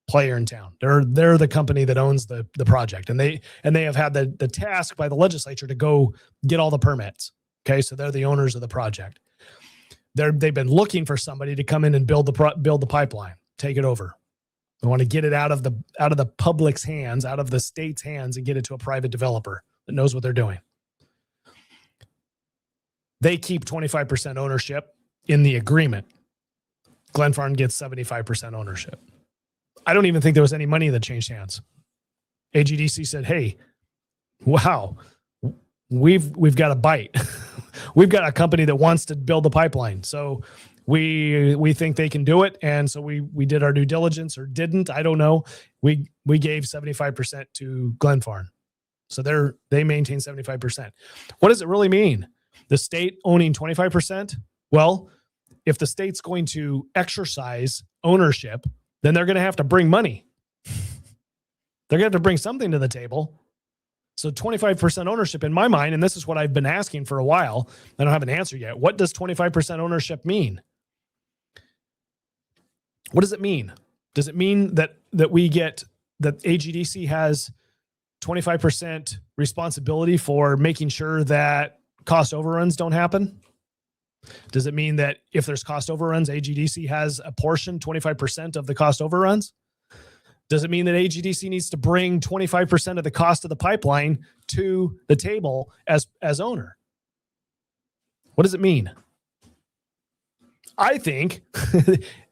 player in town. They're the company that owns the project. And they have had the task by the legislature to go get all the permits. Okay. So they're the owners of the project. They've been looking for somebody to come in and build the pipeline, take it over. They want to get it out of the public's hands, out of the state's hands, and get it to a private developer that knows what they're doing. They keep 25% ownership in the agreement. Glenfarne gets 75% ownership. I don't even think there was any money that changed hands. AGDC said, "Hey, wow, we've got a bite. We've got a company that wants to build the pipeline. So we think they can do it." And so we did our due diligence, or didn't. I don't know. We gave 75% to Glenfarne. So they maintain 75%. What does it really mean? The state owning 25%? Well, if the state's going to exercise ownership, then they're going to have to bring money. They're going to have to bring something to the table. So 25% ownership in my mind, and this is what I've been asking for a while, I don't have an answer yet. What does 25% ownership mean? What does it mean? Does it mean that AGDC has 25% responsibility for making sure that cost overruns don't happen? Does it mean that if there's cost overruns, AGDC has a portion, 25% of the cost overruns? Does it mean that AGDC needs to bring 25% of the cost of the pipeline to the table as owner? What does it mean? I think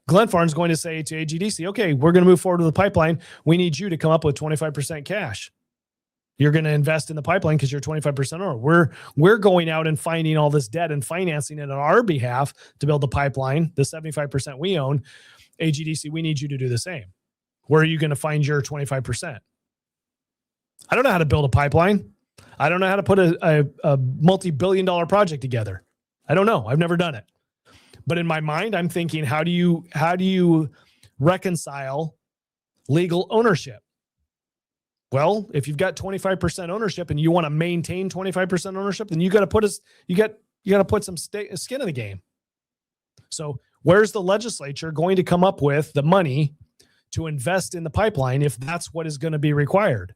Glenfarne's going to say to AGDC, okay, we're going to move forward with the pipeline. We need you to come up with 25% cash. You're going to invest in the pipeline because you're 25% owner. We're going out and finding all this debt and financing it on our behalf to build the pipeline, the 75% we own. AGDC, we need you to do the same. Where are you going to find your 25%? I don't know how to build a pipeline. I don't know how to put a multi-billion-dollar project together. I don't know. I've never done it. But in my mind, I'm thinking, how do you reconcile legal ownership? Well, if you've got 25% ownership and you want to maintain 25% ownership, then you got to put some skin in the game. So where's the legislature going to come up with the money to invest in the pipeline if that's what is going to be required?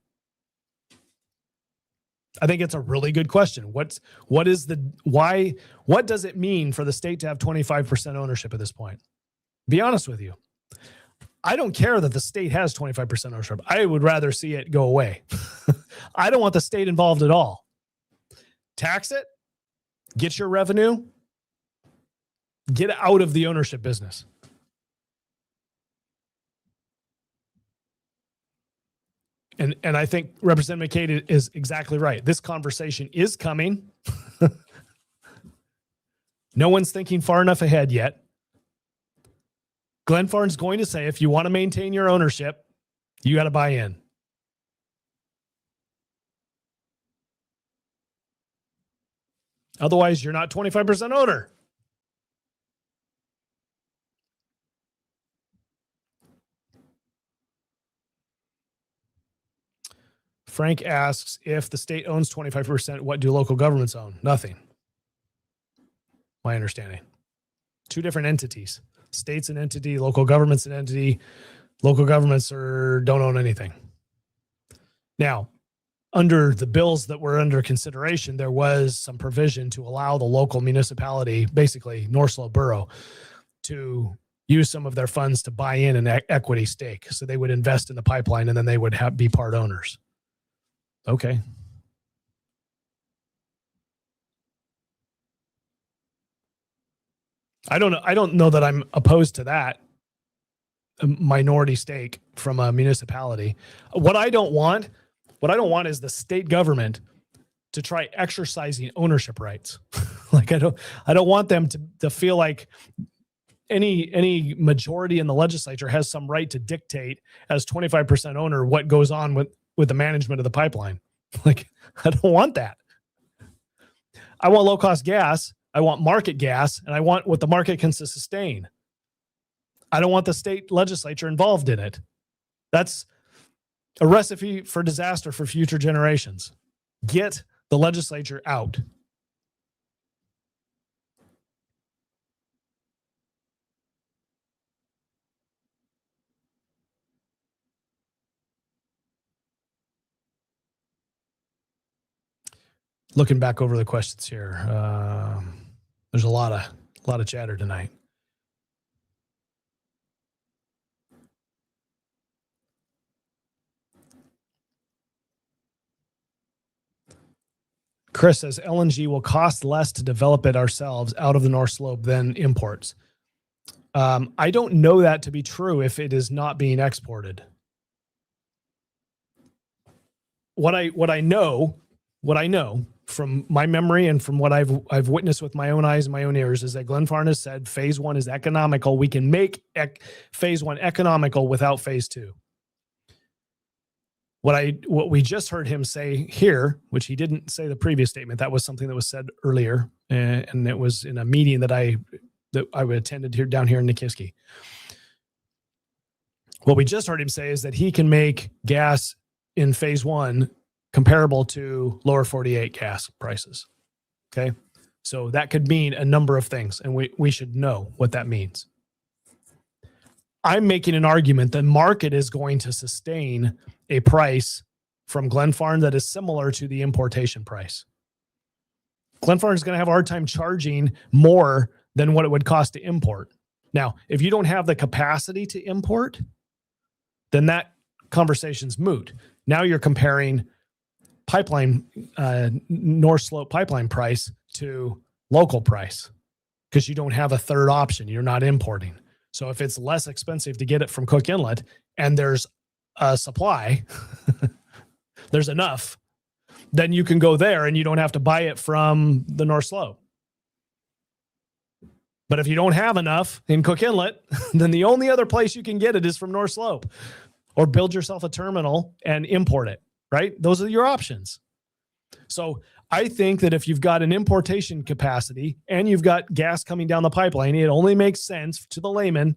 I think it's a really good question. What does it mean for the state to have 25% ownership at this point? Be honest with you. I don't care that the state has 25% ownership. I would rather see it go away. I don't want the state involved at all. Tax it, get your revenue, get out of the ownership business. And I think Representative McCade is exactly right. This conversation is coming. No one's thinking far enough ahead yet. Glenfarne's going to say, if you want to maintain your ownership, you got to buy in. Otherwise, you're not 25% owner. Frank asks, if the state owns 25%, what do local governments own? Nothing. My understanding. Two different entities. State's an entity, local government's an entity. Local governments don't own anything. Now, under the bills that were under consideration, there was some provision to allow the local municipality, basically North Slope Borough, to use some of their funds to buy in an equity stake. So they would invest in the pipeline and then they would be part owners. Okay. I don't know that I'm opposed to that minority stake from a municipality. What I don't want is the state government to try exercising ownership rights. Like I don't want them to feel like any majority in the legislature has some right to dictate as 25% owner what goes on with the management of the pipeline. Like, I don't want that. I want low-cost gas. I want market gas, and I want what the market can sustain. I don't want the state legislature involved in it. That's a recipe for disaster for future generations. Get the legislature out. Looking back over the questions here, there's a lot of chatter tonight. Chris says LNG will cost less to develop it ourselves out of the North Slope than imports. I don't know that to be true if it is not being exported. What I know from my memory and from what I've witnessed with my own eyes and my own ears is that Glenfarne has said phase one is economical. We can make phase one economical without phase two. What we just heard him say here, which he didn't say the previous statement, that was something that was said earlier, and it was in a meeting that I attended here down here in Nikiski. What we just heard him say is that he can make gas in phase one comparable to lower 48 gas prices. Okay. So that could mean a number of things, and we should know what that means. I'm making an argument that market is going to sustain a price from Glenfarne that is similar to the importation price. Glenfarne is going to have a hard time charging more than what it would cost to import. Now, if you don't have the capacity to import, then that conversation's moot. Now you're comparing pipeline, North Slope pipeline price to local price because you don't have a third option. You're not importing. So if it's less expensive to get it from Cook Inlet and there's a supply, there's enough, then you can go there and you don't have to buy it from the North Slope. But if you don't have enough in Cook Inlet, then the only other place you can get it is from North Slope, or build yourself a terminal and import it, right? Those are your options. So I think that if you've got an importation capacity and you've got gas coming down the pipeline, it only makes sense to the layman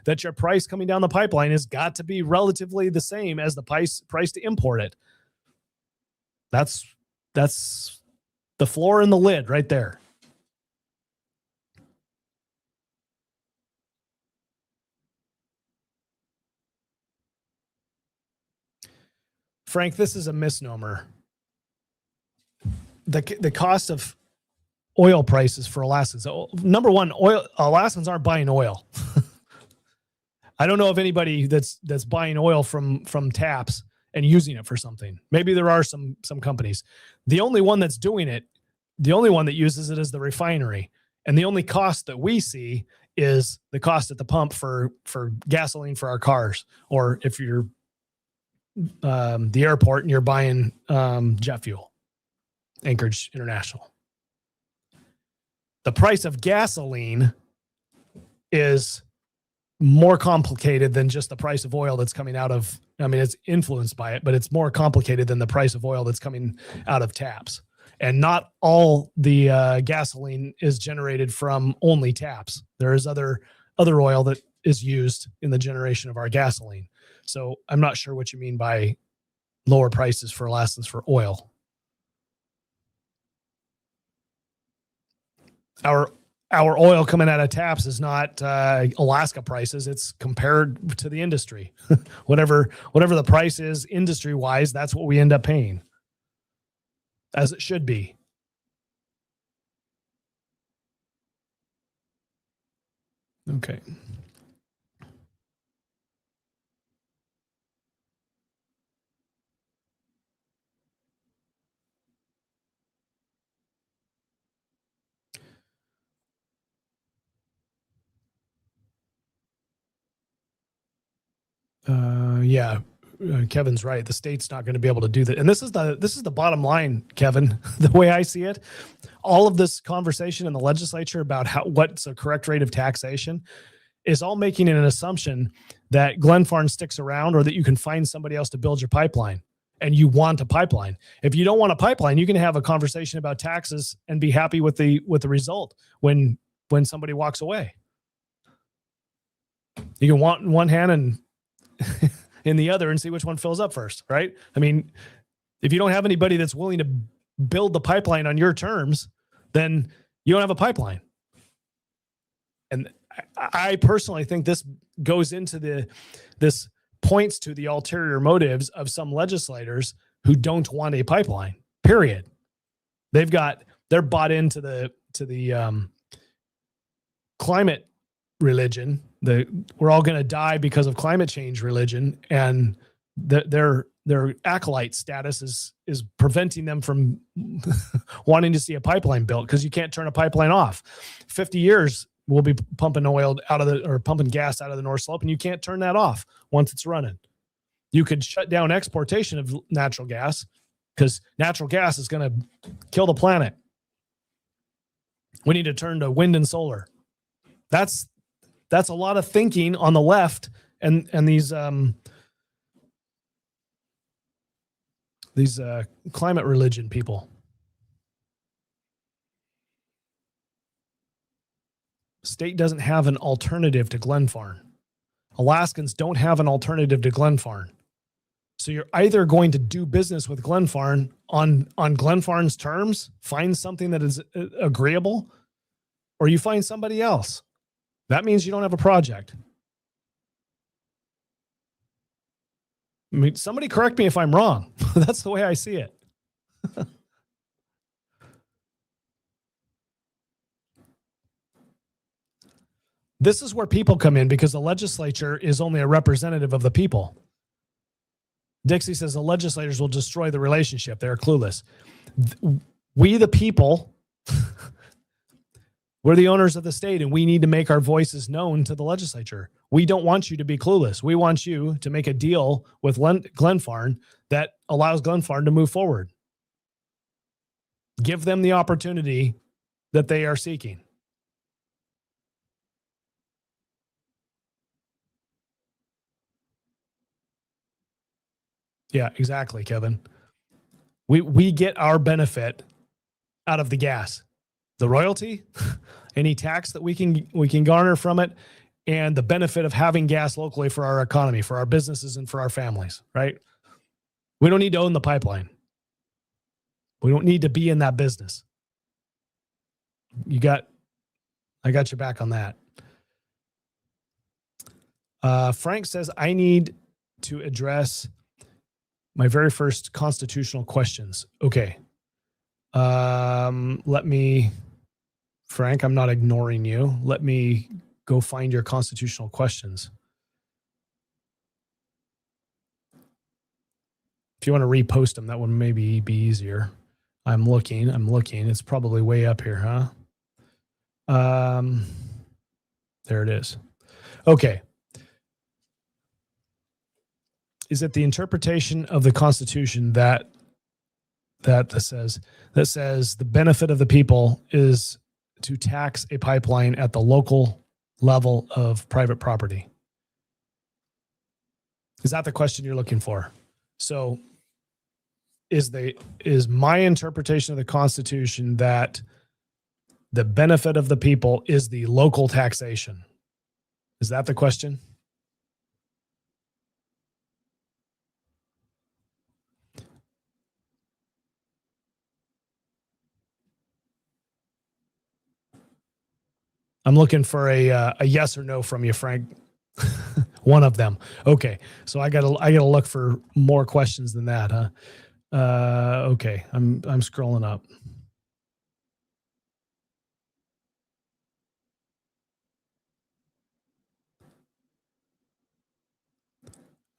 that your price coming down the pipeline has got to be relatively the same as the price to import it. That's the floor and the lid right there. Frank, this is a misnomer. The cost of oil prices for Alaskans. So, number one, Alaskans aren't buying oil. I don't know of anybody that's buying oil from taps and using it for something. Maybe there are some companies. The only one that's doing it, the only one that uses it is the refinery. And the only cost that we see is the cost at the pump for gasoline for our cars, or if you're the airport and you're buying jet fuel, Anchorage International. The price of gasoline is more complicated than just the price of oil that's coming out of, I mean, it's influenced by it, but it's more complicated than the price of oil that's coming out of taps. And not all the gasoline is generated from only taps. There is other oil that is used in the generation of our gasoline. So I'm not sure what you mean by lower prices for Alaskans for oil. Our oil coming out of taps is not Alaska prices. It's compared to the industry. whatever the price is industry wise, that's what we end up paying, as it should be. Okay. Kevin's right. The state's not going to be able to do that. And this is the bottom line, Kevin, the way I see it. All of this conversation in the legislature about what's a correct rate of taxation is all making an assumption that Glenfarne sticks around, or that you can find somebody else to build your pipeline, and you want a pipeline. If you don't want a pipeline, you can have a conversation about taxes and be happy with the result when somebody walks away. You can want in one hand and in the other and see which one fills up first, right? I mean, if you don't have anybody that's willing to build the pipeline on your terms, then you don't have a pipeline. And I personally think this goes into this points to the ulterior motives of some legislators who don't want a pipeline, period. They're bought into the climate religion. We're all going to die because of climate change religion, and their acolyte status is preventing them from wanting to see a pipeline built, because you can't turn a pipeline off. 50 years we'll be pumping pumping gas out of the North Slope, and you can't turn that off once it's running. You could shut down exportation of natural gas, because natural gas is going to kill the planet. We need to turn to wind and solar. That's a lot of thinking on the left, and these climate religion people. State doesn't have an alternative to Glenfarne. Alaskans don't have an alternative to Glenfarne. So you're either going to do business with Glenfarne on Glenfarne's terms, find something that is agreeable, or you find somebody else. That means you don't have a project. I mean, somebody correct me if I'm wrong. That's the way I see it. This is where people come in because the legislature is only a representative of the people. Dixie says the legislators will destroy the relationship. They're clueless. We, the people, we're the owners of the state, and we need to make our voices known to the legislature. We don't want you to be clueless. We want you to make a deal with Glenfarne that allows Glenfarne to move forward. Give them the opportunity that they are seeking. Yeah, exactly, Kevin. We get our benefit out of the gas, the royalty, any tax that we can garner from it, and the benefit of having gas locally for our economy, for our businesses, and for our families, right? We don't need to own the pipeline. We don't need to be in that business. I got your back on that. Frank says, I need to address my very first constitutional questions. Okay. Frank, I'm not ignoring you. Let me go find your constitutional questions. If you want to repost them, that would maybe be easier. I'm looking. It's probably way up here, huh? There it is. Okay. Is it the interpretation of the Constitution that says the benefit of the people is to tax a pipeline at the local level of private property? Is that the question you're looking for? So is my interpretation of the Constitution that the benefit of the people is the local taxation? Is that the question? I'm looking for a yes or no from you, Frank. One of them. Okay. So I gotta look for more questions than that, huh? Okay. I'm scrolling up.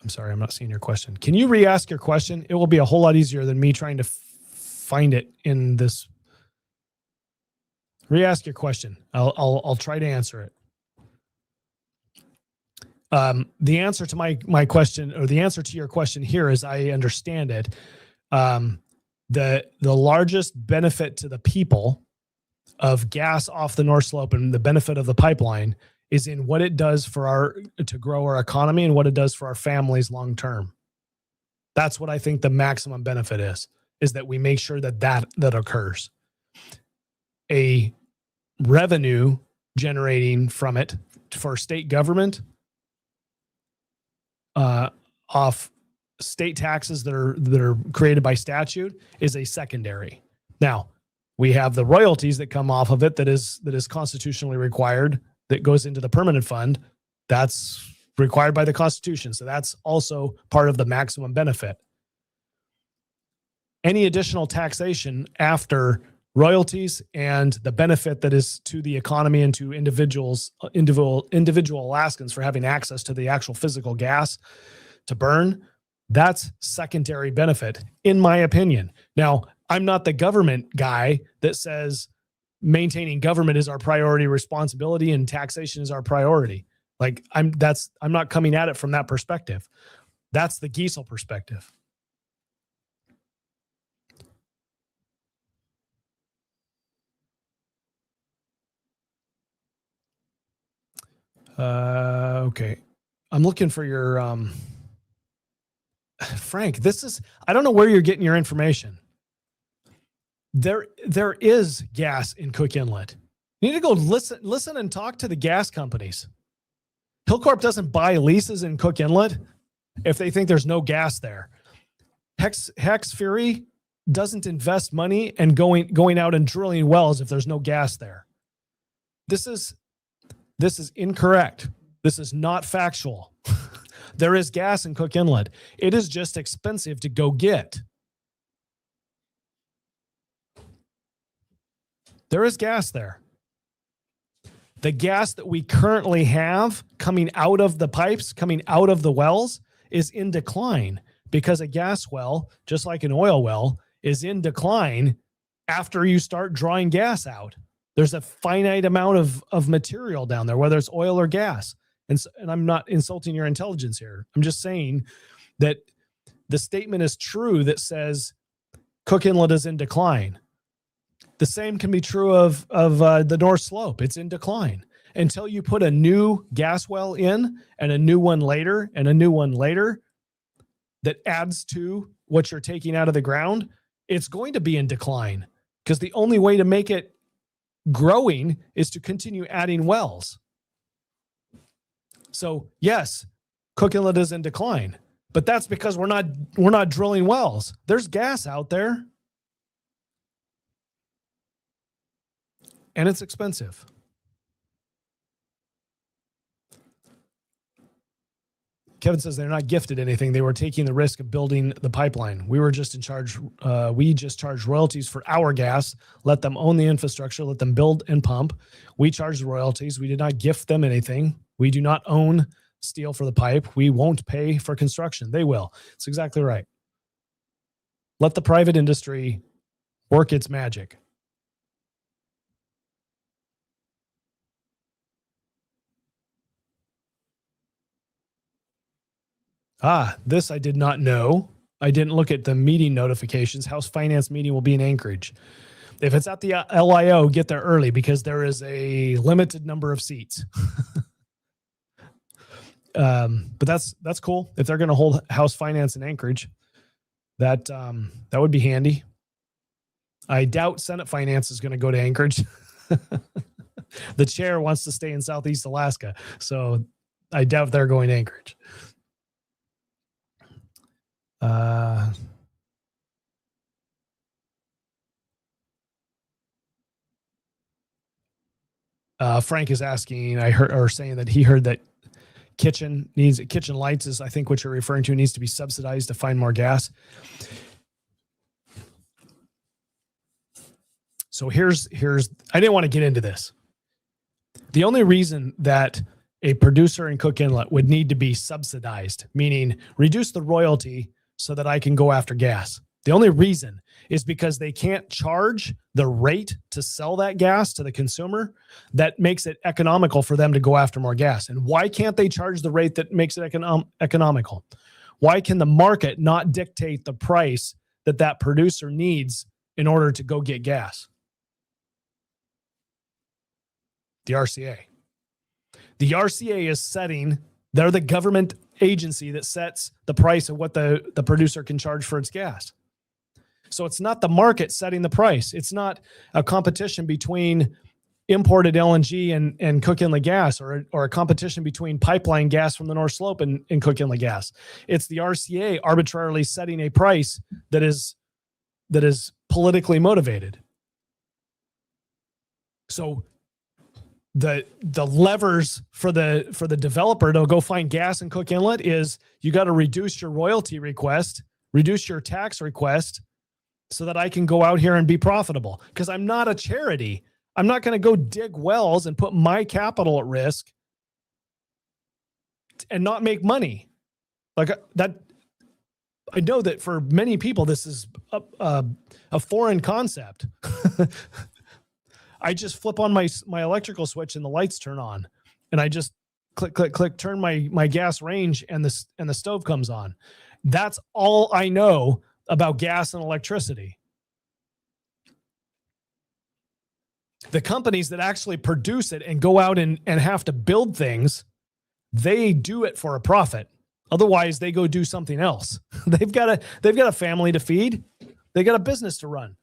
I'm sorry, I'm not seeing your question. Can you re-ask your question? It will be a whole lot easier than me trying to find it in this. Re-ask your question. I'll try to answer it. The answer to my question, or the answer to your question here, as I understand it, the largest benefit to the people of gas off the North Slope and the benefit of the pipeline is in what it does to grow our economy and what it does for our families long term. That's what I think the maximum benefit is that we make sure that occurs. A revenue generating from it for state government off state taxes that are created by statute is a secondary. Now, we have the royalties that come off of it that is constitutionally required, that goes into the permanent fund. That's required by the Constitution. So that's also part of the maximum benefit. Any additional taxation after royalties and the benefit that is to the economy and to individual Alaskans for having access to the actual physical gas to burn, that's secondary benefit, in my opinion. Now, I'm not the government guy that says maintaining government is our priority responsibility and taxation is our priority. Like I'm not coming at it from that perspective. That's the Giesel perspective. Okay. I'm looking for your, Frank, I don't know where you're getting your information. There is gas in Cook Inlet. You need to go listen and talk to the gas companies. Hillcorp doesn't buy leases in Cook Inlet if they think there's no gas there. Hex Fury doesn't invest money and going out and drilling wells if there's no gas there. This is incorrect. This is not factual. There is gas in Cook Inlet. It is just expensive to go get. There is gas there. The gas that we currently have coming out of the pipes, coming out of the wells, is in decline because a gas well, just like an oil well, is in decline after you start drawing gas out. There's a finite amount of material down there, whether it's oil or gas. And I'm not insulting your intelligence here. I'm just saying that the statement is true that says Cook Inlet is in decline. The same can be true of the North Slope. It's in decline. Until you put a new gas well in and a new one later and a new one later that adds to what you're taking out of the ground, it's going to be in decline because the only way to make it growing is to continue adding wells. So yes, Cook Inlet is in decline, but that's because we're not drilling wells. There's gas out there. And it's expensive. Kevin says they're not gifted anything. They were taking the risk of building the pipeline. We were just in charge. We just charged royalties for our gas, let them own the infrastructure, let them build and pump. We charged royalties. We did not gift them anything. We do not own steel for the pipe. We won't pay for construction. They will. It's exactly right. Let the private industry work its magic. This I did not know. I didn't look at the meeting notifications. House Finance meeting will be in Anchorage. If it's at the LIO, get there early because there is a limited number of seats. But that's cool. If they're going to hold House Finance in Anchorage, that would be handy. I doubt Senate Finance is going to go to Anchorage. The chair wants to stay in Southeast Alaska, so I doubt they're going to Anchorage. Frank is asking, saying that he heard that kitchen lights is, I think what you're referring to, needs to be subsidized to find more gas. So here's, I didn't want to get into this. The only reason that a producer in Cook Inlet would need to be subsidized, meaning reduce the royalty so that I can go after gas. The only reason is because they can't charge the rate to sell that gas to the consumer that makes it economical for them to go after more gas. And why can't they charge the rate that makes it economical? Why can the market not dictate the price that producer needs in order to go get gas? The RCA. The RCA is setting, they're the government agency that sets the price of what the producer can charge for its gas. So it's not the market setting the price. It's not a competition between imported LNG and Cook Inlet gas, or a competition between pipeline gas from the North Slope and Cook Inlet gas. It's the RCA arbitrarily setting a price that is politically motivated. So the levers for the developer to go find gas in Cook Inlet is you got to reduce your royalty request, reduce your tax request, so that I can go out here and be profitable. Because I'm not a charity. I'm not going to go dig wells and put my capital at risk and not make money. Like that. I know that for many people, this is a foreign concept. I just flip on my electrical switch and the lights turn on, and I just click, turn my gas range, and the stove comes on. That's all I know about gas and electricity. The companies that actually produce it and go out and have to build things, they do it for a profit. Otherwise, they go do something else. They've got a family to feed. They got a business to run.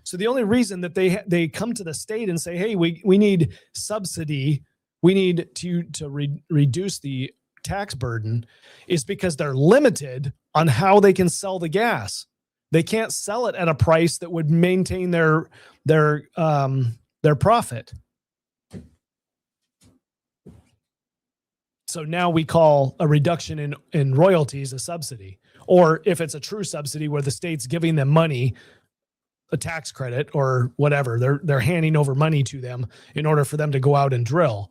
So the only reason that they come to the state and say, hey, we need subsidy, we need to reduce the tax burden, is because they're limited on how they can sell the gas. They can't sell it at a price that would maintain their profit. So now we call a reduction in royalties a subsidy. Or if it's a true subsidy where the state's giving them money, a tax credit or whatever, they're handing over money to them in order for them to go out and drill.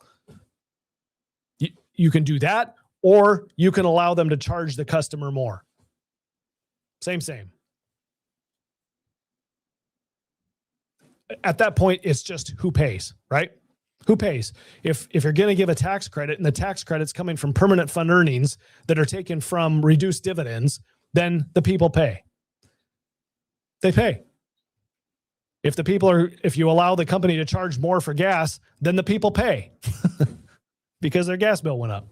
You can do that, or you can allow them to charge the customer more. Same. At that point, it's just who pays, right? Who pays? If you're going to give a tax credit and the tax credit's coming from permanent fund earnings that are taken from reduced dividends, then the people pay. They pay. If you allow the company to charge more for gas, then the people pay because their gas bill went up.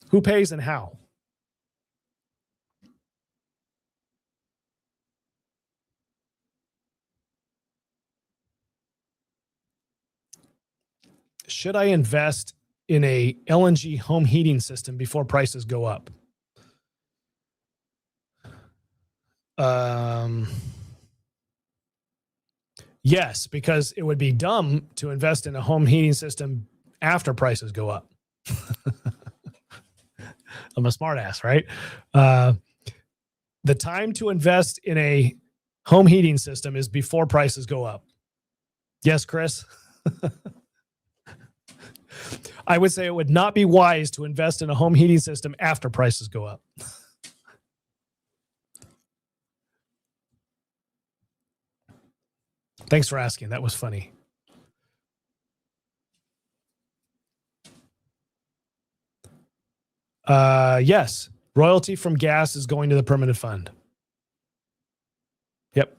Who pays and how? Should I invest in a LNG home heating system before prices go up? Yes, because it would be dumb to invest in a home heating system after prices go up. I'm a smart ass, right? The time to invest in a home heating system is before prices go up. Yes, Chris? I would say it would not be wise to invest in a home heating system after prices go up. Thanks for asking. That was funny. Yes. Royalty from gas is going to the permanent fund. Yep.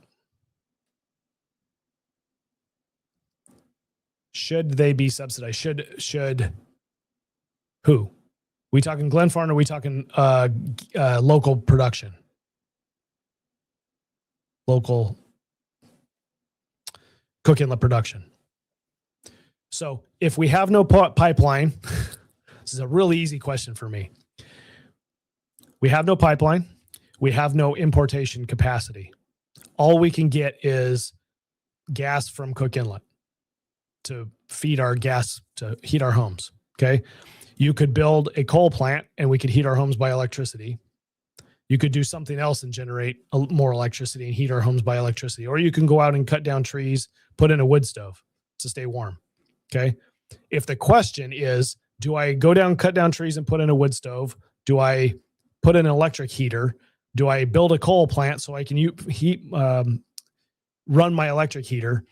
Should they be subsidized? Should who? We talking Glenfarne or we talking local production? Local Cook Inlet production. So if we have no pipeline, this is a really easy question for me. We have no pipeline. We have no importation capacity. All we can get is gas from Cook Inlet to feed our gas, to heat our homes. Okay. You could build a coal plant and we could heat our homes by electricity. You could do something else and generate more electricity and heat our homes by electricity. Or you can go out and cut down trees, put in a wood stove to stay warm. Okay. If the question is, do I go down, cut down trees and put in a wood stove? Do I put in an electric heater? Do I build a coal plant so I can run my electric heater?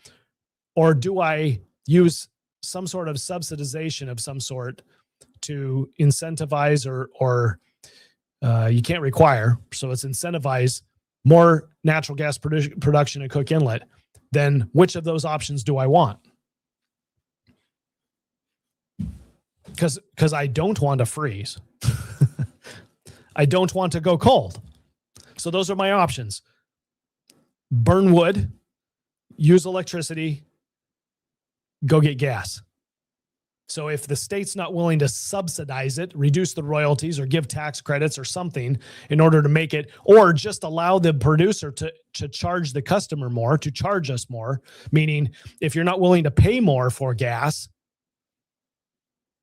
Or do I use some sort of subsidization of some sort to incentivize or you can't require, so it's incentivize more natural gas production at Cook Inlet? Then which of those options do I want? Because I don't want to freeze. I don't want to go cold. So those are my options. Burn wood, use electricity, go get gas. So if the state's not willing to subsidize it, reduce the royalties or give tax credits or something in order to make it, or just allow the producer to charge the customer more, to charge us more, meaning if you're not willing to pay more for gas,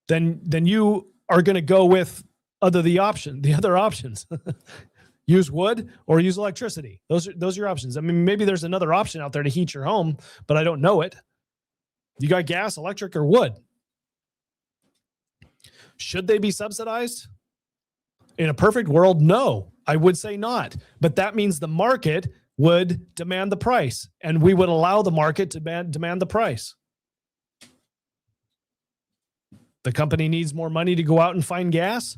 then you are going to go with the other options. Use wood or use electricity. Those are your options. I mean, maybe there's another option out there to heat your home, but I don't know it. You got gas, electric, or wood? Should they be subsidized? In a perfect world, no, I would say not. But that means the market would demand the price, and we would allow the market to demand the price. The company needs more money to go out and find gas.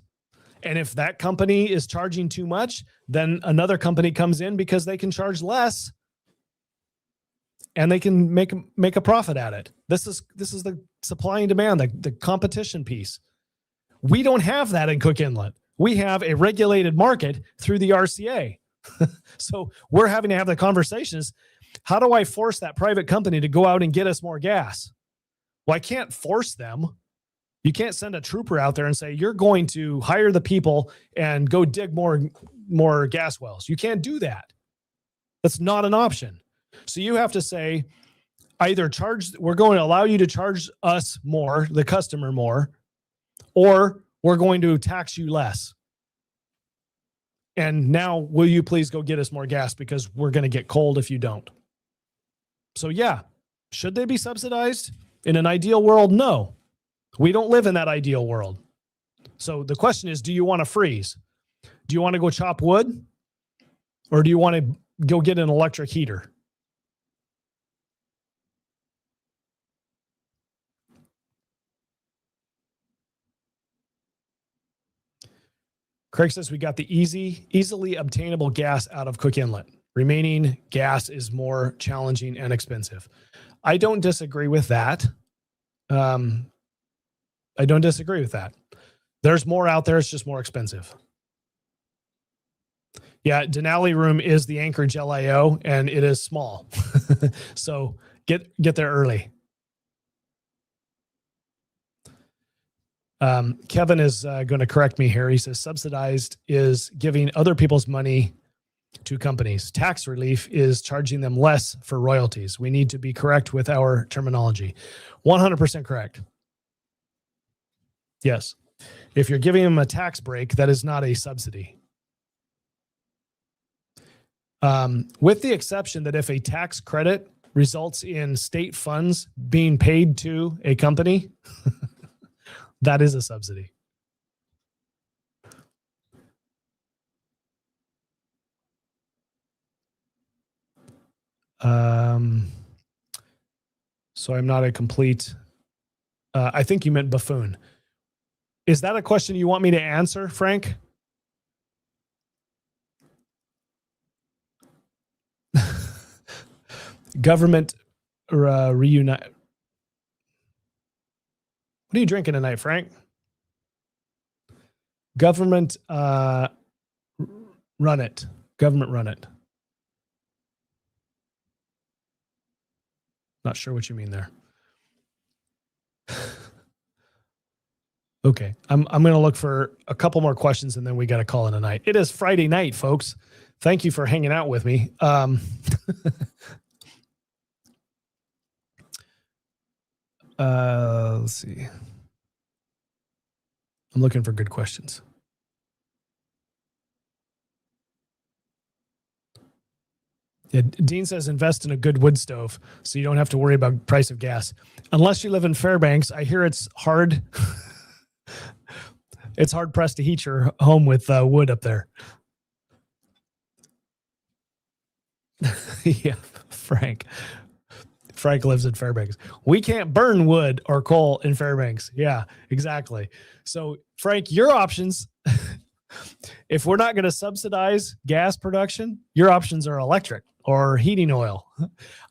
And if that company is charging too much, then another company comes in because they can charge less and they can make a profit at it. This is the supply and demand, the competition piece. We don't have that in Cook Inlet. We have a regulated market through the RCA. So we're having to have the conversations. How do I force that private company to go out and get us more gas? Well, I can't force them. You can't send a trooper out there and say, you're going to hire the people and go dig more gas wells. You can't do that. That's not an option. So you have to say, either we're going to allow you to charge us more, the customer more, or we're going to tax you less. And now, will you please go get us more gas because we're going to get cold if you don't? So yeah, should they be subsidized? In an ideal world, no. We don't live in that ideal world. So the question is, do you want to freeze? Do you want to go chop wood? Or do you want to go get an electric heater? Craig says we got the easily obtainable gas out of Cook Inlet. Remaining gas is more challenging and expensive. I don't disagree with that. I don't disagree with that. There's more out there. It's just more expensive. Yeah, Denali Room is the Anchorage LIO, and it is small. So get there early. Kevin is going to correct me here. He says subsidized is giving other people's money to companies. Tax relief is charging them less for royalties. We need to be correct with our terminology. 100% correct. Yes. If you're giving them a tax break, that is not a subsidy. With the exception that if a tax credit results in state funds being paid to a company, that is a subsidy. So I'm not a complete, I think you meant buffoon. Is that a question you want me to answer, Frank? Government reunite. What are you drinking tonight, Frank? Government run it. Government run it. Not sure what you mean there. Okay, I'm going to look for a couple more questions and then we got to call it a night. It is Friday night, folks. Thank you for hanging out with me. Let's see. I'm looking for good questions. Yeah, Dean says invest in a good wood stove so you don't have to worry about price of gas. Unless you live in Fairbanks, I hear it's hard. It's hard pressed to heat your home with wood up there. Yeah, Frank lives in Fairbanks. We can't burn wood or coal in Fairbanks. Yeah, exactly. So Frank, your options, if we're not going to subsidize gas production, your options are electric or heating oil.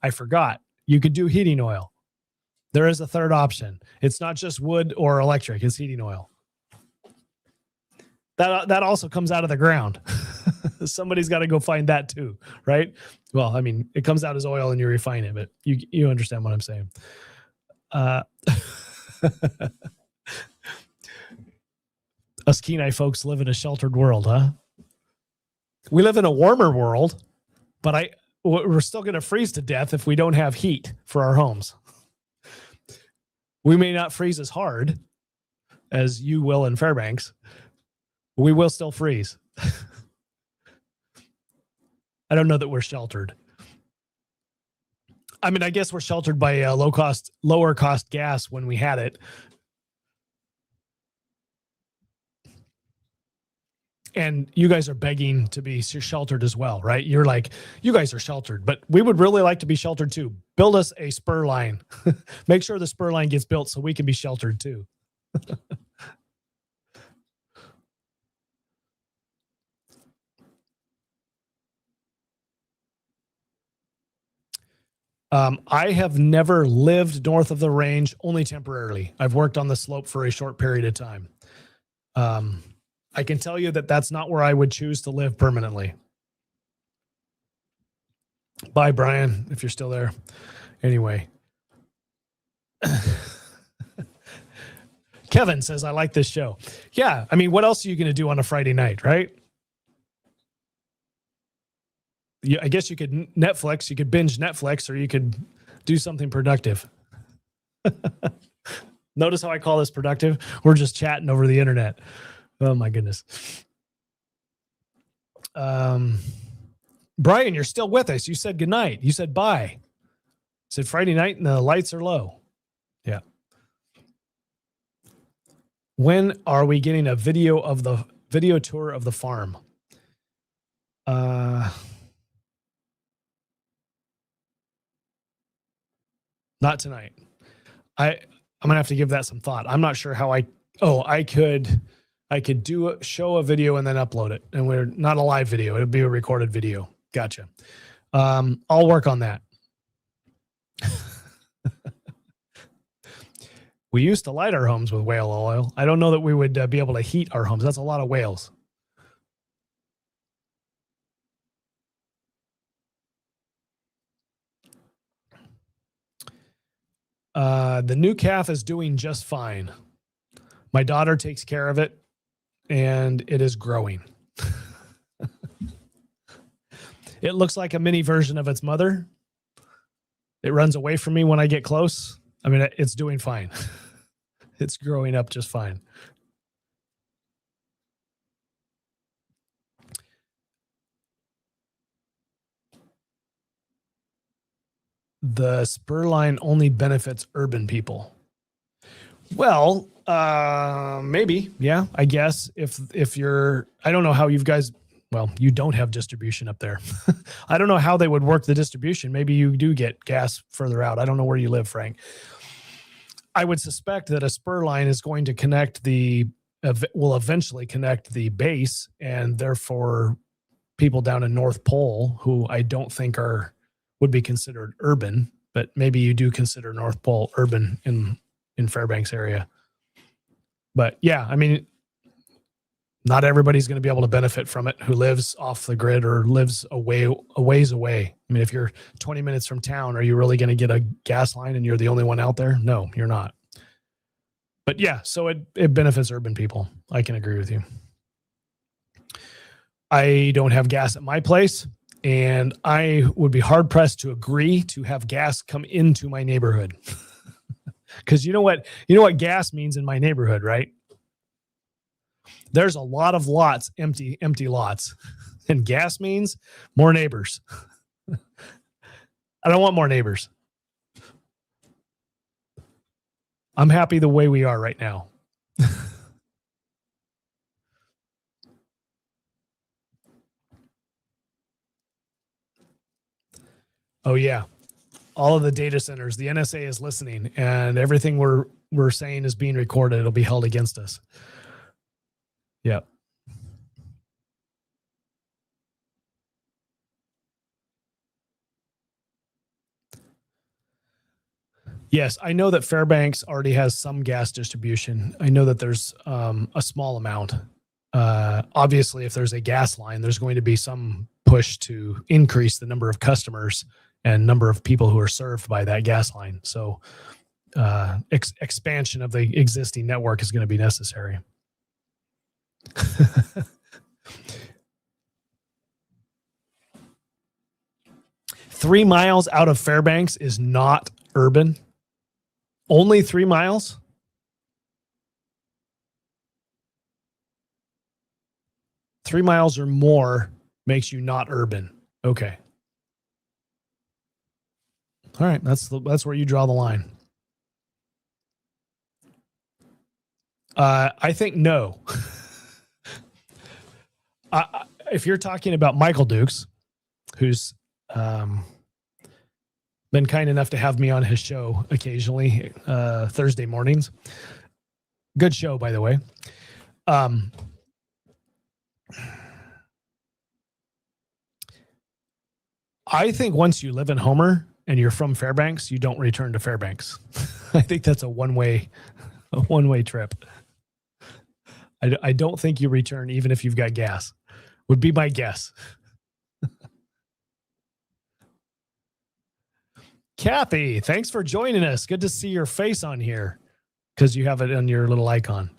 I forgot. You could do heating oil. There is a third option. It's not just wood or electric, it's heating oil. That also comes out of the ground. Somebody's got to go find that too, right? Well, I mean, it comes out as oil and you refine it, but you understand what I'm saying. Us Kenai folks live in a sheltered world, huh? We live in a warmer world, but we're still going to freeze to death if we don't have heat for our homes. We may not freeze as hard as you will in Fairbanks. We will still freeze. I don't know that we're sheltered. I mean, I guess we're sheltered by lower cost gas when we had it. And you guys are begging to be sheltered as well, right? You're like, you guys are sheltered, but we would really like to be sheltered too. Build us a spur line. Make sure the spur line gets built so we can be sheltered too. I have never lived north of the range, only temporarily. I've worked on the slope for a short period of time. I can tell you that that's not where I would choose to live permanently. Bye, Brian, if you're still there. Anyway. Kevin says, I like this show. Yeah, I mean, what else are you going to do on a Friday night, right? I guess you could Netflix, you could binge Netflix, or you could do something productive. Notice how I call this productive? We're just chatting over the internet. Oh my goodness. Brian, you're still with us. You said goodnight. You said bye. Said Friday night and the lights are low. Yeah. When are we getting a video tour of the farm? Not tonight. I'm gonna have to give that some thought. I'm not sure how I could show a video and then upload it. And we're not a live video. It'll be a recorded video. Gotcha. I'll work on that. We used to light our homes with whale oil. I don't know that we would be able to heat our homes. That's a lot of whales. The new calf is doing just fine. My daughter takes care of it, and it is growing. It looks like a mini version of its mother. It runs away from me when I get close. I mean, it's doing fine. It's growing up just fine. The spur line only benefits urban people. Well, maybe. Yeah, I guess if you're, I don't know how you guys, well, you don't have distribution up there. I don't know how they would work the distribution. Maybe you do get gas further out. I don't know where you live, Frank. I would suspect that a spur line is going to will eventually connect the base, and therefore people down in North Pole who I don't think would be considered urban, but maybe you do consider North Pole urban in Fairbanks area. But yeah, I mean, not everybody's going to be able to benefit from it who lives off the grid or lives a ways away. I mean, if you're 20 minutes from town, are you really going to get a gas line and you're the only one out there? No, you're not. But yeah, so it benefits urban people. I can agree with you. I don't have gas at my place, and I would be hard pressed to agree to have gas come into my neighborhood. Because you know what gas means in my neighborhood, right? There's a lot of lots, empty lots. And gas means more neighbors. I don't want more neighbors. I'm happy the way we are right now. Oh yeah. All of the data centers, the NSA is listening, and everything we're saying is being recorded. It'll be held against us. Yep. Yes, I know that Fairbanks already has some gas distribution. I know that there's a small amount. Obviously, if there's a gas line, there's going to be some push to increase the number of customers and number of people who are served by that gas line. So expansion of the existing network is going to be necessary. 3 miles out of Fairbanks is not urban. Only 3 miles? Three miles or more makes you not urban. Okay. All right, that's where you draw the line. I think no. If you're talking about Michael Dukes, who's been kind enough to have me on his show occasionally, Thursday mornings. Good show, by the way. I think once you live in Homer and you're from Fairbanks, you don't return to Fairbanks. I think that's a one-way trip. I don't think you return even if you've got gas. Would be my guess. Kathy, thanks for joining us. Good to see your face on here because you have it on your little icon.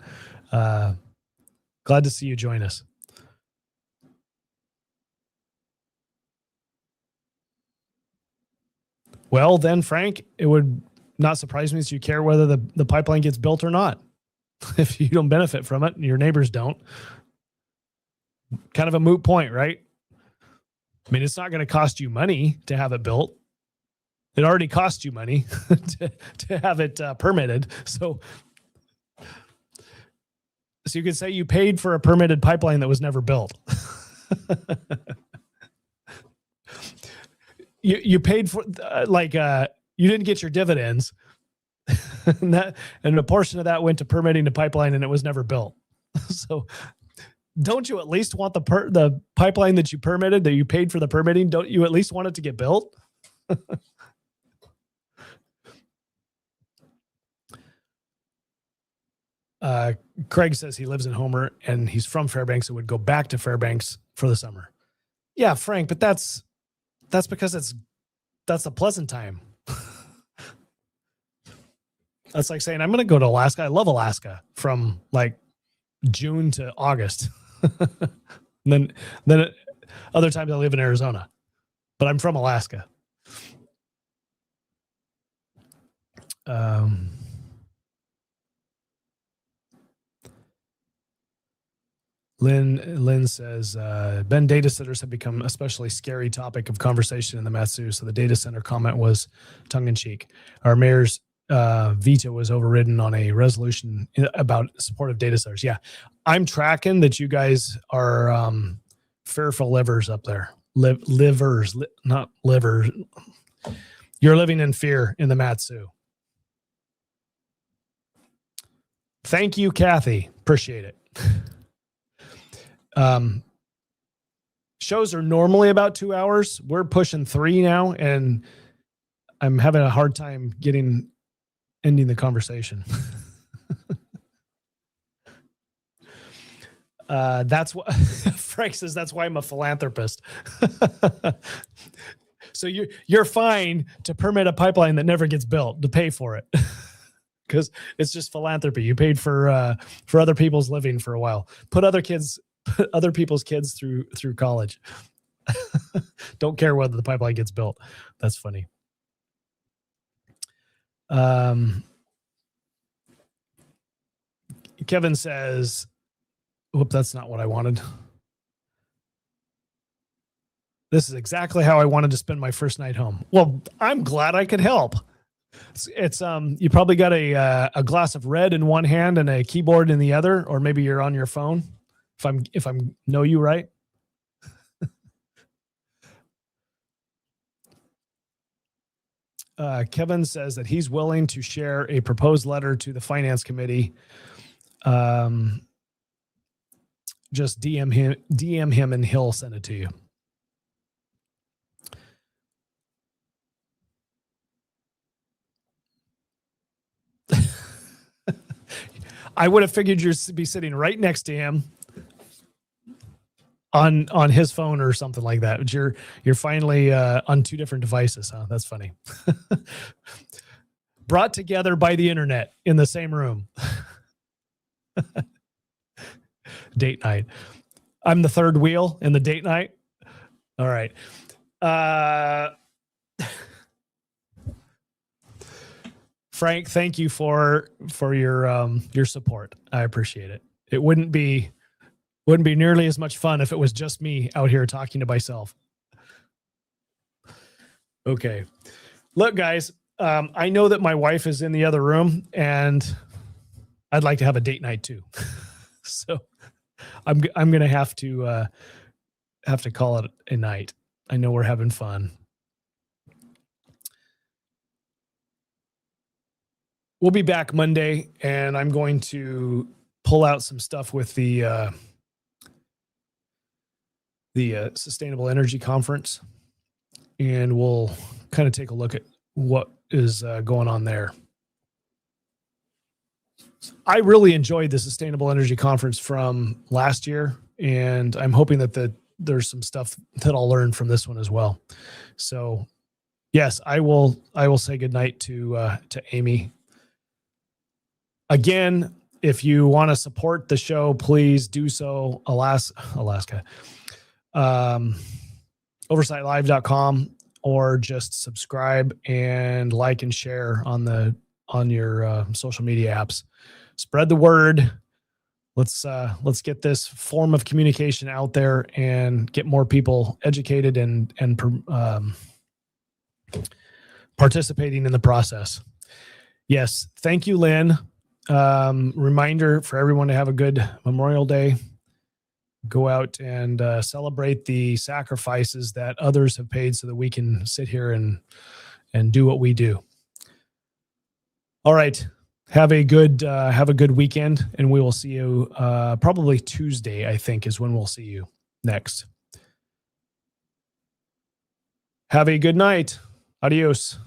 Glad to see you join us. Well, then, Frank, it would not surprise me that you care whether the pipeline gets built or not. If you don't benefit from it and your neighbors don't. Kind of a moot point, right? I mean, it's not going to cost you money to have it built. It already cost you money to have it permitted. So you could say you paid for a permitted pipeline that was never built. You paid for you didn't get your dividends, and a portion of that went to permitting the pipeline, and it was never built. So don't you at least want the pipeline that you permitted, that you paid for the permitting? Don't you at least want it to get built? Craig says he lives in Homer and he's from Fairbanks and would go back to Fairbanks for the summer. Yeah, Frank, but that's because that's a pleasant time. That's like saying I'm going to go to Alaska. I love Alaska from like June to August. then other times I live in Arizona, but I'm from Alaska. Lynn says, Ben, data centers have become an especially scary topic of conversation in the Matsu. So the data center comment was tongue in cheek. Our mayor's veto was overridden on a resolution about support of data centers. Yeah, I'm tracking that you guys are fearful livers up there. Livers, not livers. You're living in fear in the Matsu. Thank you, Kathy. Appreciate it. Shows are normally about 2 hours. We're pushing 3 now, and I'm having a hard time ending the conversation. That's what Frank says. That's why I'm a philanthropist. So you're fine to permit a pipeline that never gets built, to pay for it. Because it's just philanthropy. You paid for other people's living for a while. Put other people's kids through college. Don't care whether the pipeline gets built. That's funny. Kevin says, whoop, that's not what I wanted. This is exactly how I wanted to spend my first night home. Well, I'm glad I could help. It's you probably got a glass of red in one hand and a keyboard in the other, or maybe you're on your phone. If I'm know you right. Kevin says that he's willing to share a proposed letter to the finance committee. Just DM him and he'll send it to you. I would have figured you'd be sitting right next to him on his phone or something like that. But you're finally on 2 different devices, huh? That's funny. Brought together by the internet in the same room. Date night. I'm the third wheel in the date night. All right. Frank, thank you for your support. I appreciate it. It wouldn't be nearly as much fun if it was just me out here talking to myself. Okay. Look, guys, I know that my wife is in the other room and I'd like to have a date night too. So I'm going to have to call it a night. I know we're having fun. We'll be back Monday, and I'm going to pull out some stuff with the Sustainable Energy Conference, and we'll kind of take a look at what is going on there. I really enjoyed the Sustainable Energy Conference from last year, and I'm hoping that there's some stuff that I'll learn from this one as well. So, yes, I will say goodnight to Amy. Again, if you want to support the show, please do so. Alaska. OversightLIVE.com. or just subscribe and like and share on your social media apps. Spread the word. Let's get this form of communication out there and get more people educated and participating in the process. Yes, thank you, Lynn. Reminder for everyone to have a good Memorial Day. Go out and celebrate the sacrifices that others have paid so that we can sit here and do what we do. All right. Have a good weekend, and we will see you probably Tuesday, I think, is when we'll see you next. Have a good night. Adios.